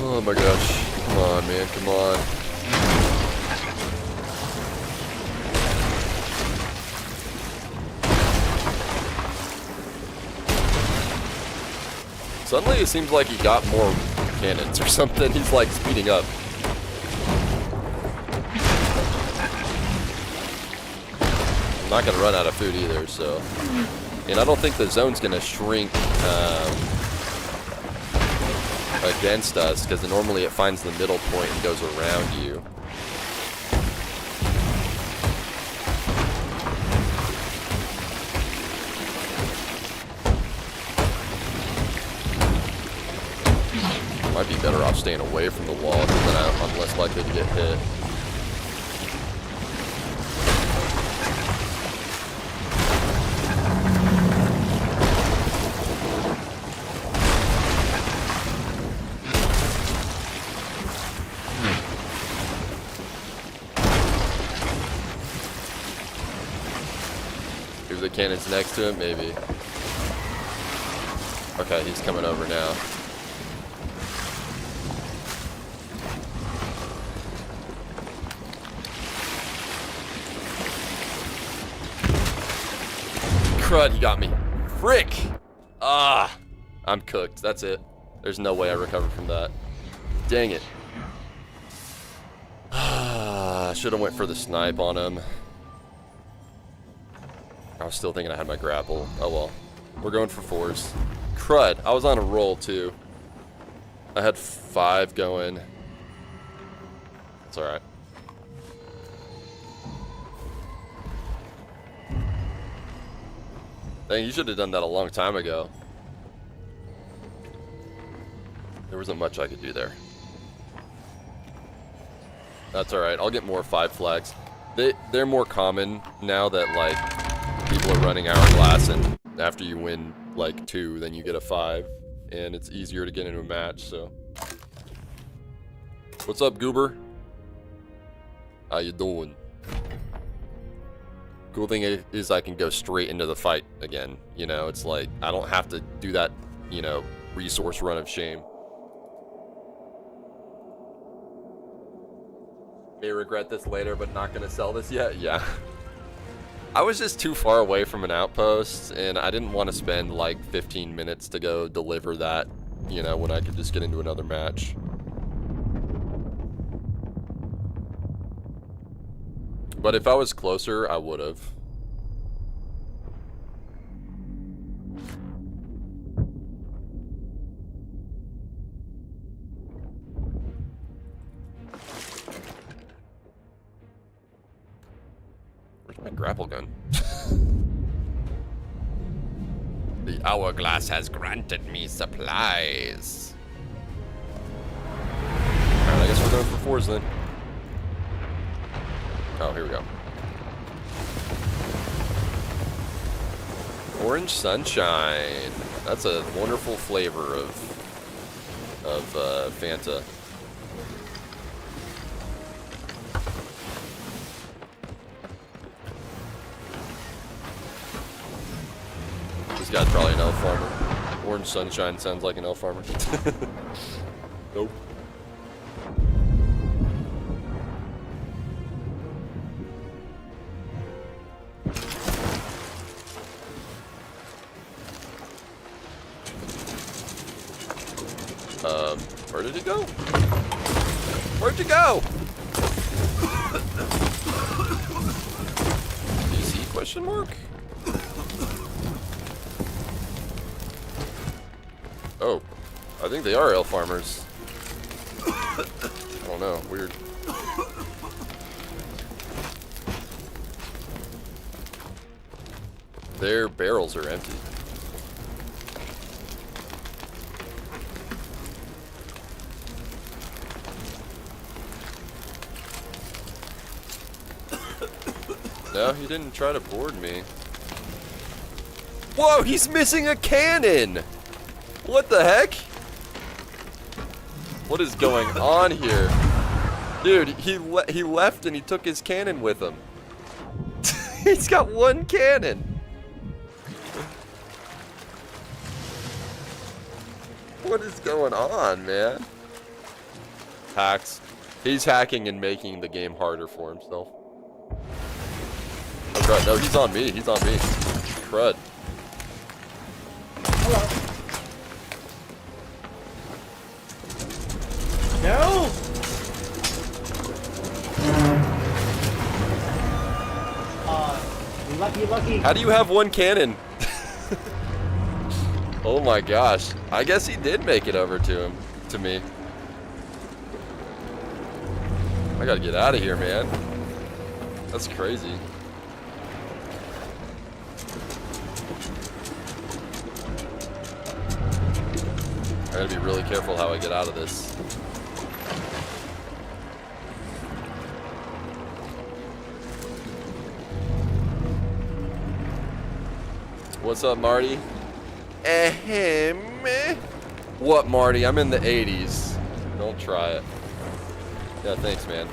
Oh my gosh. Come on, man. Come on. Suddenly it seems like he got more cannons or something. He's like speeding up. I'm not going to run out of food either, so. And I don't think the zone's going to shrink against us, because normally it finds the middle point and goes around you. Might be better off staying away from the wall, because then I'm less likely to get hit. Maybe the cannon's next to him, maybe. Okay, he's coming over now. Crud, he got me. Frick! Ah! I'm cooked. That's it. There's no way I recover from that. Dang it. I should have went for the snipe on him. I was still thinking I had my grapple. Oh well. We're going for 4s. Crud. I was on a roll too. I had 5 going. It's alright. Dang, you should have done that a long time ago. There wasn't much I could do there. That's alright. I'll get more 5 flags. They're more common now that, like, people are running Hourglass and after you win like 2, then you get a 5, and it's easier to get into a match. So, what's up, Goober? How you doing? Cool thing is I can go straight into the fight again. You know, it's like I don't have to do that, you know, resource run of shame. May regret this later, but not gonna sell this yet. Yeah. I was just too far away from an outpost, and I didn't want to spend like 15 minutes to go deliver that, you know, when I could just get into another match. But if I was closer, I would have. Where's my grapple gun? The hourglass has granted me supplies. Alright, I guess we're going for 4s then. Oh, here we go. Orange sunshine. That's a wonderful flavor of Fanta. This guy's probably an elf farmer. Orange sunshine sounds like an elf farmer. Nope. Where did he go? Where'd you go? DC question mark? Oh, I think they are elf farmers. I don't know, weird. Their barrels are empty. No, he didn't try to board me. Whoa, he's missing a cannon! What the heck? What is going on here? Dude, he left and he took his cannon with him. He's got 1 cannon. What is going on, man? Hacks. He's hacking and making the game harder for himself. Oh, crud. No, he's on me. He's on me. Crud. Hello. No! Lucky. How do you have 1 cannon? Oh my gosh. I guess he did make it over to me. I gotta get out of here, man. That's crazy. I gotta be really careful how I get out of this. What's up, Marty? Ahem. What, Marty? I'm in the 80s. Don't try it. Yeah, thanks, man.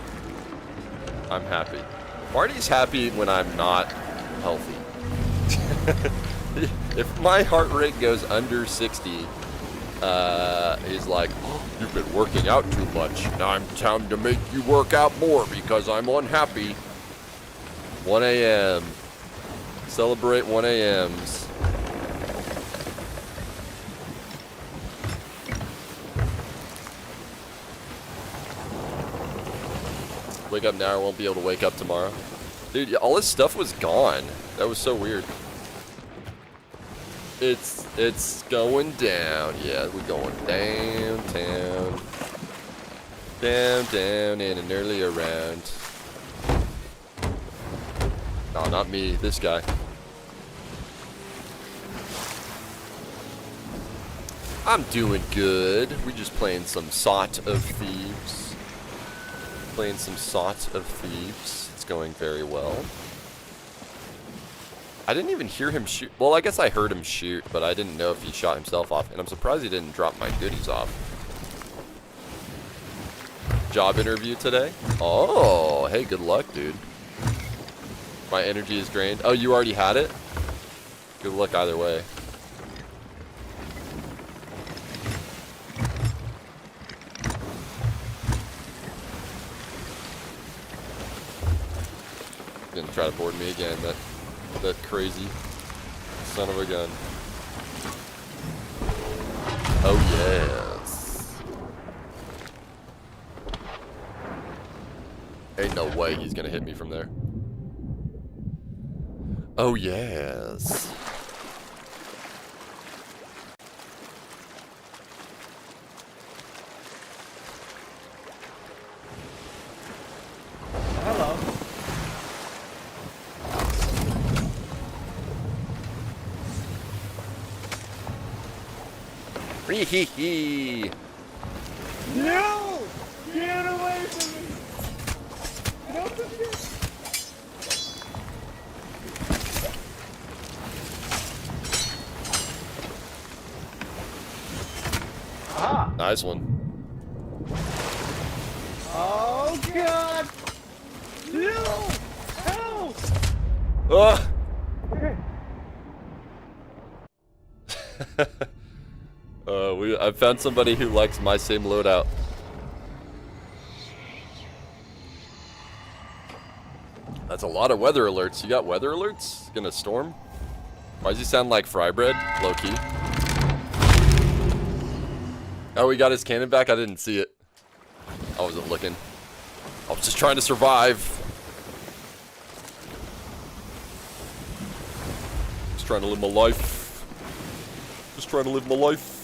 I'm happy. Marty's happy when I'm not healthy. If my heart rate goes under 60, he's like, oh, you've been working out too much. Now I'm time to make you work out more because I'm unhappy. 1 a.m. Celebrate 1 a.m.s. Wake up now, I won't be able to wake up tomorrow. Dude, all this stuff was gone. That was so weird. It's going down. Yeah, we're going downtown. Down in an early around. No, not me. This guy. I'm doing good. We're just playing some Sea of Thieves. Playing some Sea of Thieves. It's going very well. I didn't even hear him shoot. Well, I guess I heard him shoot, but I didn't know if he shot himself off. And I'm surprised he didn't drop my goodies off. Job interview today? Oh, hey, good luck, dude. My energy is drained. Oh, you already had it? Good luck either way. Gonna try to board me again, that crazy son of a gun. Oh yes. Ain't no way he's gonna hit me from there. Oh yes. Hello. Hee. No! Get away from me! Get off the ship! Ah! Nice one. Oh god! No! Help! Ah! I found somebody who likes my same loadout. That's a lot of weather alerts. You got weather alerts? Gonna storm? Why does he sound like fry bread? Low key. Oh, he got his cannon back? I didn't see it. I wasn't looking. I was just trying to survive. Just trying to live my life. Just trying to live my life.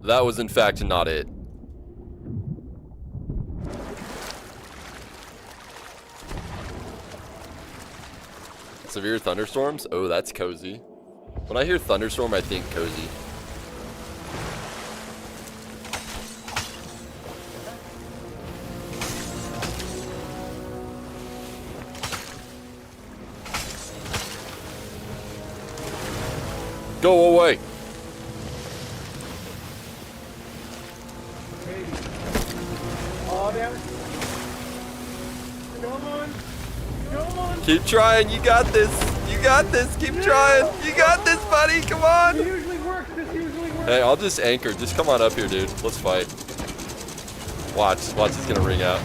That was in fact not it. Severe thunderstorms? Oh, that's cozy. When I hear thunderstorm, I think cozy. Go away! Oh, damn it. Come on. Come on. Keep trying, you got this! You got this, keep trying! You got this, buddy, come on! This usually works. This usually works. Hey, I'll just anchor. Just come on up here, dude. Let's fight. Watch, it's gonna ring out.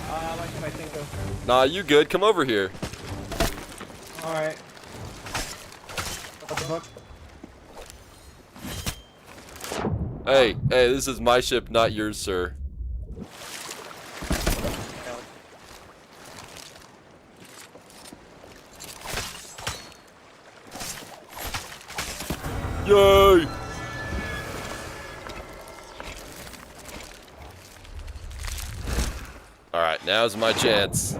I think so. Nah, you good. Come over here. Alright. What the fuck? Hey, this is my ship, not yours, sir. Yay! Alright, now's my chance.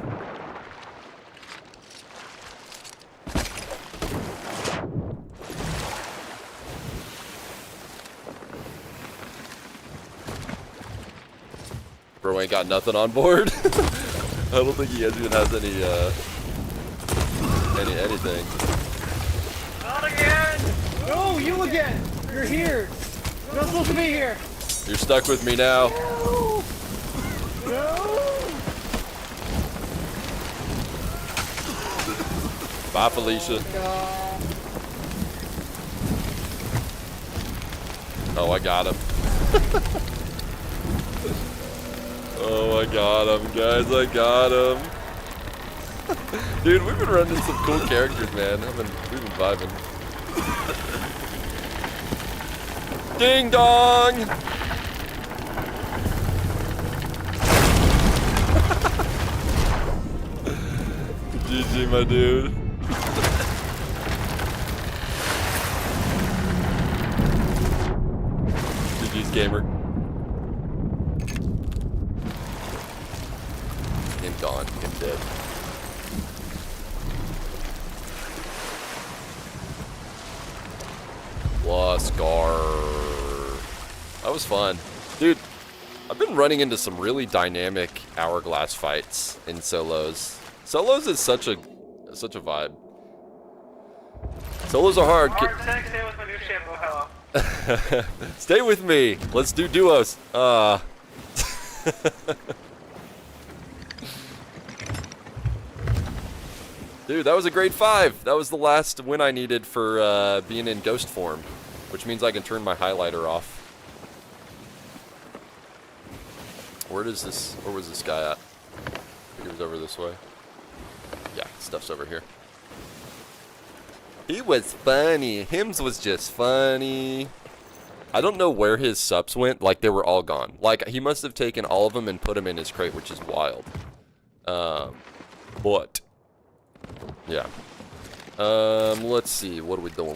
Bro ain't got nothing on board. I don't think he even has anything. Not again! No, you again! You're here! You're not supposed to be here! You're stuck with me now. No! No! Bye, Felicia. God. Oh, I got him. Oh, I got him, guys. I got him. Dude, we've been running some cool characters, man. We've been vibing. Ding dong! GG, my dude. GG's gamer. Him gone. Him dead. Plus Gar. That was fun. Dude, I've been running into some really dynamic hourglass fights in solos. Solos is such a vibe. Solos are hard. Stay with my new shampoo, hello. Stay with me. Let's do duos. Dude, that was a grade 5. That was the last win I needed for being in ghost form, which means I can turn my highlighter off. Where was this guy at? I think he was over this way. Yeah, stuff's over here. He was funny. Hims was just funny. I don't know where his subs went. Like, they were all gone. Like, he must have taken all of them and put them in his crate, which is wild. But yeah. Let's see. What are we doing?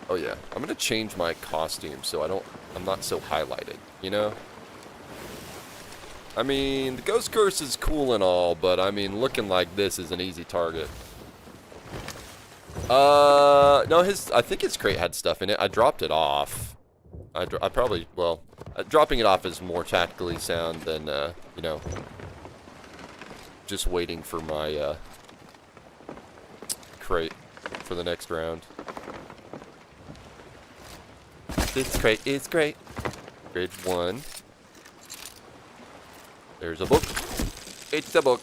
Oh yeah. I'm gonna change my costume so I'm not so highlighted, you know? I mean, the Ghost Curse is cool and all, but I mean, looking like this is an easy target. No, I think his crate had stuff in it. I dropped it off. Dropping it off is more tactically sound than, you know, just waiting for my, crate for the next round. This crate is great. Grade 1. There's a book. It's a book.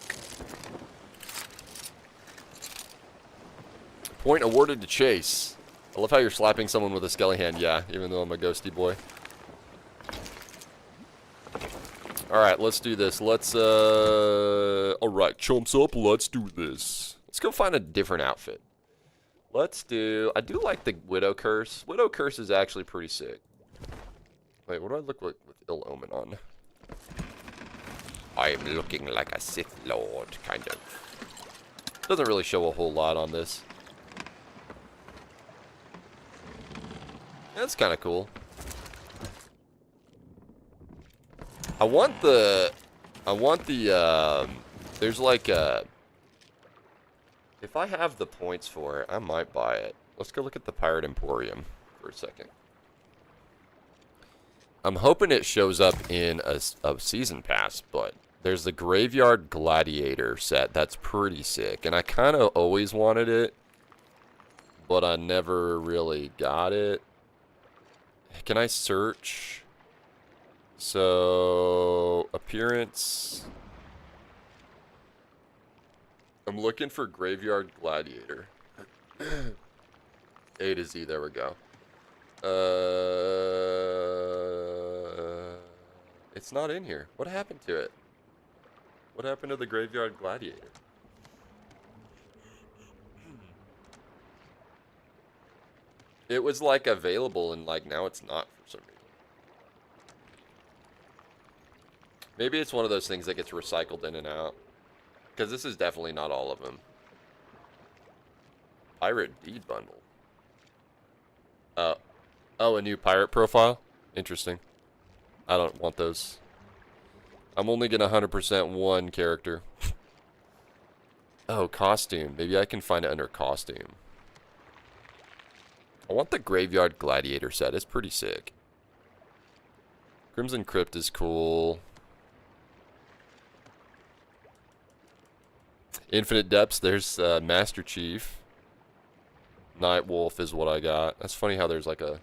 Point awarded to Chase. I love how you're slapping someone with a skelly hand. Yeah, even though I'm a ghosty boy. Alright, let's do this. Alright, chumps up, let's do this. Let's go find a different outfit. I do like the Widow Curse. Widow Curse is actually pretty sick. Wait, what do I look like with Ill Omen on? I'm looking like a Sith Lord, kind of. Doesn't really show a whole lot on this. That's kind of cool. There's like a... If I have the points for it, I might buy it. Let's go look at the Pirate Emporium for a second. I'm hoping it shows up in a season pass, but there's the Graveyard Gladiator set. That's pretty sick. And I kind of always wanted it, but I never really got it. Can I search? So, appearance. I'm looking for Graveyard Gladiator. A to Z, there we go. It's not in here. What happened to it? What happened to the Graveyard Gladiator? It was like available and like now it's not for some reason. Maybe it's one of those things that gets recycled in and out. Because this is definitely not all of them. Pirate Deed Bundle. Oh, a new pirate profile? Interesting. I don't want those. I'm only gonna 100% one character. Oh, costume. Maybe I can find it under costume. I want the Graveyard Gladiator set. It's pretty sick. Crimson Crypt is cool. Infinite Depths, there's Master Chief. Night Wolf is what I got. That's funny how there's like a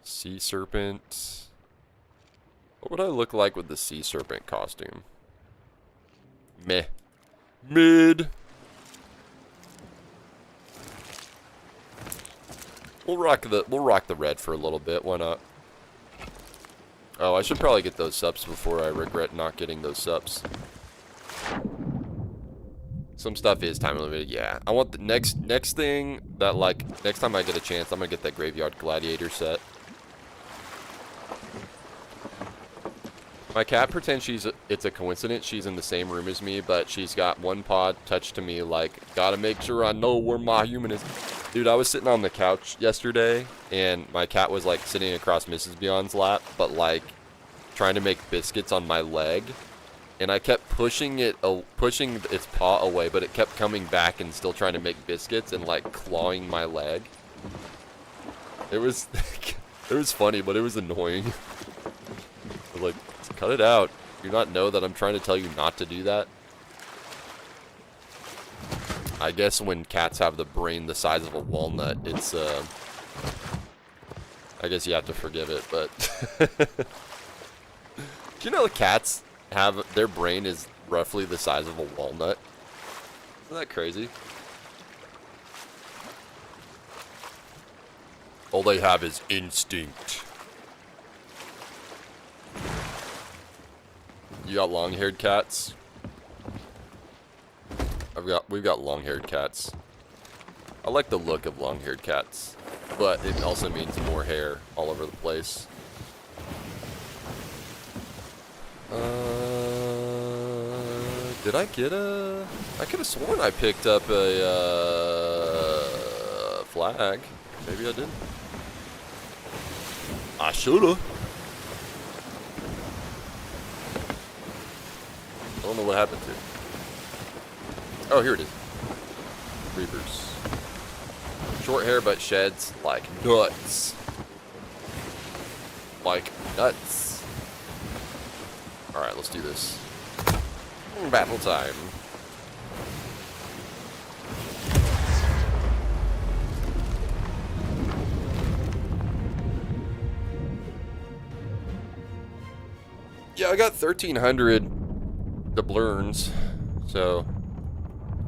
Sea Serpent. What would I look like with the Sea Serpent costume? Meh. Mid. We'll rock the red for a little bit. Why not? Oh, I should probably get those subs before I regret not getting those subs. Some stuff is time limited, yeah. I want the next thing that, like, next time I get a chance, I'm gonna get that Graveyard Gladiator set. My cat pretends it's a coincidence she's in the same room as me, but she's got one paw touched to me like, gotta make sure I know where my human is. Dude, I was sitting on the couch yesterday, and my cat was, like, sitting across Mrs. Beyond's lap, but, like, trying to make biscuits on my leg. and I kept pushing its paw away, but it kept coming back and still trying to make biscuits and like clawing my leg. It was it was funny, but it was annoying. I was like, cut it out. Do you not know that I'm trying to tell you not to do that? I guess when cats have the brain the size of a walnut, it's I guess you have to forgive it, but do you know cats have their brain is roughly the size of a walnut? Isn't that crazy? All they have is instinct. You got long-haired cats? We've got long-haired cats. I like the look of long-haired cats, but it also means more hair all over the place. Did I get a... I could have sworn I picked up a flag. Maybe I didn't. I shoulda. I don't know what happened to it. Oh, here it is. Reapers. Short hair, but sheds like nuts. Like nuts. Alright, let's do this. Battle time. Yeah, I got 1,300 doubloons, so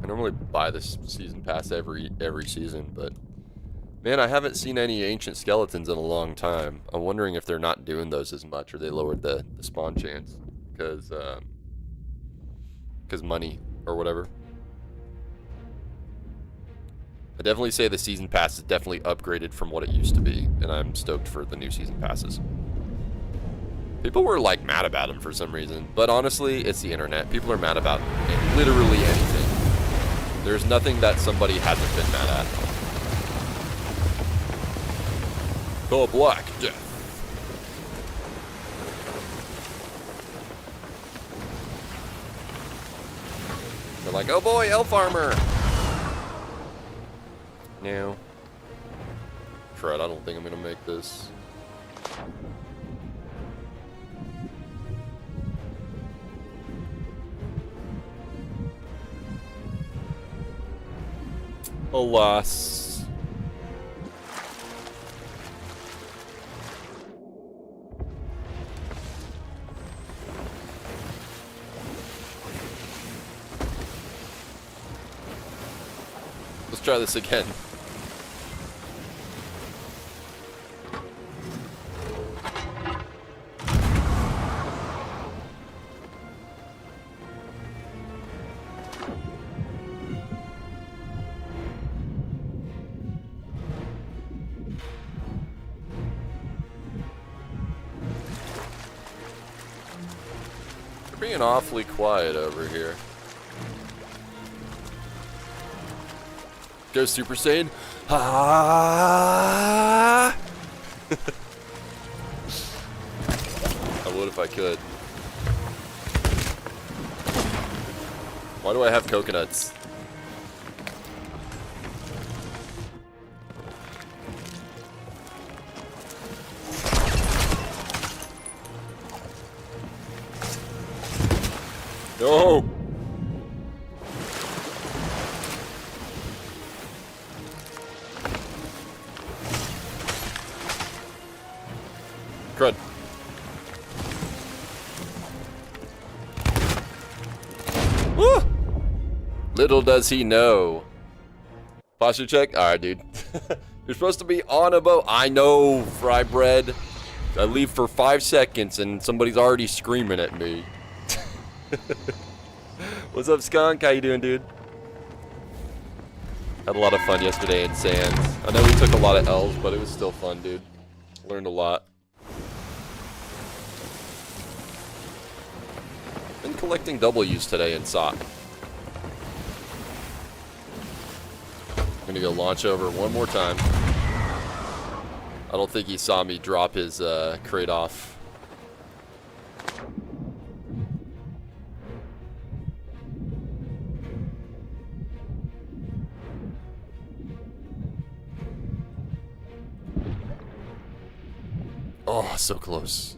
I normally buy this season pass every season, but man, I haven't seen any ancient skeletons in a long time. I'm wondering if they're not doing those as much, or they lowered the spawn chance because money or whatever. I definitely say the season pass is definitely upgraded from what it used to be, and I'm stoked for the new season passes. People were like mad about them for some reason, but honestly, it's the internet. People are mad about literally anything. There's nothing that somebody hasn't been mad at. The Black Death. They're like, oh boy, elf armor. No. Crud, I don't think I'm gonna make this. Alas. Let's try this again. Being awfully quiet over here. Go Super Saiyan. Ah! I would if I could. Why do I have coconuts? No! Crud. Woo! Little does he know. Posture check? Alright, dude. You're supposed to be on a boat. I know, fry bread. I leave for 5 seconds and somebody's already screaming at me. What's up, Skunk? How you doing, dude? Had a lot of fun yesterday in Sands. I know we took a lot of L's, but it was still fun, dude. Learned a lot. Been collecting W's today in SOC. I'm gonna go launch over one more time. I don't think he saw me drop his crate off. Oh, so close.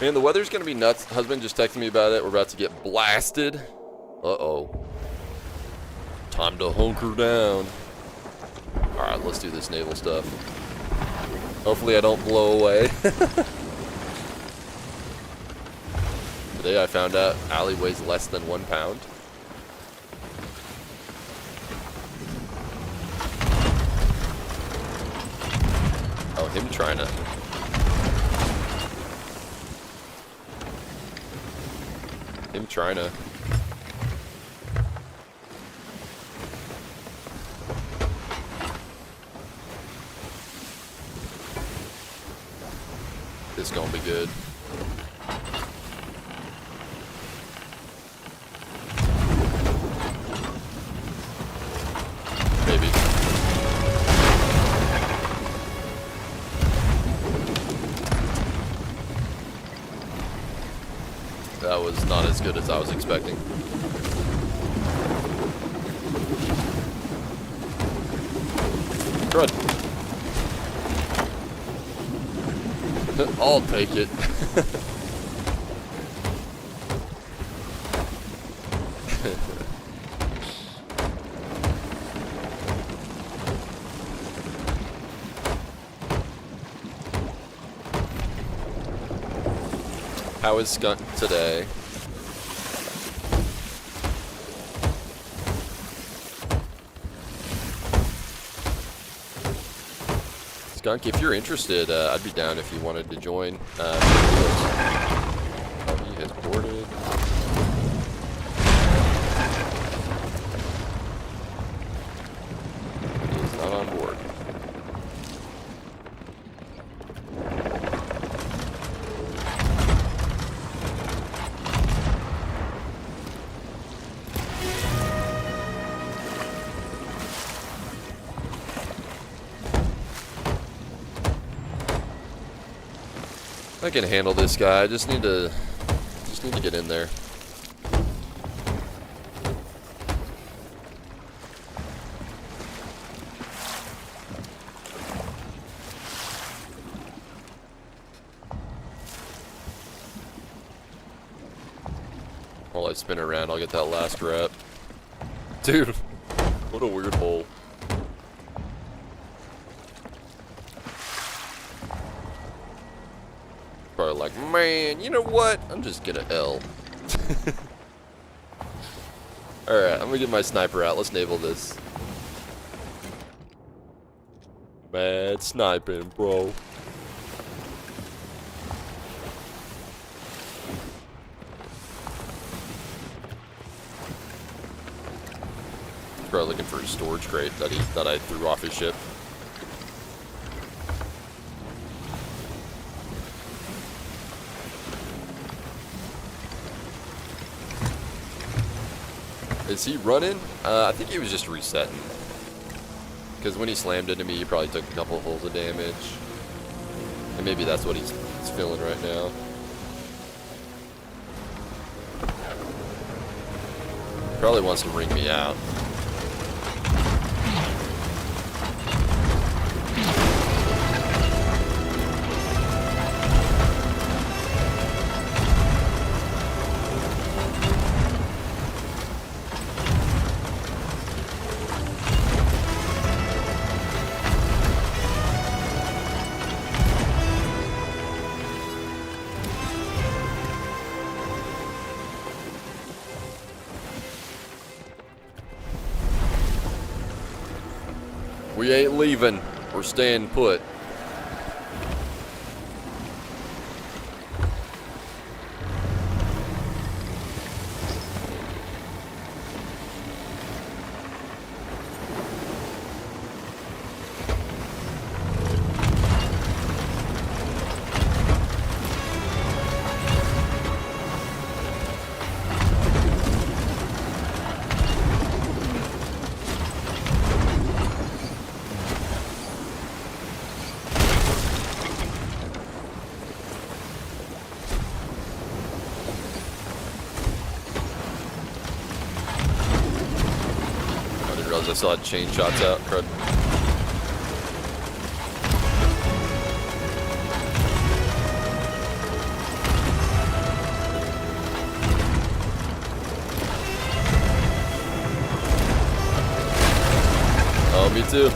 Man, the weather's gonna be nuts. Husband just texted me about it. We're about to get blasted. Uh-oh. Time to hunker down. Alright, let's do this naval stuff. Hopefully I don't blow away. Today I found out Allie weighs less than 1 pound. Oh, him trying to... Him trying to... This gonna be good. Maybe. That was not as good as I was expecting. Crud. I'll take it. How is Skunk today? Skunk, if you're interested, I'd be down if you wanted to join. Oh, he has boarded. He is not on board. I can handle this guy. I just need to get in there. While I spin around, I'll get that last rep. Dude, what a weird hole. Probably like, man, you know what? I'm just gonna L. Alright, I'm gonna get my sniper out. Let's naval this. Mad sniping, bro. Probably looking for a storage crate that I threw off his ship. Is he running? I think he was just resetting. Because when he slammed into me, he probably took a couple of holes of damage. And maybe that's what he's feeling right now. Probably wants to ring me out. We ain't leaving. We're staying put. realized I still had chain shots out. Crud. Oh, me too.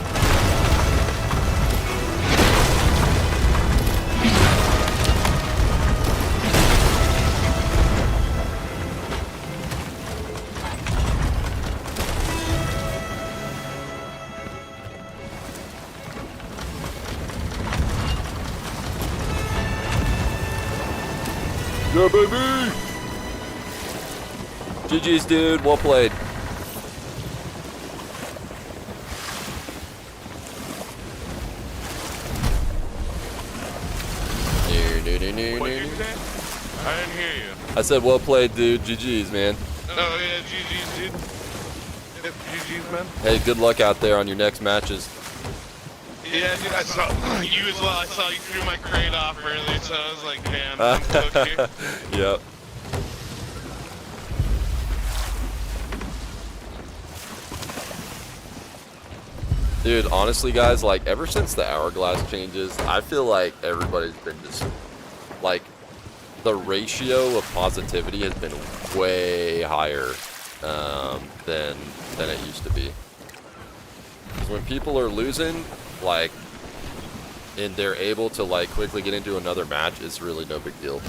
Yeah, baby! GG's, dude. Well played. What did you say? I didn't hear you. I said, well played, dude. GG's, man. Oh, yeah, GG's, dude. Yep, GG's, man. Hey, good luck out there on your next matches. Yeah, dude, I saw you as well. I saw you threw my crate off earlier, so I was like, damn, I'm cooked here. Yep. Dude, honestly, guys, like, ever since the hourglass changes, I feel like everybody's been just, like, the ratio of positivity has been way higher than it used to be. 'Cause when people are losing, like, and they're able to, like, quickly get into another match, it's really no big deal.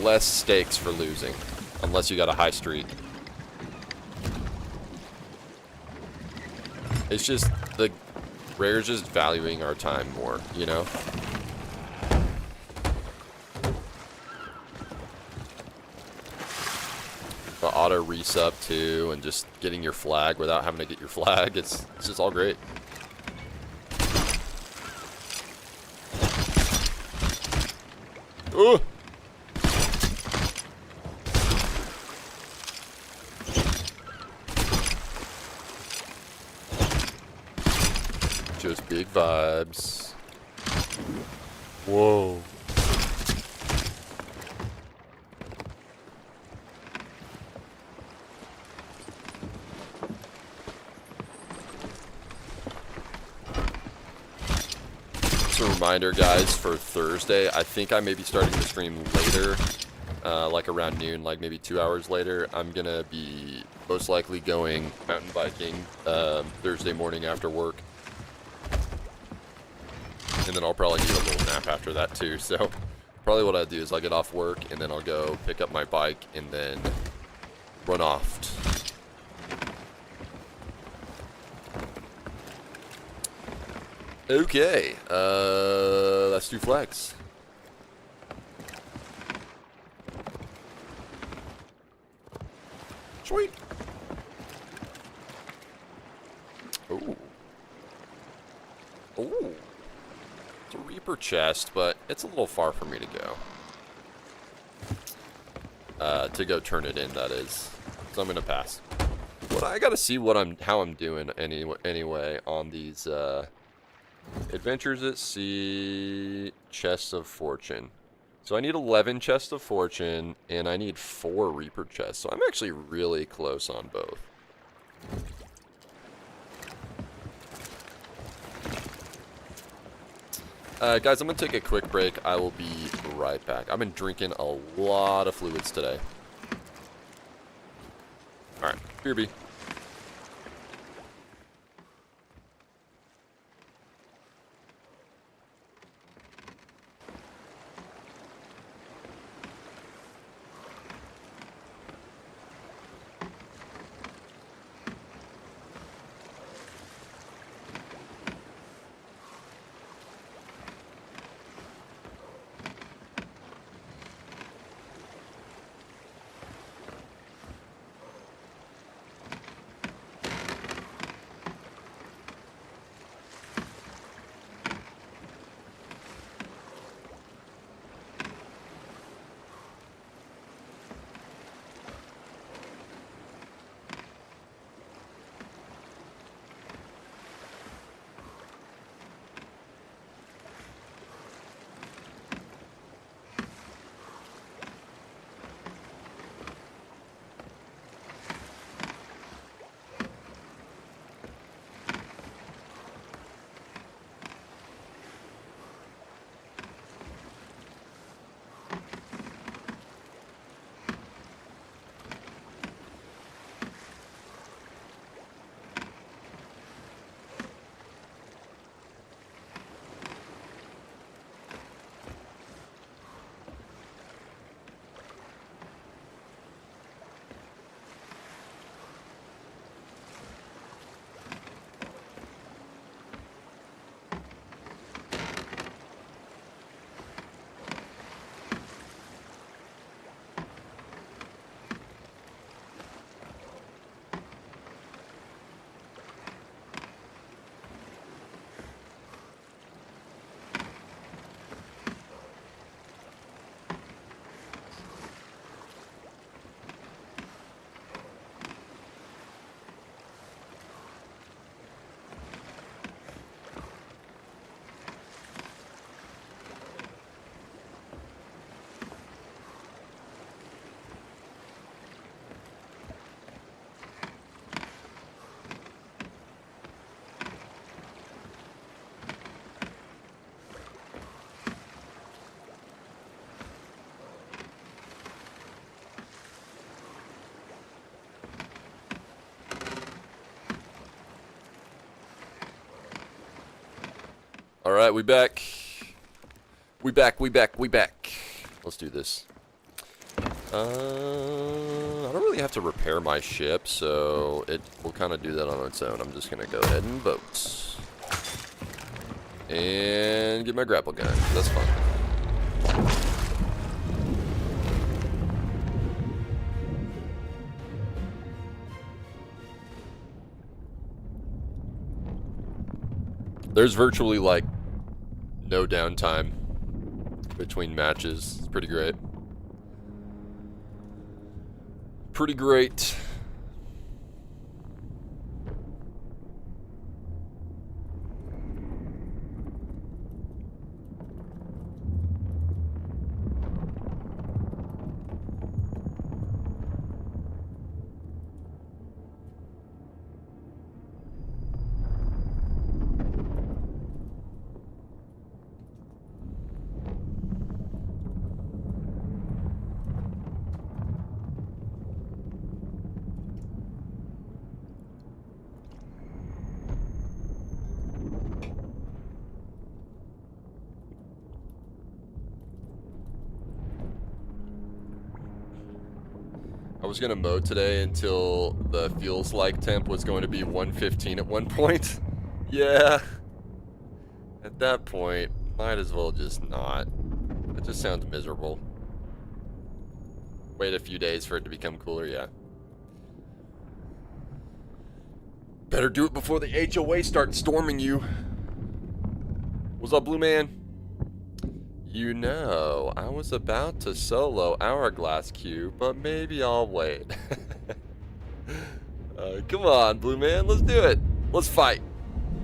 Less stakes for losing, unless you got a high streak. It's just, the Rare's just valuing our time more, you know? The auto resub too, and just getting your flag without having to get your flag, it's just all great. Ooh! Just big vibes. Whoa. Just a reminder, guys, for Thursday, I think I may be starting the stream later, like around noon, like maybe 2 hours later. I'm gonna be most likely going mountain biking Thursday morning after work. And then I'll probably need a little nap after that too. So probably what I'll do is I'll get off work and then I'll go pick up my bike and then run off. Okay, let's do flex. Sweet. Ooh. Ooh. It's a Reaper chest, but it's a little far for me to go. To go turn it in, that is. So I'm gonna pass. But I gotta see how I'm doing anyway on these Adventures at Sea Chests of Fortune. So I need 11 Chests of Fortune, and I need 4 Reaper chests. So I'm actually really close on both. Guys, I'm going to take a quick break. I will be right back. I've been drinking a lot of fluids today. Alright, BRB. Alright, we back. We back. Let's do this. I don't really have to repair my ship, so it will kind of do that on its own. I'm just going to go ahead and boat. And get my grapple gun. That's fun. There's virtually, like, no downtime between matches. It's pretty great. Pretty great. I was gonna mow today until the feels like temp was going to be 115 at one point. Yeah. At that point, might as well just not. It just sounds miserable. Wait a few days for it to become cooler, yeah. Better do it before the HOA starts storming you. What's up, Blue Man? You know, I was about to solo Hourglass Q, but maybe I'll wait. Come on, Blue Man, let's do it. Let's fight.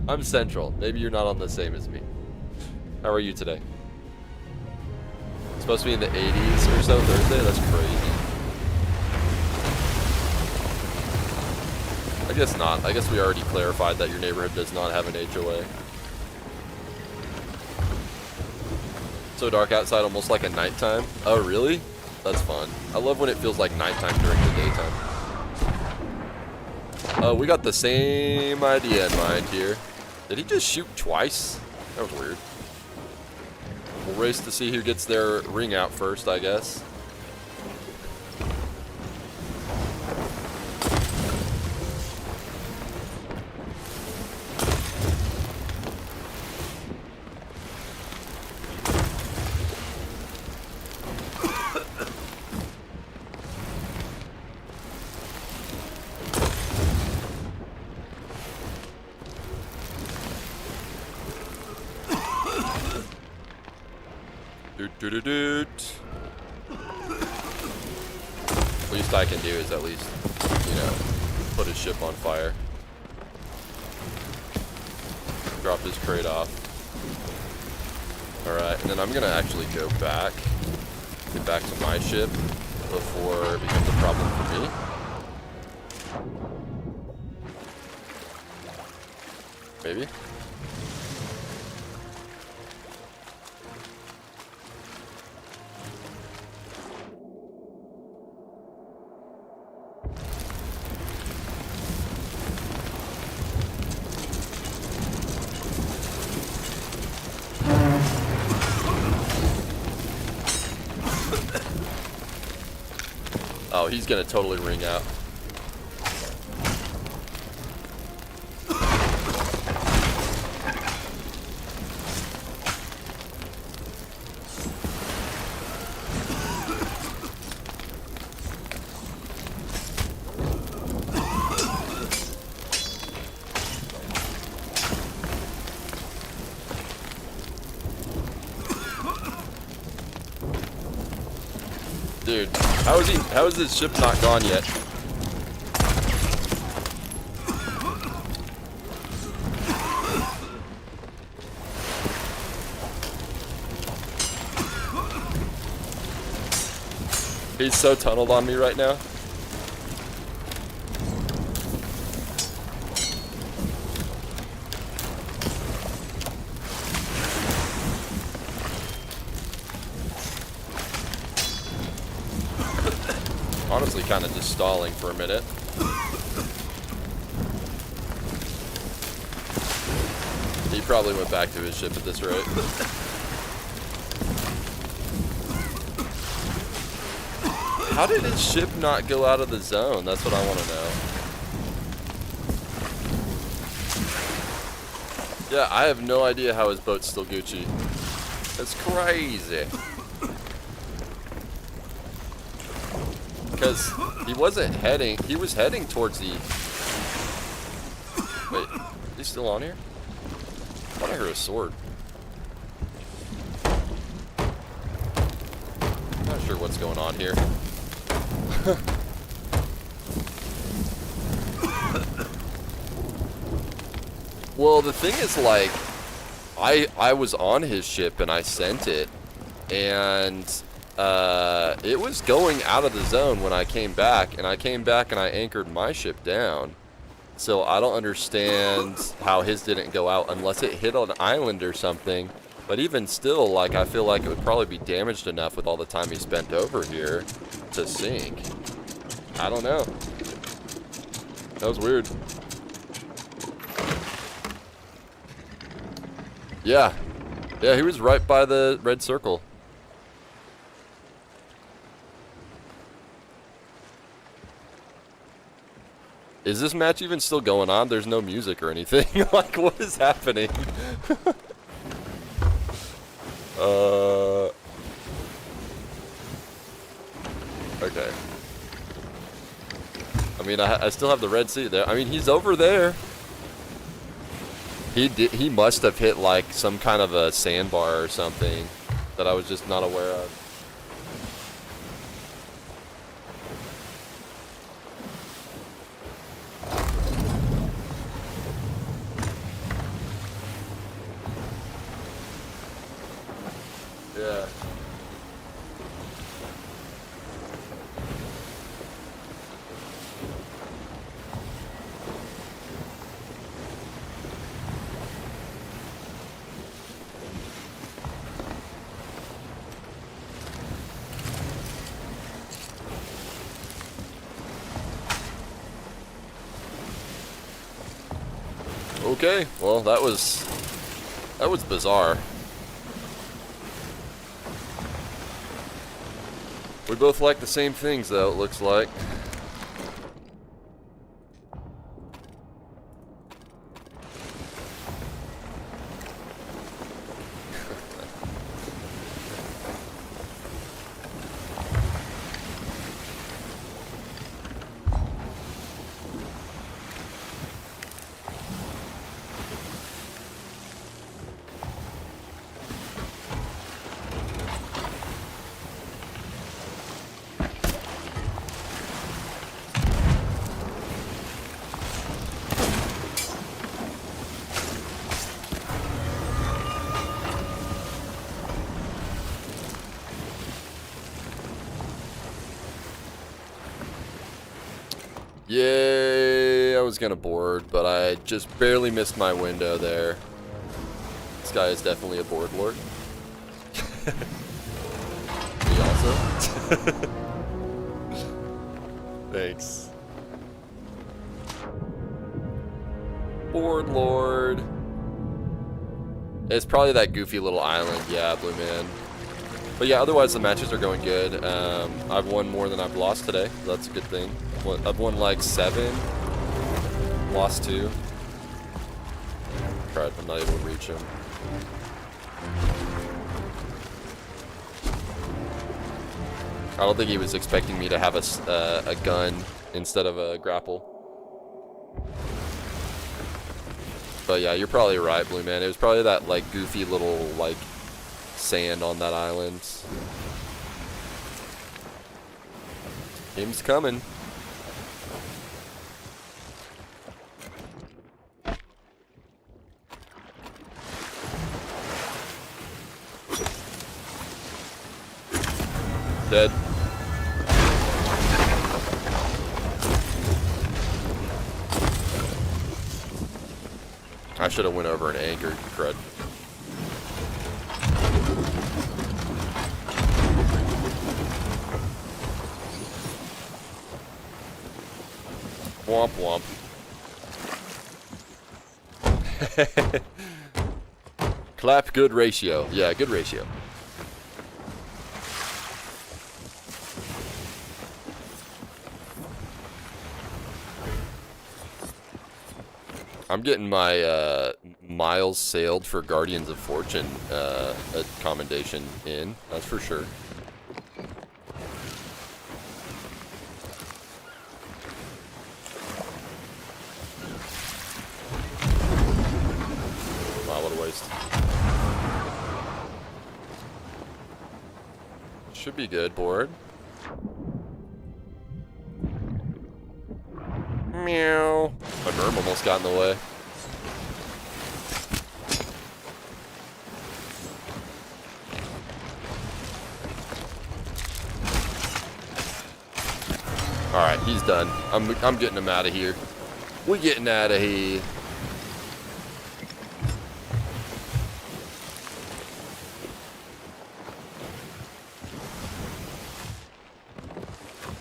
I'm Central. Maybe you're not on the same as me. How are you today? It's supposed to be in the 80s or so Thursday? That's crazy. I guess not. I guess we already clarified that your neighborhood does not have an HOA. So dark outside, almost like a nighttime. Oh, really? That's fun. I love when it feels like nighttime during the daytime. Oh, we got the same idea in mind here. Did he just shoot twice? That was weird. We'll race to see who gets their ring out first, I guess. Least I can do is at least, you know, put his ship on fire. Drop his crate off. Alright, and then I'm gonna actually go back. Get back to my ship before it becomes a problem for me. Maybe? Oh, he's gonna totally ring out. Dude, how is his ship not gone yet? He's so tunneled on me right now. Honestly, kind of just stalling for a minute. He probably went back to his ship at this rate. How did his ship not go out of the zone? That's what I want to know. Yeah, I have no idea how his boat's still Gucci. That's crazy. Because he wasn't heading, he was heading towards the... Wait, is he still on here? I thought I heard a sword. Not sure what's going on here. Well, the thing is, like, I was on his ship and I sent it, and it was going out of the zone when I came back, and I came back and I anchored my ship down. So I don't understand how his didn't go out unless it hit on an island or something. But even still, like, I feel like it would probably be damaged enough with all the time he spent over here to sink. I don't know. That was weird. Yeah. Yeah, he was right by the red circle. Is this match even still going on? There's no music or anything. Like, what is happening? Okay. I mean, I still have the Red Sea there. I mean, he's over there. He must have hit, like, some kind of a sandbar or something that I was just not aware of. Yeah. Okay, well, that was bizarre. We both like the same things, though, it looks like. Yay, I was gonna board, but I just barely missed my window there. This guy is definitely a board lord. Me also. Thanks. Board lord. It's probably that goofy little island, yeah, Blue Man. But yeah, otherwise the matches are going good. I've won more than I've lost today, so that's a good thing. I've won like 7, lost 2. Crud, I'm not able to reach him. I don't think he was expecting me to have a gun instead of a grapple. But yeah, you're probably right, Blue Man. It was probably that like goofy little like sand on that island. Game's coming. Dead. I should have went over and anchored, crud. Womp womp. Clap, good ratio. Yeah, good ratio. I'm getting my miles sailed for Guardians of Fortune commendation in. That's for sure. Wow, what a waste. Should be good, board. Meow. My verb almost got in the way. Alright, he's done. I'm getting him out of here. We're getting out of here.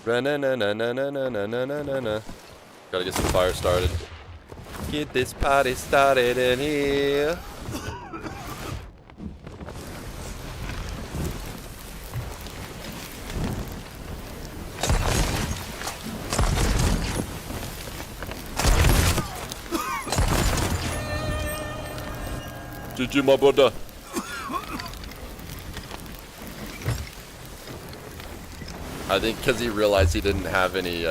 Na-na-na-na-na-na-na-na-na-na. Gotta get some fire started. Get this party started in here. GG, my brother. I think because he realized he didn't have any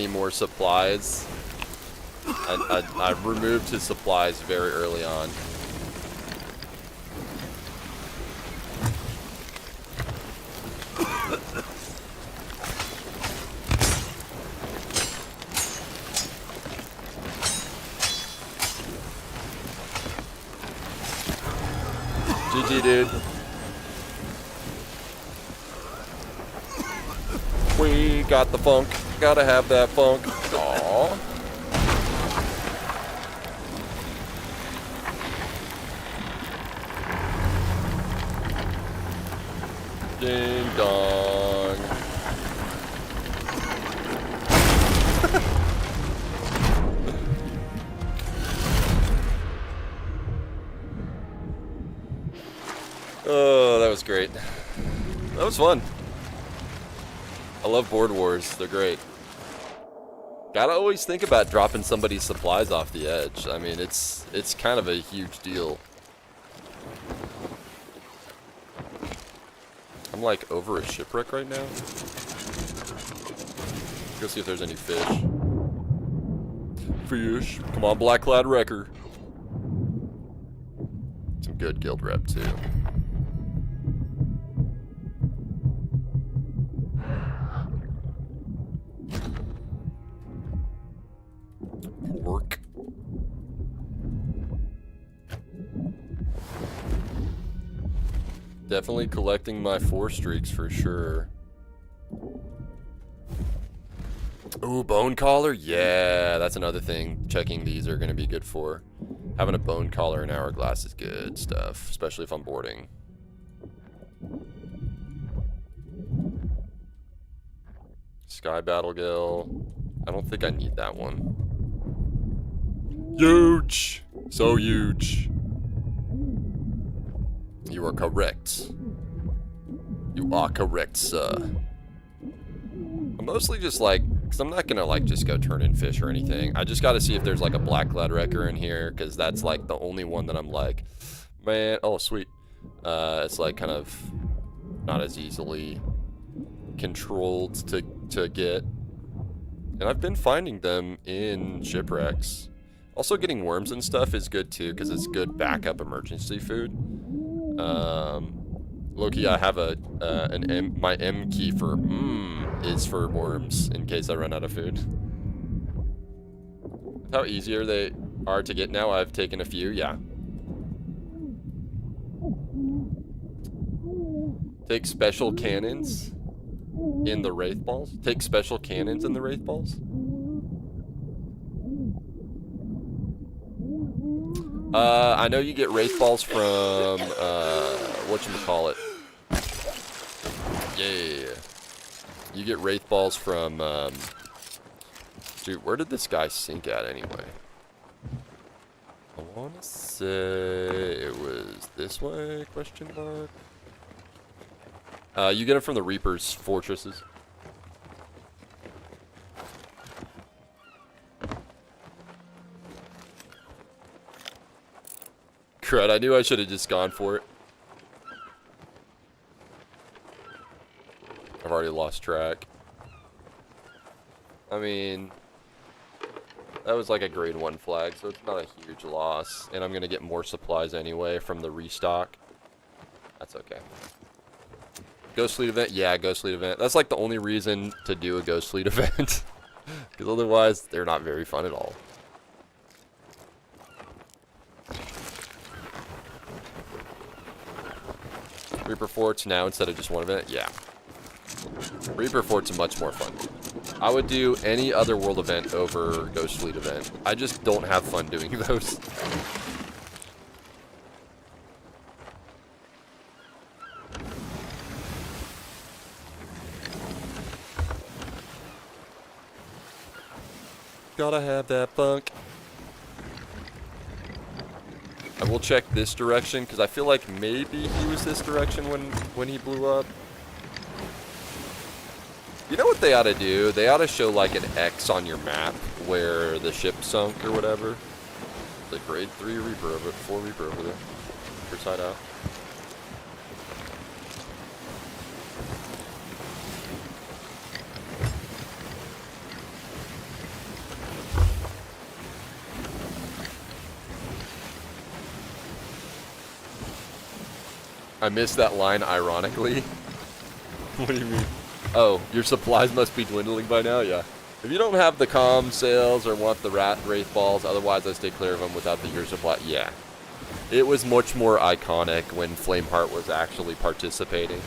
more supplies, I removed his supplies very early on. GG, dude. We got the funk. Gotta have that funk. Aww. Ding dong. Oh, that was great. That was fun. I love board wars. They're great. Gotta always think about dropping somebody's supplies off the edge. I mean, it's kind of a huge deal. I'm like over a shipwreck right now. Go see if there's any fish. Fish. Come on, Black Cloud Wrecker. Some good guild rep too. Pork. Definitely collecting my 4 streaks for sure. Ooh, bone collar? Yeah, that's another thing checking these are going to be good for. Having a bone collar and hourglass is good stuff, especially if I'm boarding. Sky Battle Gill. I don't think I need that one. Huge! So huge. You are correct. You are correct, sir. I'm mostly just like, because I'm not gonna like just go turn in fish or anything. I just gotta see if there's like a Black Cloud Wrecker in here, because that's like the only one that I'm like, man, oh sweet. It's like kind of not as easily controlled to get. And I've been finding them in shipwrecks. Also getting worms and stuff is good too, because it's good backup emergency food. Loki, I have my M key for is for worms in case I run out of food. How easier they are to get now, I've taken a few, yeah. Take special cannons in the Wraith Balls. Take special cannons in the Wraith Balls. I know you get Wraith Balls from, whatchamacallit. Yeah. You get Wraith Balls from, dude, where did this guy sink at anyway? I want to say it was this way, question mark. You get it from the Reaper's fortresses. Crud, I knew I should have just gone for it. I've already lost track. I mean, that was like a grade 1 flag, so it's not a huge loss. And I'm going to get more supplies anyway from the restock. That's okay. Ghost Fleet event? Yeah, Ghost Fleet event. That's like the only reason to do a Ghost Fleet event. Because otherwise, they're not very fun at all. Reaper Forts now instead of just one event? Yeah. Reaper Forts are much more fun. I would do any other world event over Ghost Fleet event. I just don't have fun doing those. Gotta have that funk. I will check this direction because I feel like maybe he was this direction when he blew up. You know what they ought to do? They ought to show like an X on your map where the ship sunk or whatever. The grade 3 Reaper over it, 4 Reaper over there. Reaper side out. I missed that line ironically. What do you mean? Oh, your supplies must be dwindling by now? Yeah. If you don't have the comm sails or want the Wraith balls, otherwise I stay clear of them without the gear supply. Yeah. It was much more iconic when Flameheart was actually participating.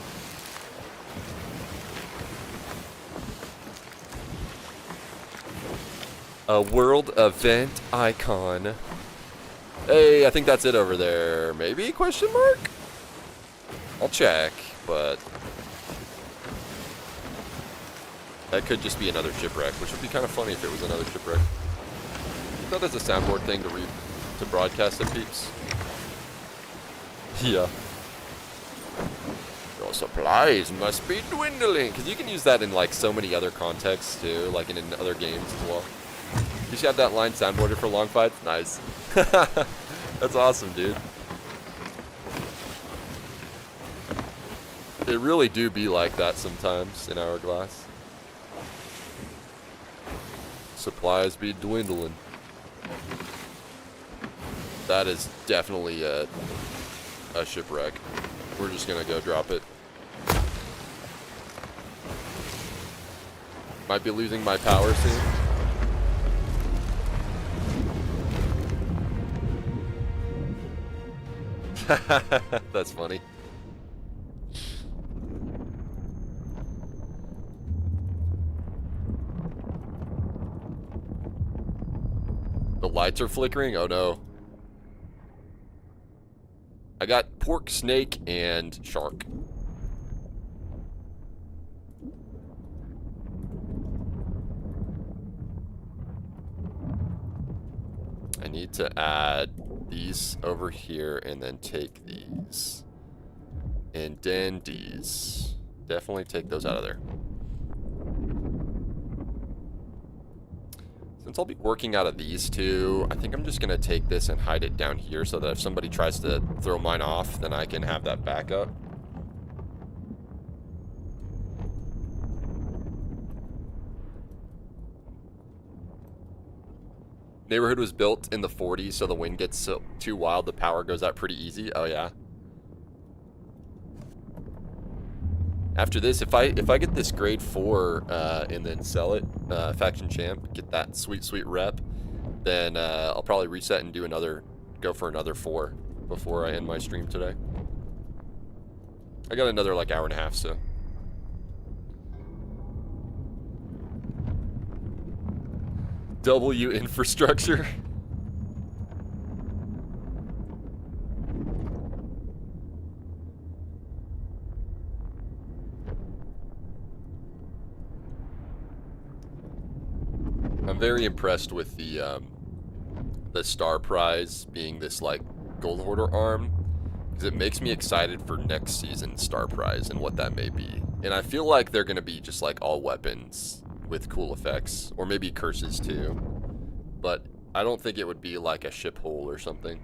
A world event icon. Hey, I think that's it over there. Maybe? Question mark? I'll check, but that could just be another shipwreck, which would be kind of funny if it was another shipwreck. I thought that's a soundboard thing to broadcast at peeps. Yeah. Your supplies must be dwindling, because you can use that in like so many other contexts too, like in other games as well. You just have that line soundboarded for long fights. Nice. That's awesome, dude. It really do be like that sometimes in Hourglass. Supplies be dwindling. That is definitely a shipwreck. We're just gonna go drop it. Might be losing my power soon. That's funny. The lights are flickering? Oh no. I got pork, snake, and shark. I need to add these over here and then take these. And then these. Definitely take those out of there. Since I'll be working out of these two, I think I'm just going to take this and hide it down here so that if somebody tries to throw mine off, then I can have that backup. Neighborhood was built in the 40s, so the wind gets too wild, the power goes out pretty easy. Oh yeah. After this, if I get this grade 4 and then sell it, faction champ, get that sweet rep, then I'll probably reset and do go for another 4 before I end my stream today. I got another like hour and a half, so. W infrastructure. I'm very impressed with the the star prize being this like gold hoarder arm, because it makes me excited for next season's star prize and what that may be. And I feel like they're gonna be just like all weapons with cool effects, or maybe curses too. But I don't think it would be like a ship hole or something.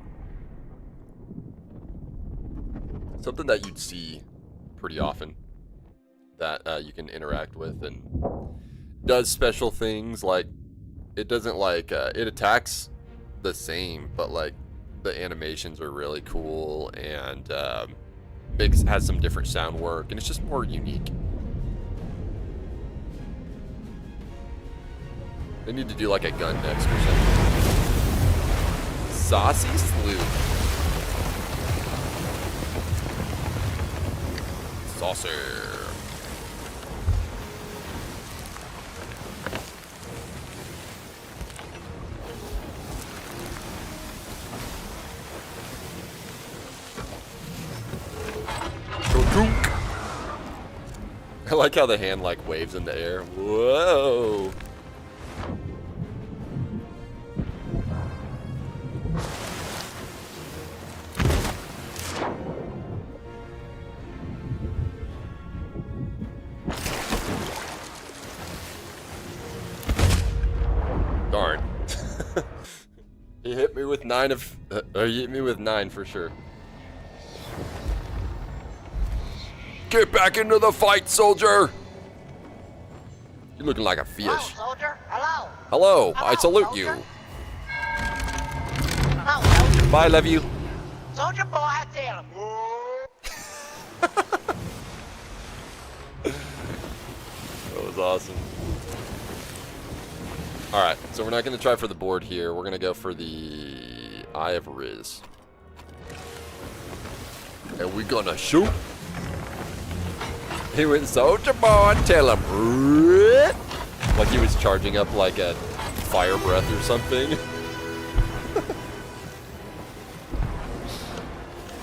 Something that you'd see pretty often that you can interact with and does special things. Like it doesn't like it attacks the same, but like the animations are really cool and has some different sound work, and it's just more unique. They need to do like a gun next or something. Saucy Sleuth. Saucer. I like how the hand like waves in the air. Whoa. Darn. He hit me with 9 of he hit me with 9 for sure. Get back into the fight, soldier! You're looking like a fish. Hello, soldier. Hello. Hello, I Hello, salute soldier. you. Hello, soldier. Bye, love you. Soldier boy, I tell him. That was awesome. Alright, so we're not going to try for the board here. We're going to go for the Eye of Riz. And we're going to shoot. He went, soldier boy, tell him. Like he was charging up like a fire breath or something.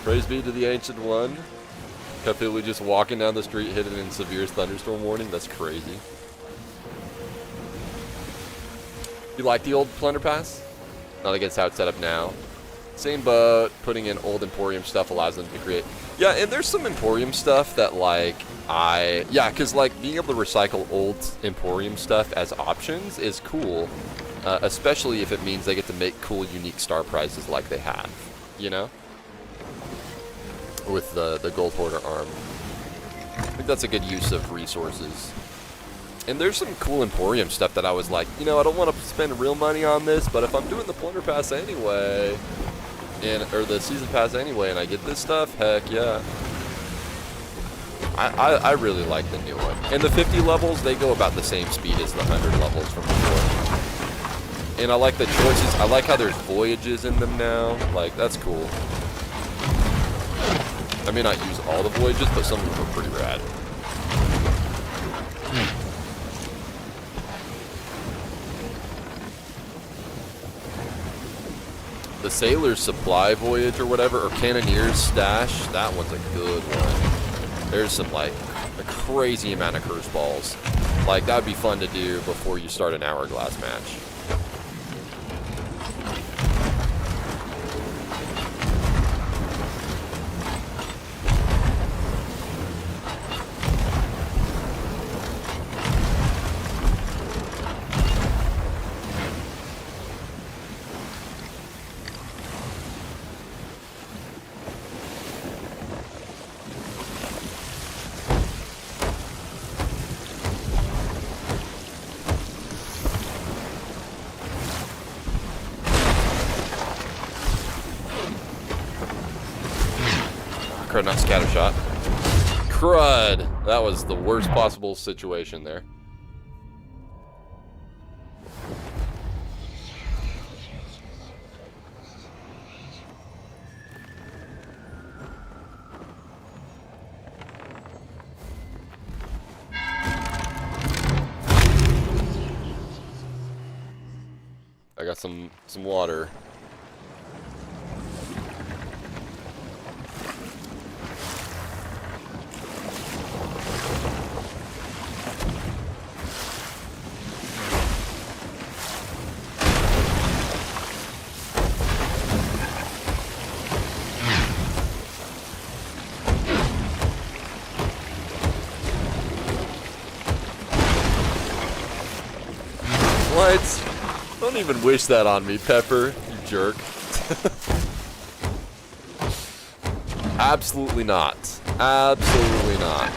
Praise be to the Ancient One. Cthulhu just walking down the street hidden in severe thunderstorm warning. That's crazy. You like the old Plunder Pass? Not against how it's set up now. Same boat, putting in old Emporium stuff allows them to create. Yeah, and there's some Emporium stuff that like because like being able to recycle old Emporium stuff as options is cool. Especially if it means they get to make cool, unique star prizes like they have, you know? With the Gold Hoarder arm. I think that's a good use of resources. And there's some cool Emporium stuff that I was like, you know, I don't want to spend real money on this, but if I'm doing the Plunder Pass anyway, or the Season Pass anyway, and I get this stuff, heck yeah. I really like the new one. And the 50 levels, they go about the same speed as the 100 levels from before. And I like the choices. I like how there's voyages in them now. Like, that's cool. I may not use all the voyages, but some of them are pretty rad. The Sailor's Supply Voyage or whatever, or Cannoneer's Stash, that one's a good one. There's some, like, a crazy amount of curse balls. Like, that would be fun to do before you start an hourglass match. Crud, not scattershot. Crud! That was the worst possible situation there. I got some water. What? Don't even wish that on me, Pepper, you jerk. Absolutely not. Absolutely not.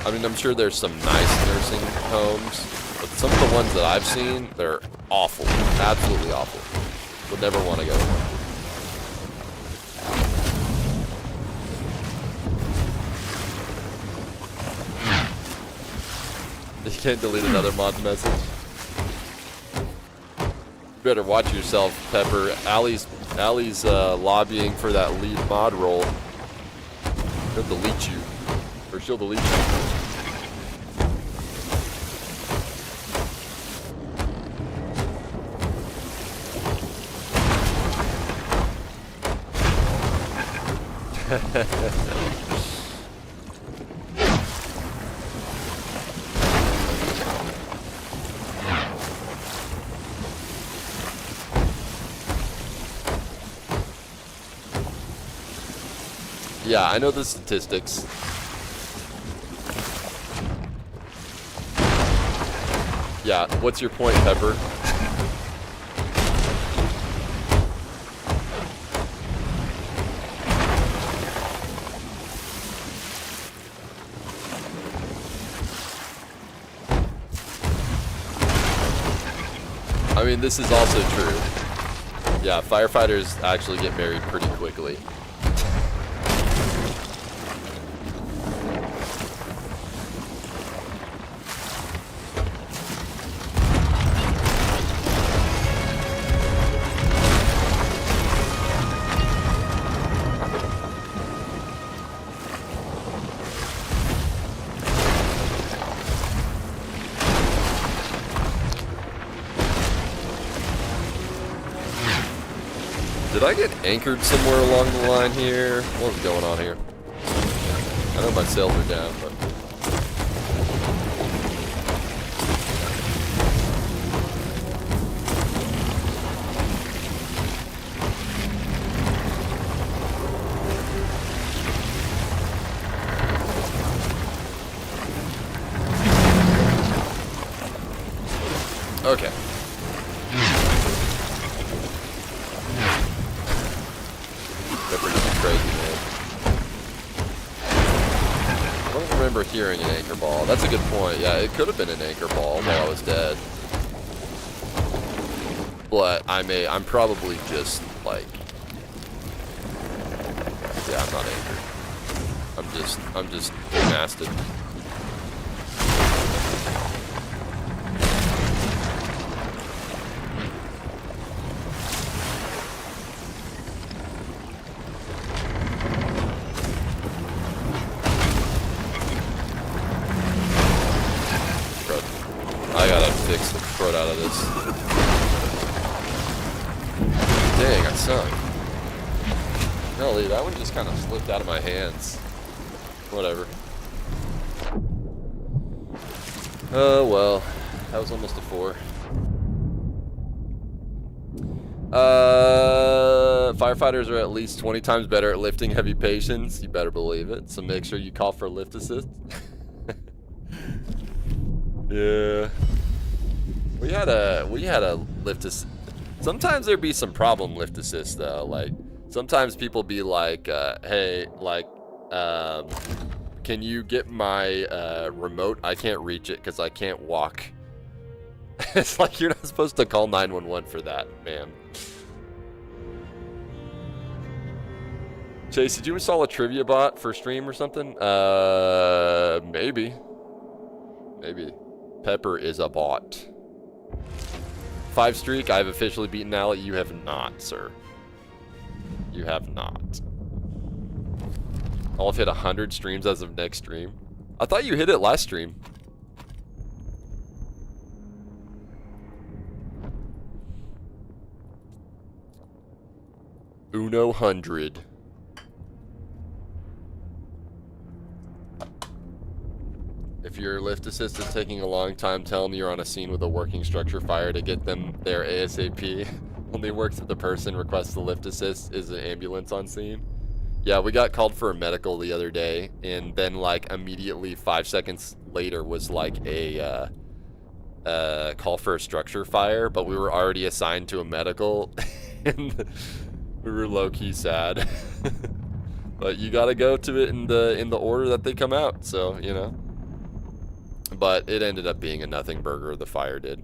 I mean, I'm sure there's some nice nursing homes, but some of the ones that I've seen, they're awful. Absolutely awful. Would never want to go there. You can't delete another mod message. You better watch yourself, Pepper. Allie's lobbying for that lead mod role. She'll delete you. Or she'll delete you. Yeah, I know the statistics. Yeah, what's your point, Pepper? I mean, this is also true. Yeah, firefighters actually get married pretty quickly. Did I get anchored somewhere along the line here? What's going on here? I know my sails are down, but... Okay. Pepper is crazy, man. I don't remember hearing an anchor ball. That's a good point. Yeah, it could have been an anchor ball while I was dead. But I'm probably just like, yeah, I'm not anchored. I'm just masted. I gotta fix the crud out of this. Dang, I sunk. No, that one just kind of slipped out of my hands. Whatever. Oh, well. That was almost a 4. Firefighters are at least 20 times better at lifting heavy patients. You better believe it. So make sure you call for lift assist. Yeah. We had a lift assist. Sometimes there'd be some problem lift assist though. Like sometimes people be like, hey, like, can you get my remote? I can't reach it because I can't walk. It's like you're not supposed to call 911 for that, man. Chase, did you install a trivia bot for stream or something? Maybe. Maybe. Pepper is a bot. 5 streak, I've officially beaten Allie. You have not, sir. You have not. I'll have hit 100 streams as of next stream. I thought you hit it last stream. Uno 100. If your lift assist is taking a long time, tell them you're on a scene with a working structure fire to get them there ASAP. Only works if the person requests the lift assist is an ambulance on scene. Yeah, we got called for a medical the other day, and then like immediately 5 seconds later was like a call for a structure fire, but we were already assigned to a medical, and we were low-key sad. But you gotta go to it in the order that they come out, so you know. But it ended up being a nothing burger. The fire did.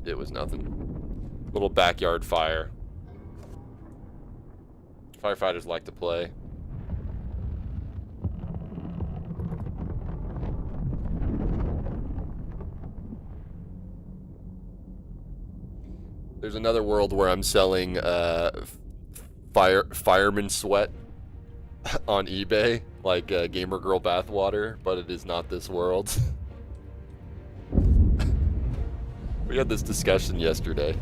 It was nothing. Little backyard fire. Firefighters like to play. There's another world where I'm selling fireman sweat on eBay, like gamer girl bathwater, but it is not this world. We had this discussion yesterday.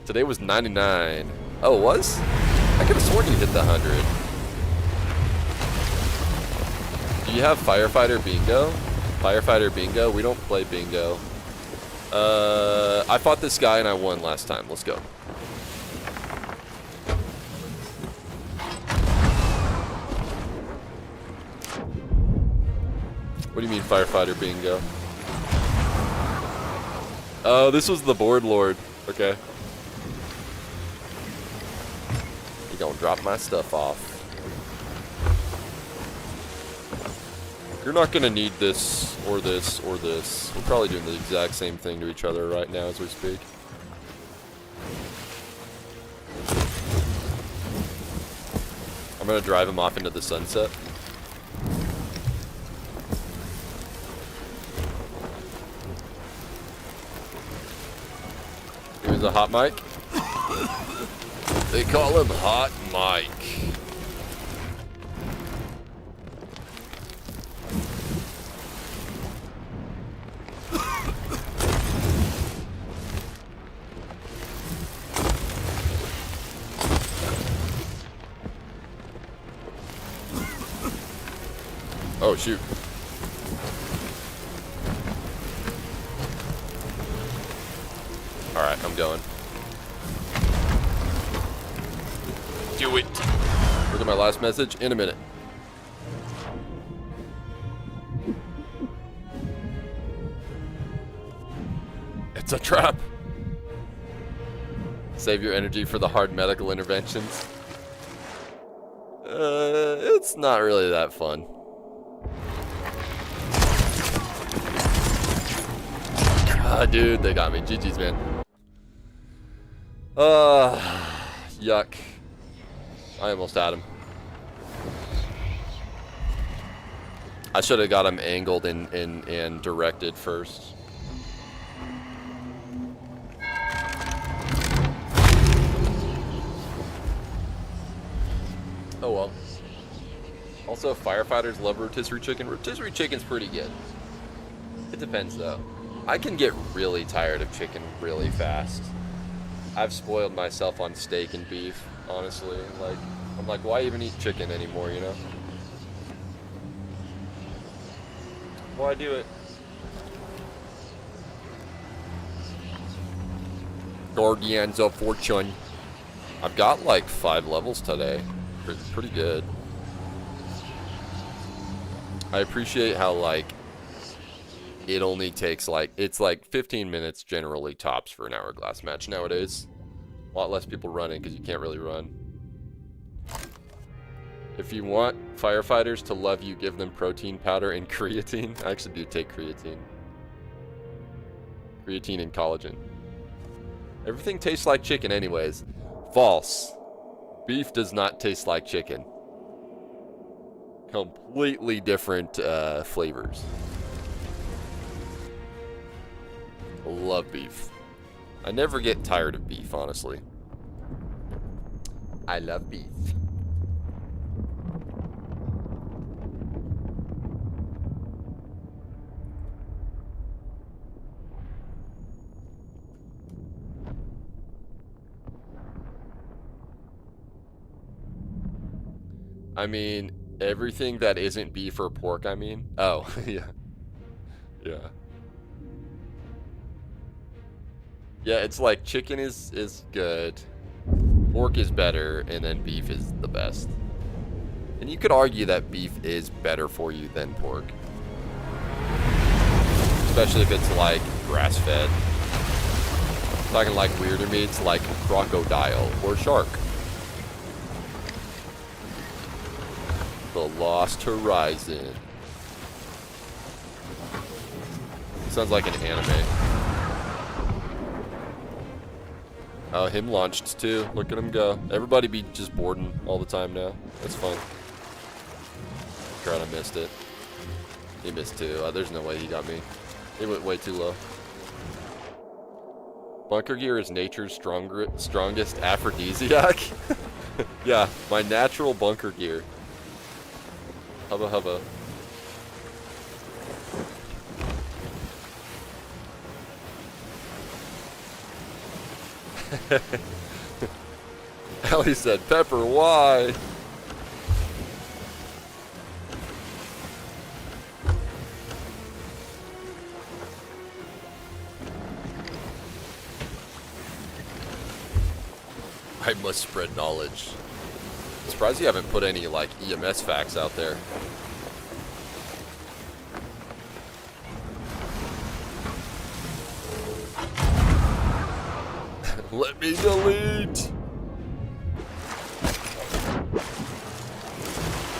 Today was 99. Oh, it was? I could have sworn you hit the 100. Do you have firefighter bingo? Firefighter bingo? We don't play bingo. I fought this guy and I won last time. Let's go. What do you mean firefighter bingo? Oh, this was the board lord. Okay. You gonna drop my stuff off. You're not gonna need this or this or this. We're probably doing the exact same thing to each other right now as we speak. I'm gonna drive him off into the sunset. Here's a hot mic. They call him Hot Mike. Oh, shoot. Alright, I'm going. Do it. Look at my last message in a minute. It's a trap. Save your energy for the hard medical interventions. It's not really that fun. Ah, dude, they got me. GG's, man. Yuck. I almost had him. I should have got him angled and directed first. Oh well. Also, firefighters love rotisserie chicken. Rotisserie chicken's pretty good. It depends, though. I can get really tired of chicken really fast. I've spoiled myself on steak and beef, honestly. Like, I'm like, why even eat chicken anymore, you know? Why do it? Guardians of Fortune. I've got like 5 levels today. Pretty good. I appreciate how, like, it only takes, like, it's like 15 minutes generally tops for an hourglass match nowadays. A lot less people running because you can't really run. If you want firefighters to love you, give them protein powder and creatine. I actually do take creatine. Creatine and collagen. Everything tastes like chicken anyways. False. Beef does not taste like chicken. Completely different flavors. Love beef. I never get tired of beef, honestly. I love beef. I mean, everything that isn't beef or pork, I mean. Oh, yeah. Yeah. Yeah, it's like chicken is good, pork is better, and then beef is the best. And you could argue that beef is better for you than pork. especially if it's like grass-fed. Talking like weirder meats like crocodile or shark. The Lost Horizon. Sounds like an anime. Oh, him launched too. Look at him go. Everybody be just boarding all the time now. That's fun. Crowd, I missed it. He missed too. There's no way he got me. He went way too low. Bunker gear is nature's strongest aphrodisiac. Yeah, my natural bunker gear. Hubba hubba. Ellie said, Pepper, why? I must spread knowledge. I'm surprised you haven't put any, like, EMS facts out there. Let me delete!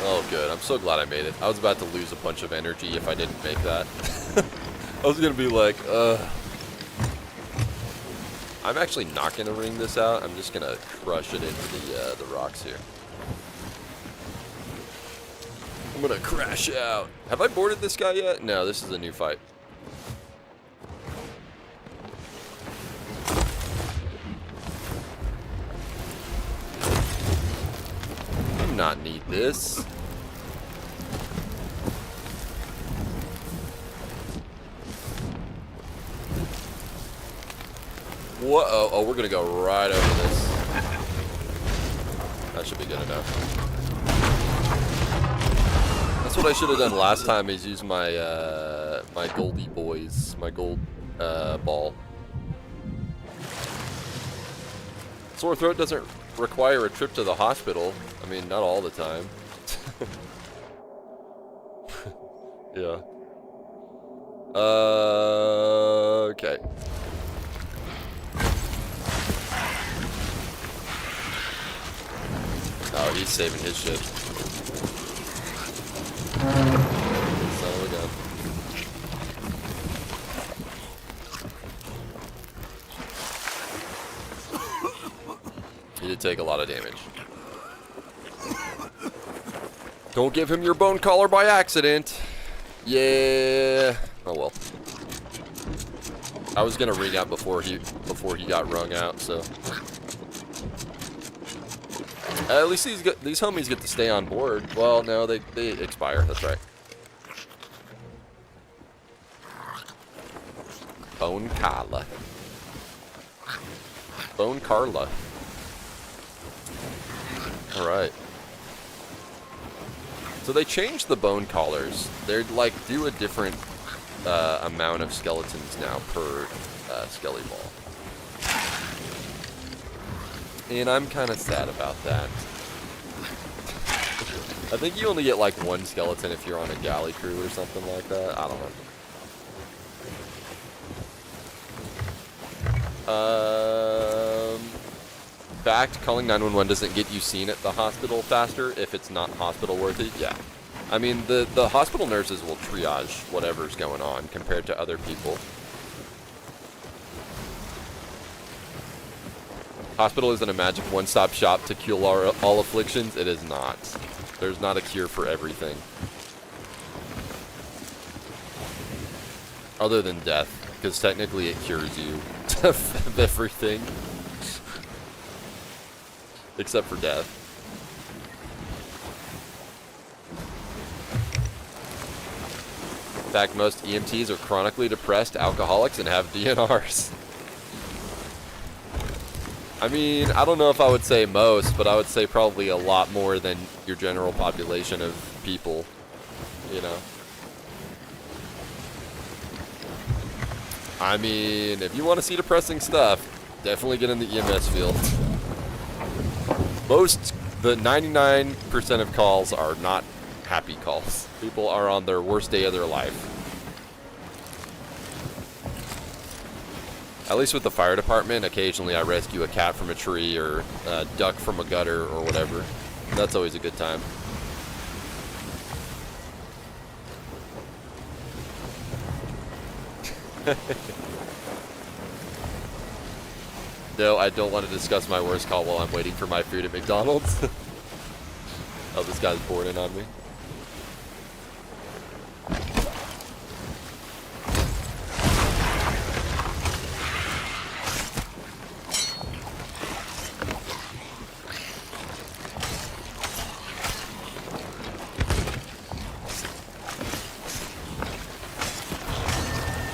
Oh, good. I'm so glad I made it. I was about to lose a bunch of energy if I didn't make that. I was gonna be like, I'm actually not gonna ring this out. I'm just gonna crush it into the rocks here. I'm gonna crash out. Have I boarded this guy yet? No, this is a new fight. I do not need this. Whoa, oh, we're gonna go right over this. That should be good enough. That's what I should have done last time, is use my my Goldie Boys, my gold ball. Sore throat doesn't require a trip to the hospital. I mean, not all the time. Yeah. Okay. Oh, he's saving his shit. Son of a gun. He did take a lot of damage. Don't give him your bone collar by accident. Yeah. Oh well. I was gonna ring out before he got wrung out, so. At least these homies get to stay on board. Well, no, they expire. That's right. Bone Carla. Bone Carla. All right. So they changed the bone collars. They're like do a different amount of skeletons now per skelly ball. And I'm kind of sad about that. I think you only get like one skeleton if you're on a galley crew or something like that. I don't know. Fact, calling 911 doesn't get you seen at the hospital faster if it's not hospital worthy. Yeah. I mean, the hospital nurses will triage whatever's going on compared to other people. Hospital isn't a magic one-stop shop to cure all afflictions. It is not. There's not a cure for everything. Other than death, because technically it cures you of everything. Except for death. In fact, most EMTs are chronically depressed alcoholics and have DNRs. I mean, I don't know if I would say most, but I would say probably a lot more than your general population of people, you know. I mean, if you want to see depressing stuff, definitely get in the EMS field. The 99% of calls are not happy calls. People are on their worst day of their life. At least with the fire department, occasionally I rescue a cat from a tree or a duck from a gutter or whatever. That's always a good time. No, I don't want to discuss my worst call while I'm waiting for my food at McDonald's. Oh, this guy's boarding on me.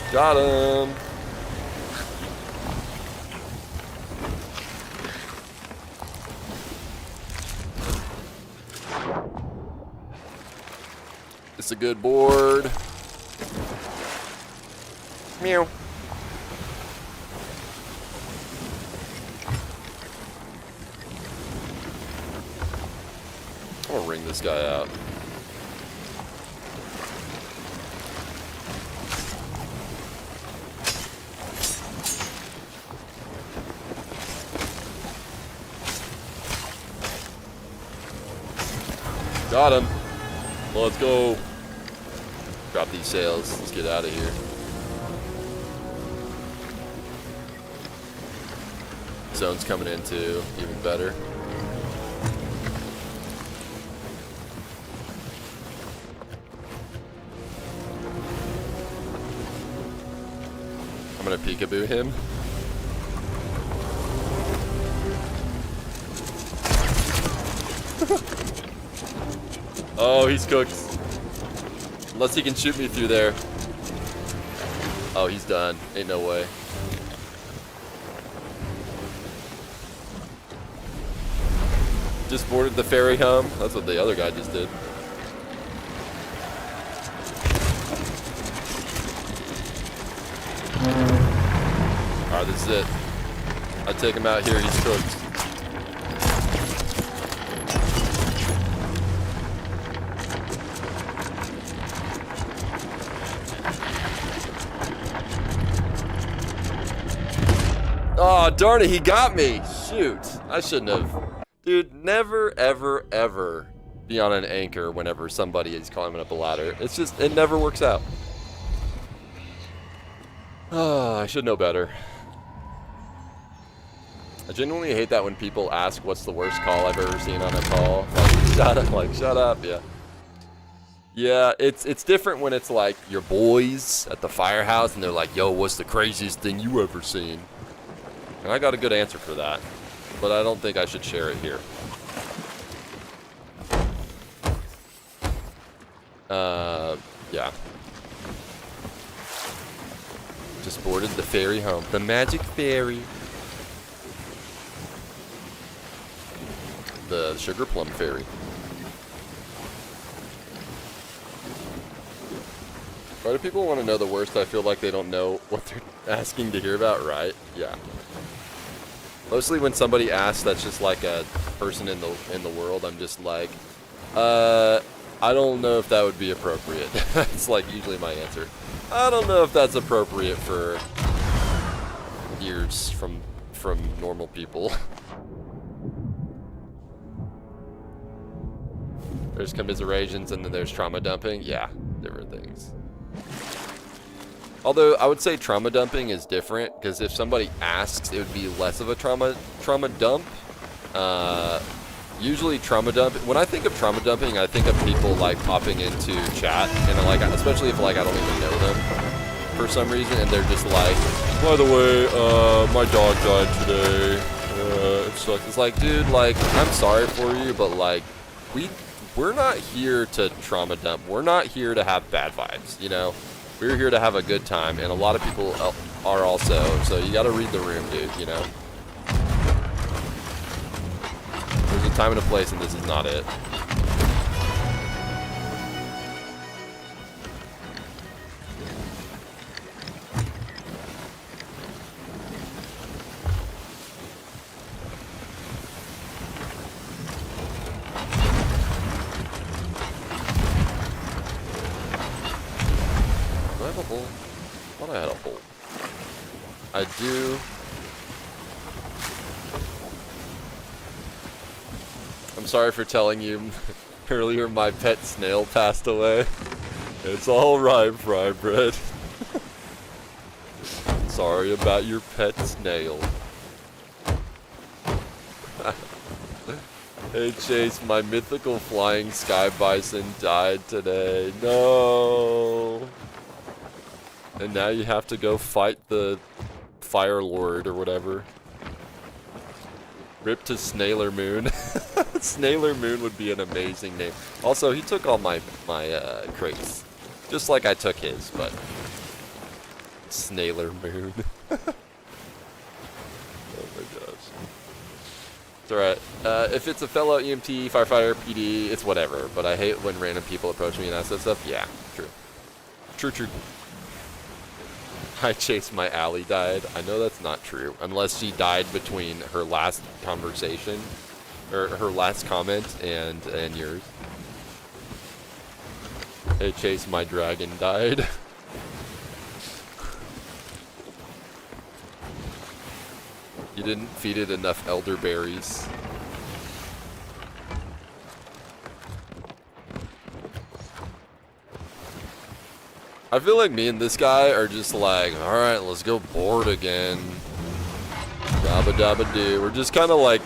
Got him. It's a good board. Meow. I'm gonna ring this guy out. Got him. Let's go. Drop these sails. Let's get out of here. Zone's coming in too. Even better. I'm gonna peekaboo him. Oh, he's cooked. Unless he can shoot me through there. Oh, he's done. Ain't no way. Just boarded the ferry home. That's what the other guy just did. Alright, this is it. I take him out here, he's cooked. Oh, darn it, he got me. Shoot. I shouldn't have. Dude, never, ever, ever be on an anchor whenever somebody is climbing up a ladder. It's just, it never works out. Oh, I should know better. I genuinely hate that when people ask what's the worst call I've ever seen on a call. Like, shut up, yeah. Yeah, it's different when it's like your boys at the firehouse and they're like, yo, what's the craziest thing you ever seen? And I got a good answer for that, but I don't think I should share it here. Yeah. Just boarded the ferry home. The magic ferry. The sugar plum ferry. Why do people want to know the worst? I feel like they don't know what they're asking to hear about, right? Yeah. Mostly when somebody asks that's just like a person in the world, I'm just like, I don't know if that would be appropriate. That's like usually my answer. I don't know if that's appropriate for ears from normal people. There's commiserations and then there's trauma dumping. Yeah, different things. Although I would say trauma dumping is different because if somebody asks, it would be less of a trauma dump. Usually trauma dump. When I think of trauma dumping, I think of people like popping into chat and like, especially if like I don't even know them for some reason, and they're just like, by the way, my dog died today. It sucks. It's like, dude, like I'm sorry for you, but like we're not here to trauma dump. We're not here to have bad vibes, you know? We're here to have a good time, and a lot of people are also, so you gotta read the room, dude, you know? There's a time and a place, and this is not it. Do I have a hole? I thought I had a hole. I do. I'm sorry for telling you earlier my pet snail passed away. It's alright, Fry Bread. Sorry about your pet snail. Hey Chase, my mythical flying sky bison died today. No. And now you have to go fight the Fire Lord or whatever. Rip to Snailer Moon. Snailer Moon would be an amazing name. Also, he took all my crates. Just like I took his, but... Snailer Moon. Oh my gosh. It's alright. If it's a fellow EMT, firefighter, PD, it's whatever. But I hate when random people approach me and ask that stuff. Yeah, true. True. I chased my Ally died. I know that's not true. Unless she died between her last conversation, or her last comment and yours. Hey Chase, my dragon died. You didn't feed it enough elderberries. I feel like me and this guy are just like, alright, let's go board again. Dabba dabba do. We're just kind of like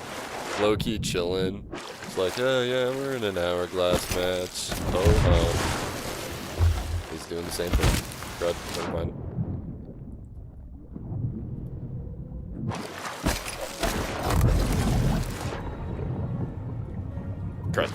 low-key chilling. It's like, oh yeah, we're in an hourglass match. Oh, he's doing the same thing. Crud, never mind. Crud.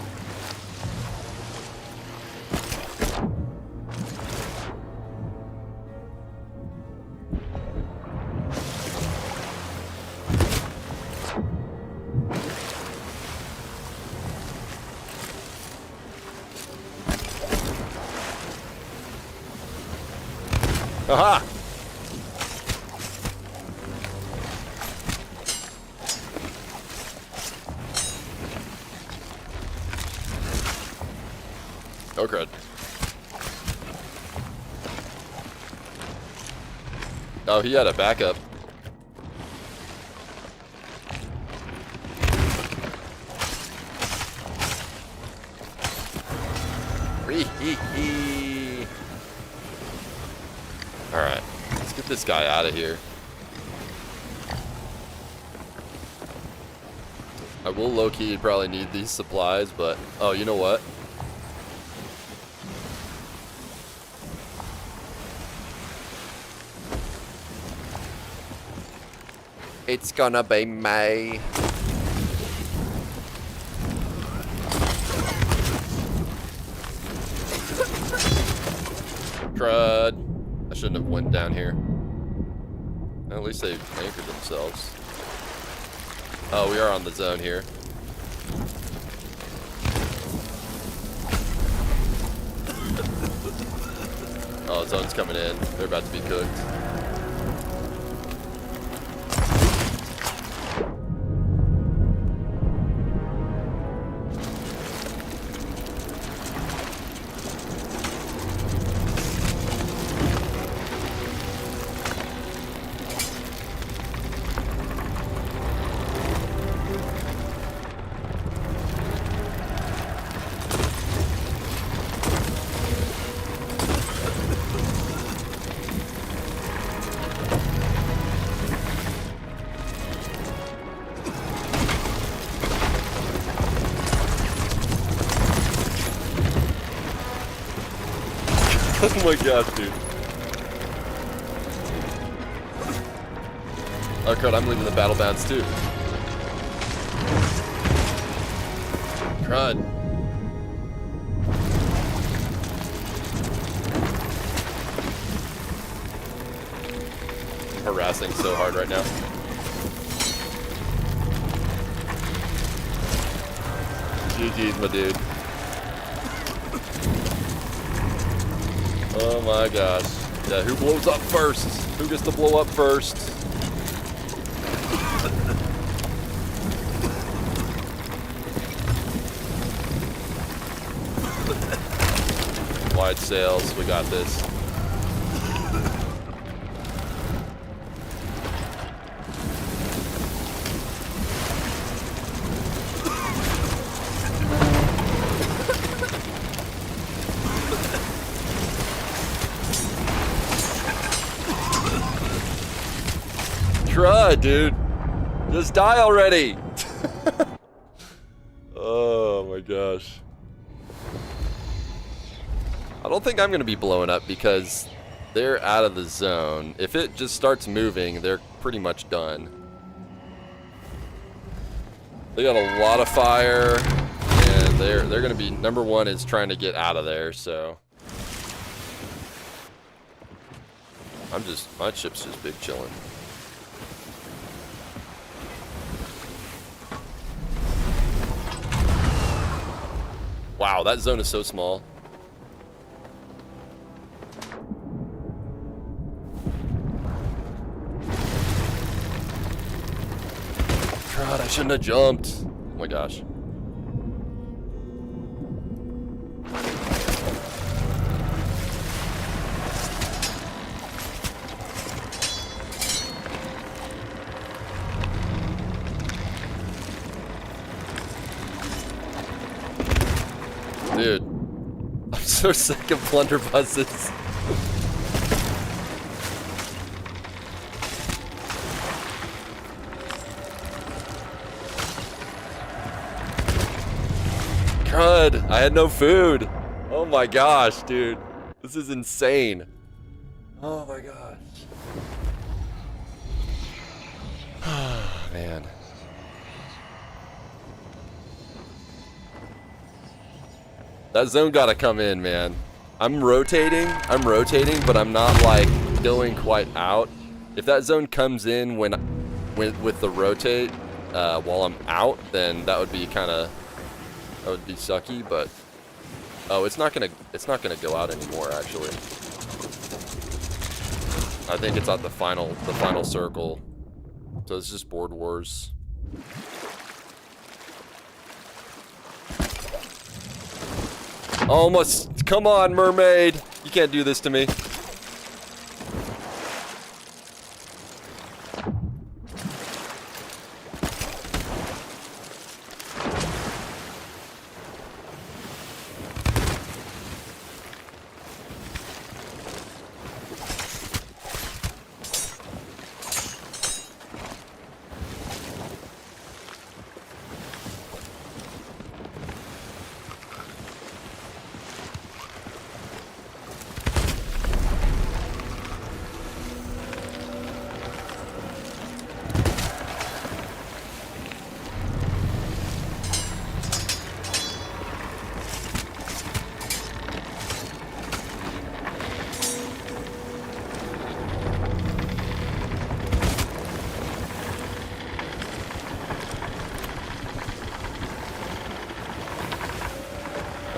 Aha! Oh crud. Oh, he had a backup. Alright, let's get this guy out of here. I will low-key probably need these supplies, but... Oh, you know what? It's gonna be May. Crud. I shouldn't have went down here. At least they anchored themselves. Oh, we are on the zone here. Oh, the zone's coming in. They're about to be cooked. Oh my gosh, dude. Oh crud, I'm leaving the battle bounds too. Crud. I'm harassing so hard right now. GG's, my dude. Oh my gosh. Yeah, who blows up first? Who gets to blow up first? Wide sails, we got this. crud, dude. Just die already. Oh my gosh. I don't think I'm going to be blowing up because they're out of the zone. If it just starts moving, they're pretty much done. They got a lot of fire, and they're going to be, number one is trying to get out of there, so. My ship's just big chilling. Wow, that zone is so small. God, I shouldn't have jumped. Oh my gosh. Dude, I'm so sick of blunderbusses. Crud, I had no food. Oh my gosh, dude. This is insane. Oh my gosh. Man. That zone gotta come in, man. I'm rotating, but I'm not like going quite out. If that zone comes in with the rotate while I'm out, then that would be that would be sucky. But oh, it's not gonna go out anymore. Actually, I think it's at the final circle. So it's just board wars. Almost. Come on, mermaid. You can't do this to me.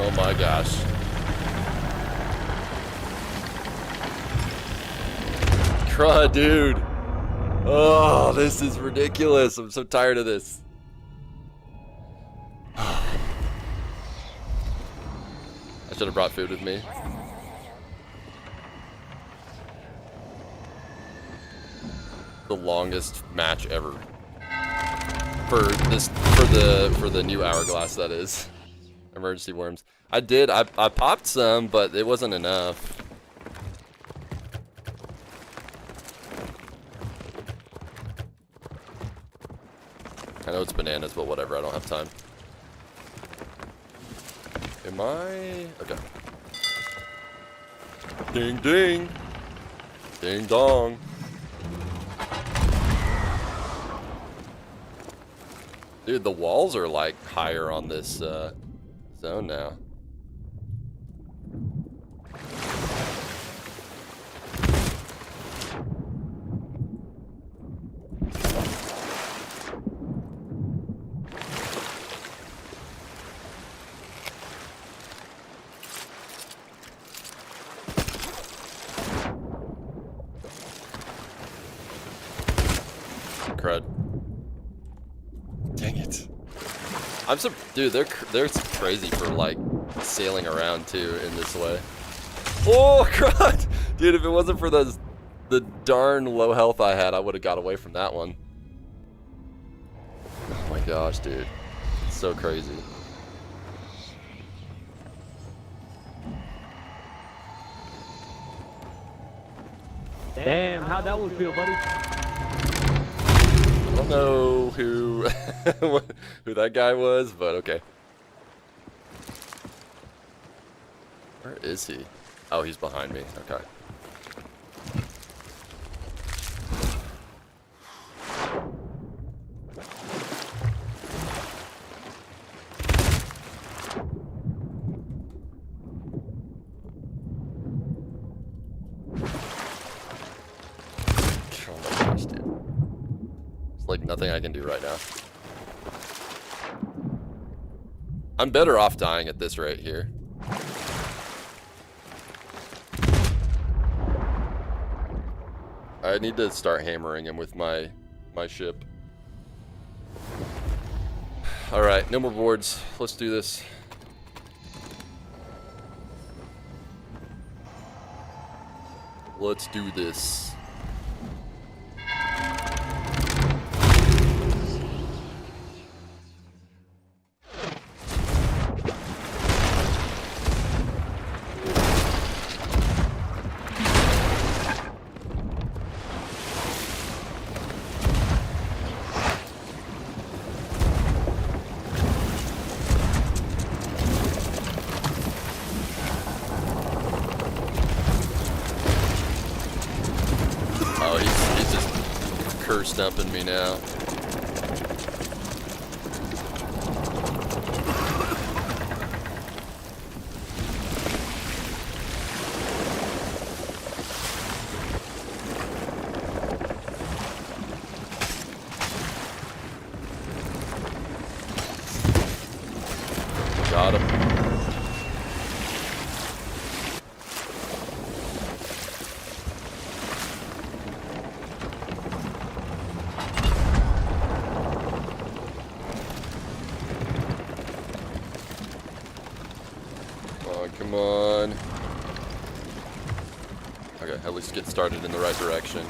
Oh my gosh. Crud, dude. Oh, this is ridiculous. I'm so tired of this. I should have brought food with me. The longest match ever. For the new hourglass, that is. Emergency worms. I popped some, but it wasn't enough. I know it's bananas, but whatever, I don't have time. Am I? Okay. Ding ding. Ding dong. Dude, the walls are like higher on this zone now. Crud. Dang it. Dude, they're crazy for like sailing around too in this way. Oh, crud! Dude, if it wasn't for the darn low health I had, I would have got away from that one. Oh my gosh, dude. It's so crazy. Damn, how'd that one feel, buddy? don't know who who that guy was, but okay. Where is he? Oh, he's behind me. Okay. Oh my gosh, dude. There's like nothing I can do right now. I'm better off dying at this rate here. I need to start hammering him with my ship. Alright, no more boards. Let's do this. Let's do this. He's just curse dumping me now. Got him. Come on. Okay, at least get started in the right direction.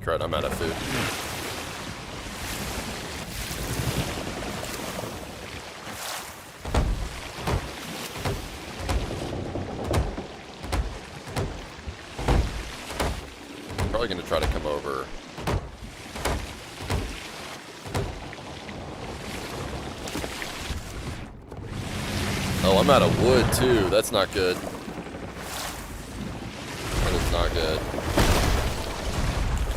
Crud, I'm out of food. Probably gonna try to come over. Oh, I'm out of wood too. That's not good. That is not good.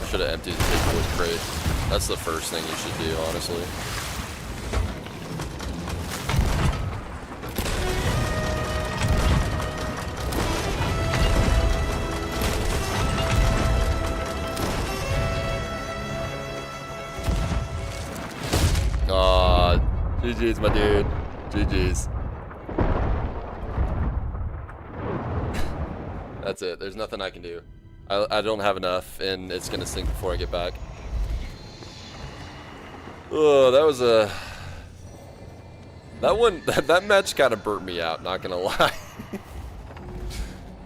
Should have emptied the big wood crate. That's the first thing you should do, honestly. Aw, GG's, my dude. GG's. That's it. There's nothing I can do. I don't have enough, and it's gonna sink before I get back. Oh, that was a... That match kind of burnt me out, not gonna lie.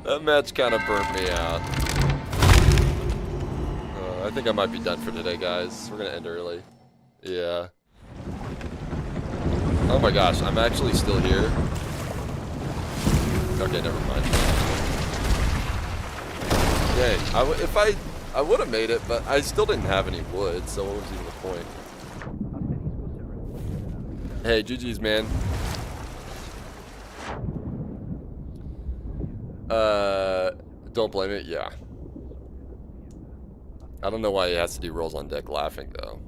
That match kind of burnt me out. I think I might be done for today, guys. We're gonna end early. Yeah. Oh my gosh, I'm actually still here. Okay, never mind. Dang, I would have made it, but I still didn't have any wood, so what was even the point? Hey, GG's, man. Don't blame it, yeah. I don't know why he has to do rolls on deck laughing, though.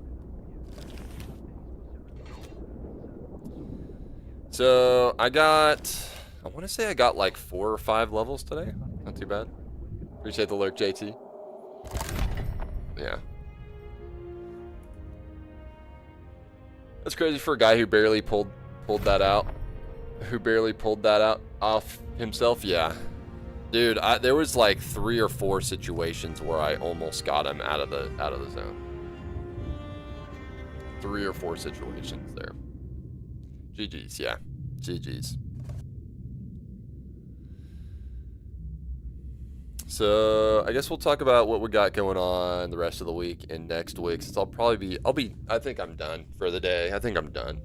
So, I want to say I got like 4 or 5 levels today. Not too bad. Appreciate the lurk, JT. Yeah. That's crazy for a guy who barely pulled that out. Who barely pulled that out off himself. Yeah. Dude, there was like 3 or 4 situations where I almost got him out of the zone. 3 or 4 situations there. GG's, yeah. GG's. So I guess we'll talk about what we got going on the rest of the week and next week. Since I think I'm done for the day. I think I'm done.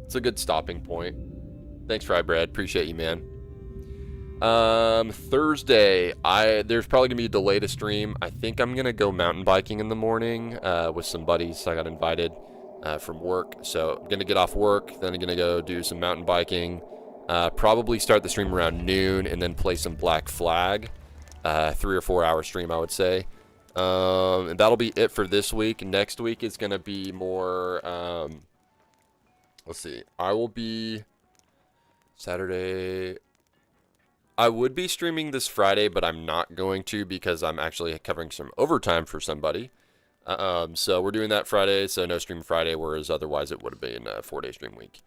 It's a good stopping point. Thanks, Fry Bread. Appreciate you, man. Thursday, there's probably gonna be a delay to stream. I think I'm gonna go mountain biking in the morning with some buddies. I got invited from work, so I'm gonna get off work. Then I'm gonna go do some mountain biking. Probably start the stream around noon and then play some Black Flag. 3 or 4 hour stream, I would say. And that'll be it for this week. Next week is gonna be more. Let's see. I will be Saturday. I would be streaming this Friday, but I'm not going to because I'm actually covering some overtime for somebody. So we're doing that Friday, so no stream Friday, whereas otherwise it would have been a 4-day stream week.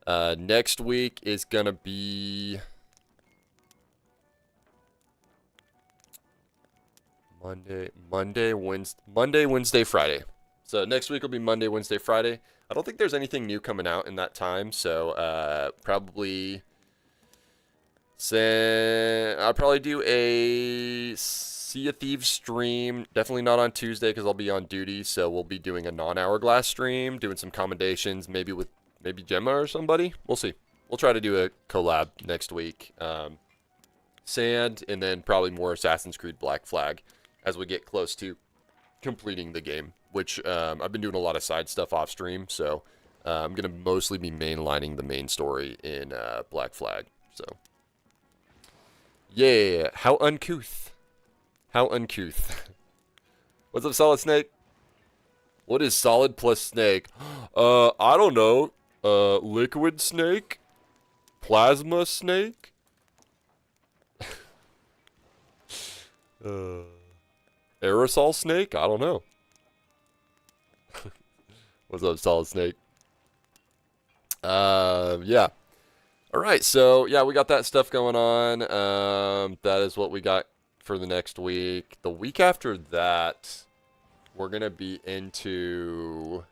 Next week is going to be Monday, Wednesday, Friday. So next week will be Monday, Wednesday, Friday. I don't think there's anything new coming out in that time, so probably... I'll probably do a Sea of Thieves stream. Definitely not on Tuesday because I'll be on duty. So we'll be doing a non-hourglass stream, doing some commendations, maybe with Gemma or somebody. We'll see. We'll try to do a collab next week. Sand, and then probably more Assassin's Creed Black Flag as we get close to completing the game, which I've been doing a lot of side stuff off stream. So I'm going to mostly be mainlining the main story in Black Flag. So... yeah, how uncouth. How uncouth. What's up, Solid Snake? What is solid plus snake? I don't know. Liquid snake? Plasma snake? Aerosol snake? I don't know. What's up, Solid Snake? Yeah. All right, so yeah, we got that stuff going on. That is what we got for the next week. The week after that, we're gonna be into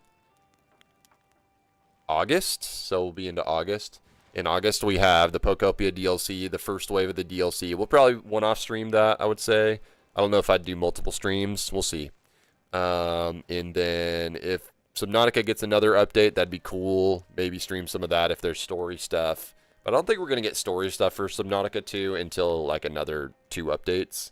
August, so we'll be into August. In August, we have the Pokopia DLC, the first wave of the DLC. We'll probably one-off stream that, I would say. I don't know if I'd do multiple streams. We'll see. And then if Subnautica gets another update, that'd be cool. Maybe stream some of that if there's story stuff. But I don't think we're going to get story stuff for Subnautica 2 until like another 2 updates.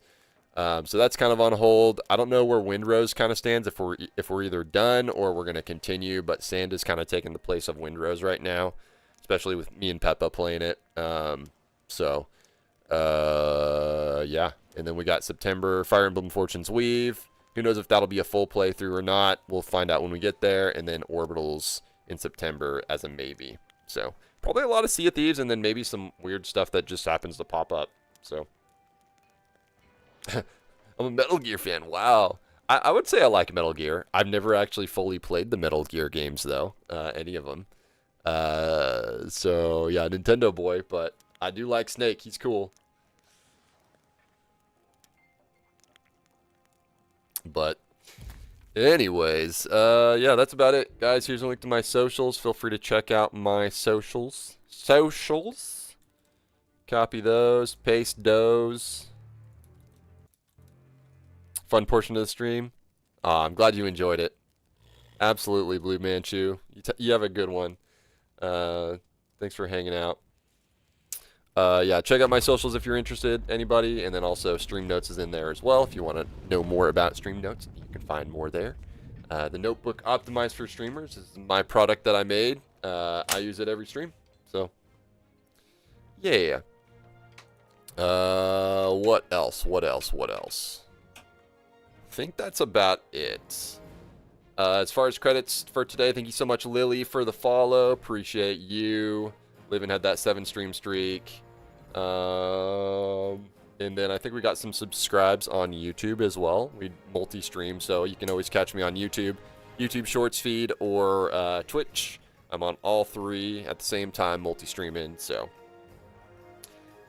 So that's kind of on hold. I don't know where Windrose kind of stands, if we're either done or we're going to continue. But Sand is kind of taking the place of Windrose right now, especially with me and Peppa playing it. Yeah. And then we got September, Fire Emblem Fortune's Weave. Who knows if that'll be a full playthrough or not. We'll find out when we get there. And then Orbitals in September as a maybe. So... probably a lot of Sea of Thieves, and then maybe some weird stuff that just happens to pop up. So, I'm a Metal Gear fan. Wow. I would say I like Metal Gear. I've never actually fully played the Metal Gear games, though. Any of them. So, yeah, Nintendo boy, but I do like Snake. He's cool. But... anyways, yeah, that's about it. Guys, here's a link to my socials. Feel free to check out my socials. Copy those. Paste those. Fun portion of the stream. I'm glad you enjoyed it. Absolutely, Blue Manchu. You have a good one. Thanks for hanging out. Yeah, check out my socials if you're interested, anybody. And then also Stream Notes is in there as well. If you want to know more about Stream Notes, you can find more there. The notebook optimized for streamers is my product that I made. I use it every stream. So, yeah. What else? I think that's about it. As far as credits for today, thank you so much, Lily, for the follow. Appreciate you. Living had that 7 stream streak. And And then I think we got some subscribes on YouTube as well. We multi-stream, so you can always catch me on YouTube, YouTube Shorts feed, or Twitch. I'm on all three at the same time, multi-streaming. So,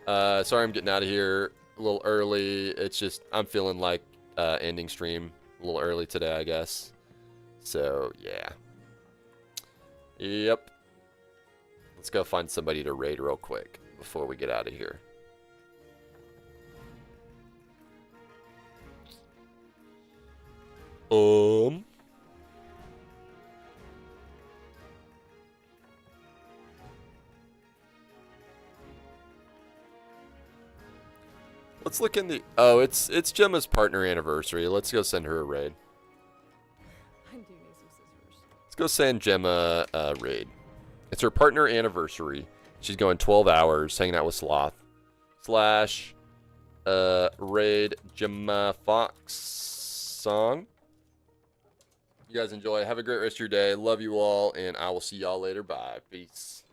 sorry I'm getting out of here a little early. It's just I'm feeling like ending stream a little early today, I guess. So yeah. Yep. Let's go find somebody to raid real quick before we get out of here. Let's look in the... Oh, it's Gemma's partner anniversary. Let's go send her a raid. I do need some scissors. Let's go send Gemma a raid. It's her partner anniversary. She's going 12 hours hanging out with Sloth. Slash raid Gemma Fox song. You guys enjoy. Have a great rest of your day. Love you all, and I will see y'all later. Bye. Peace.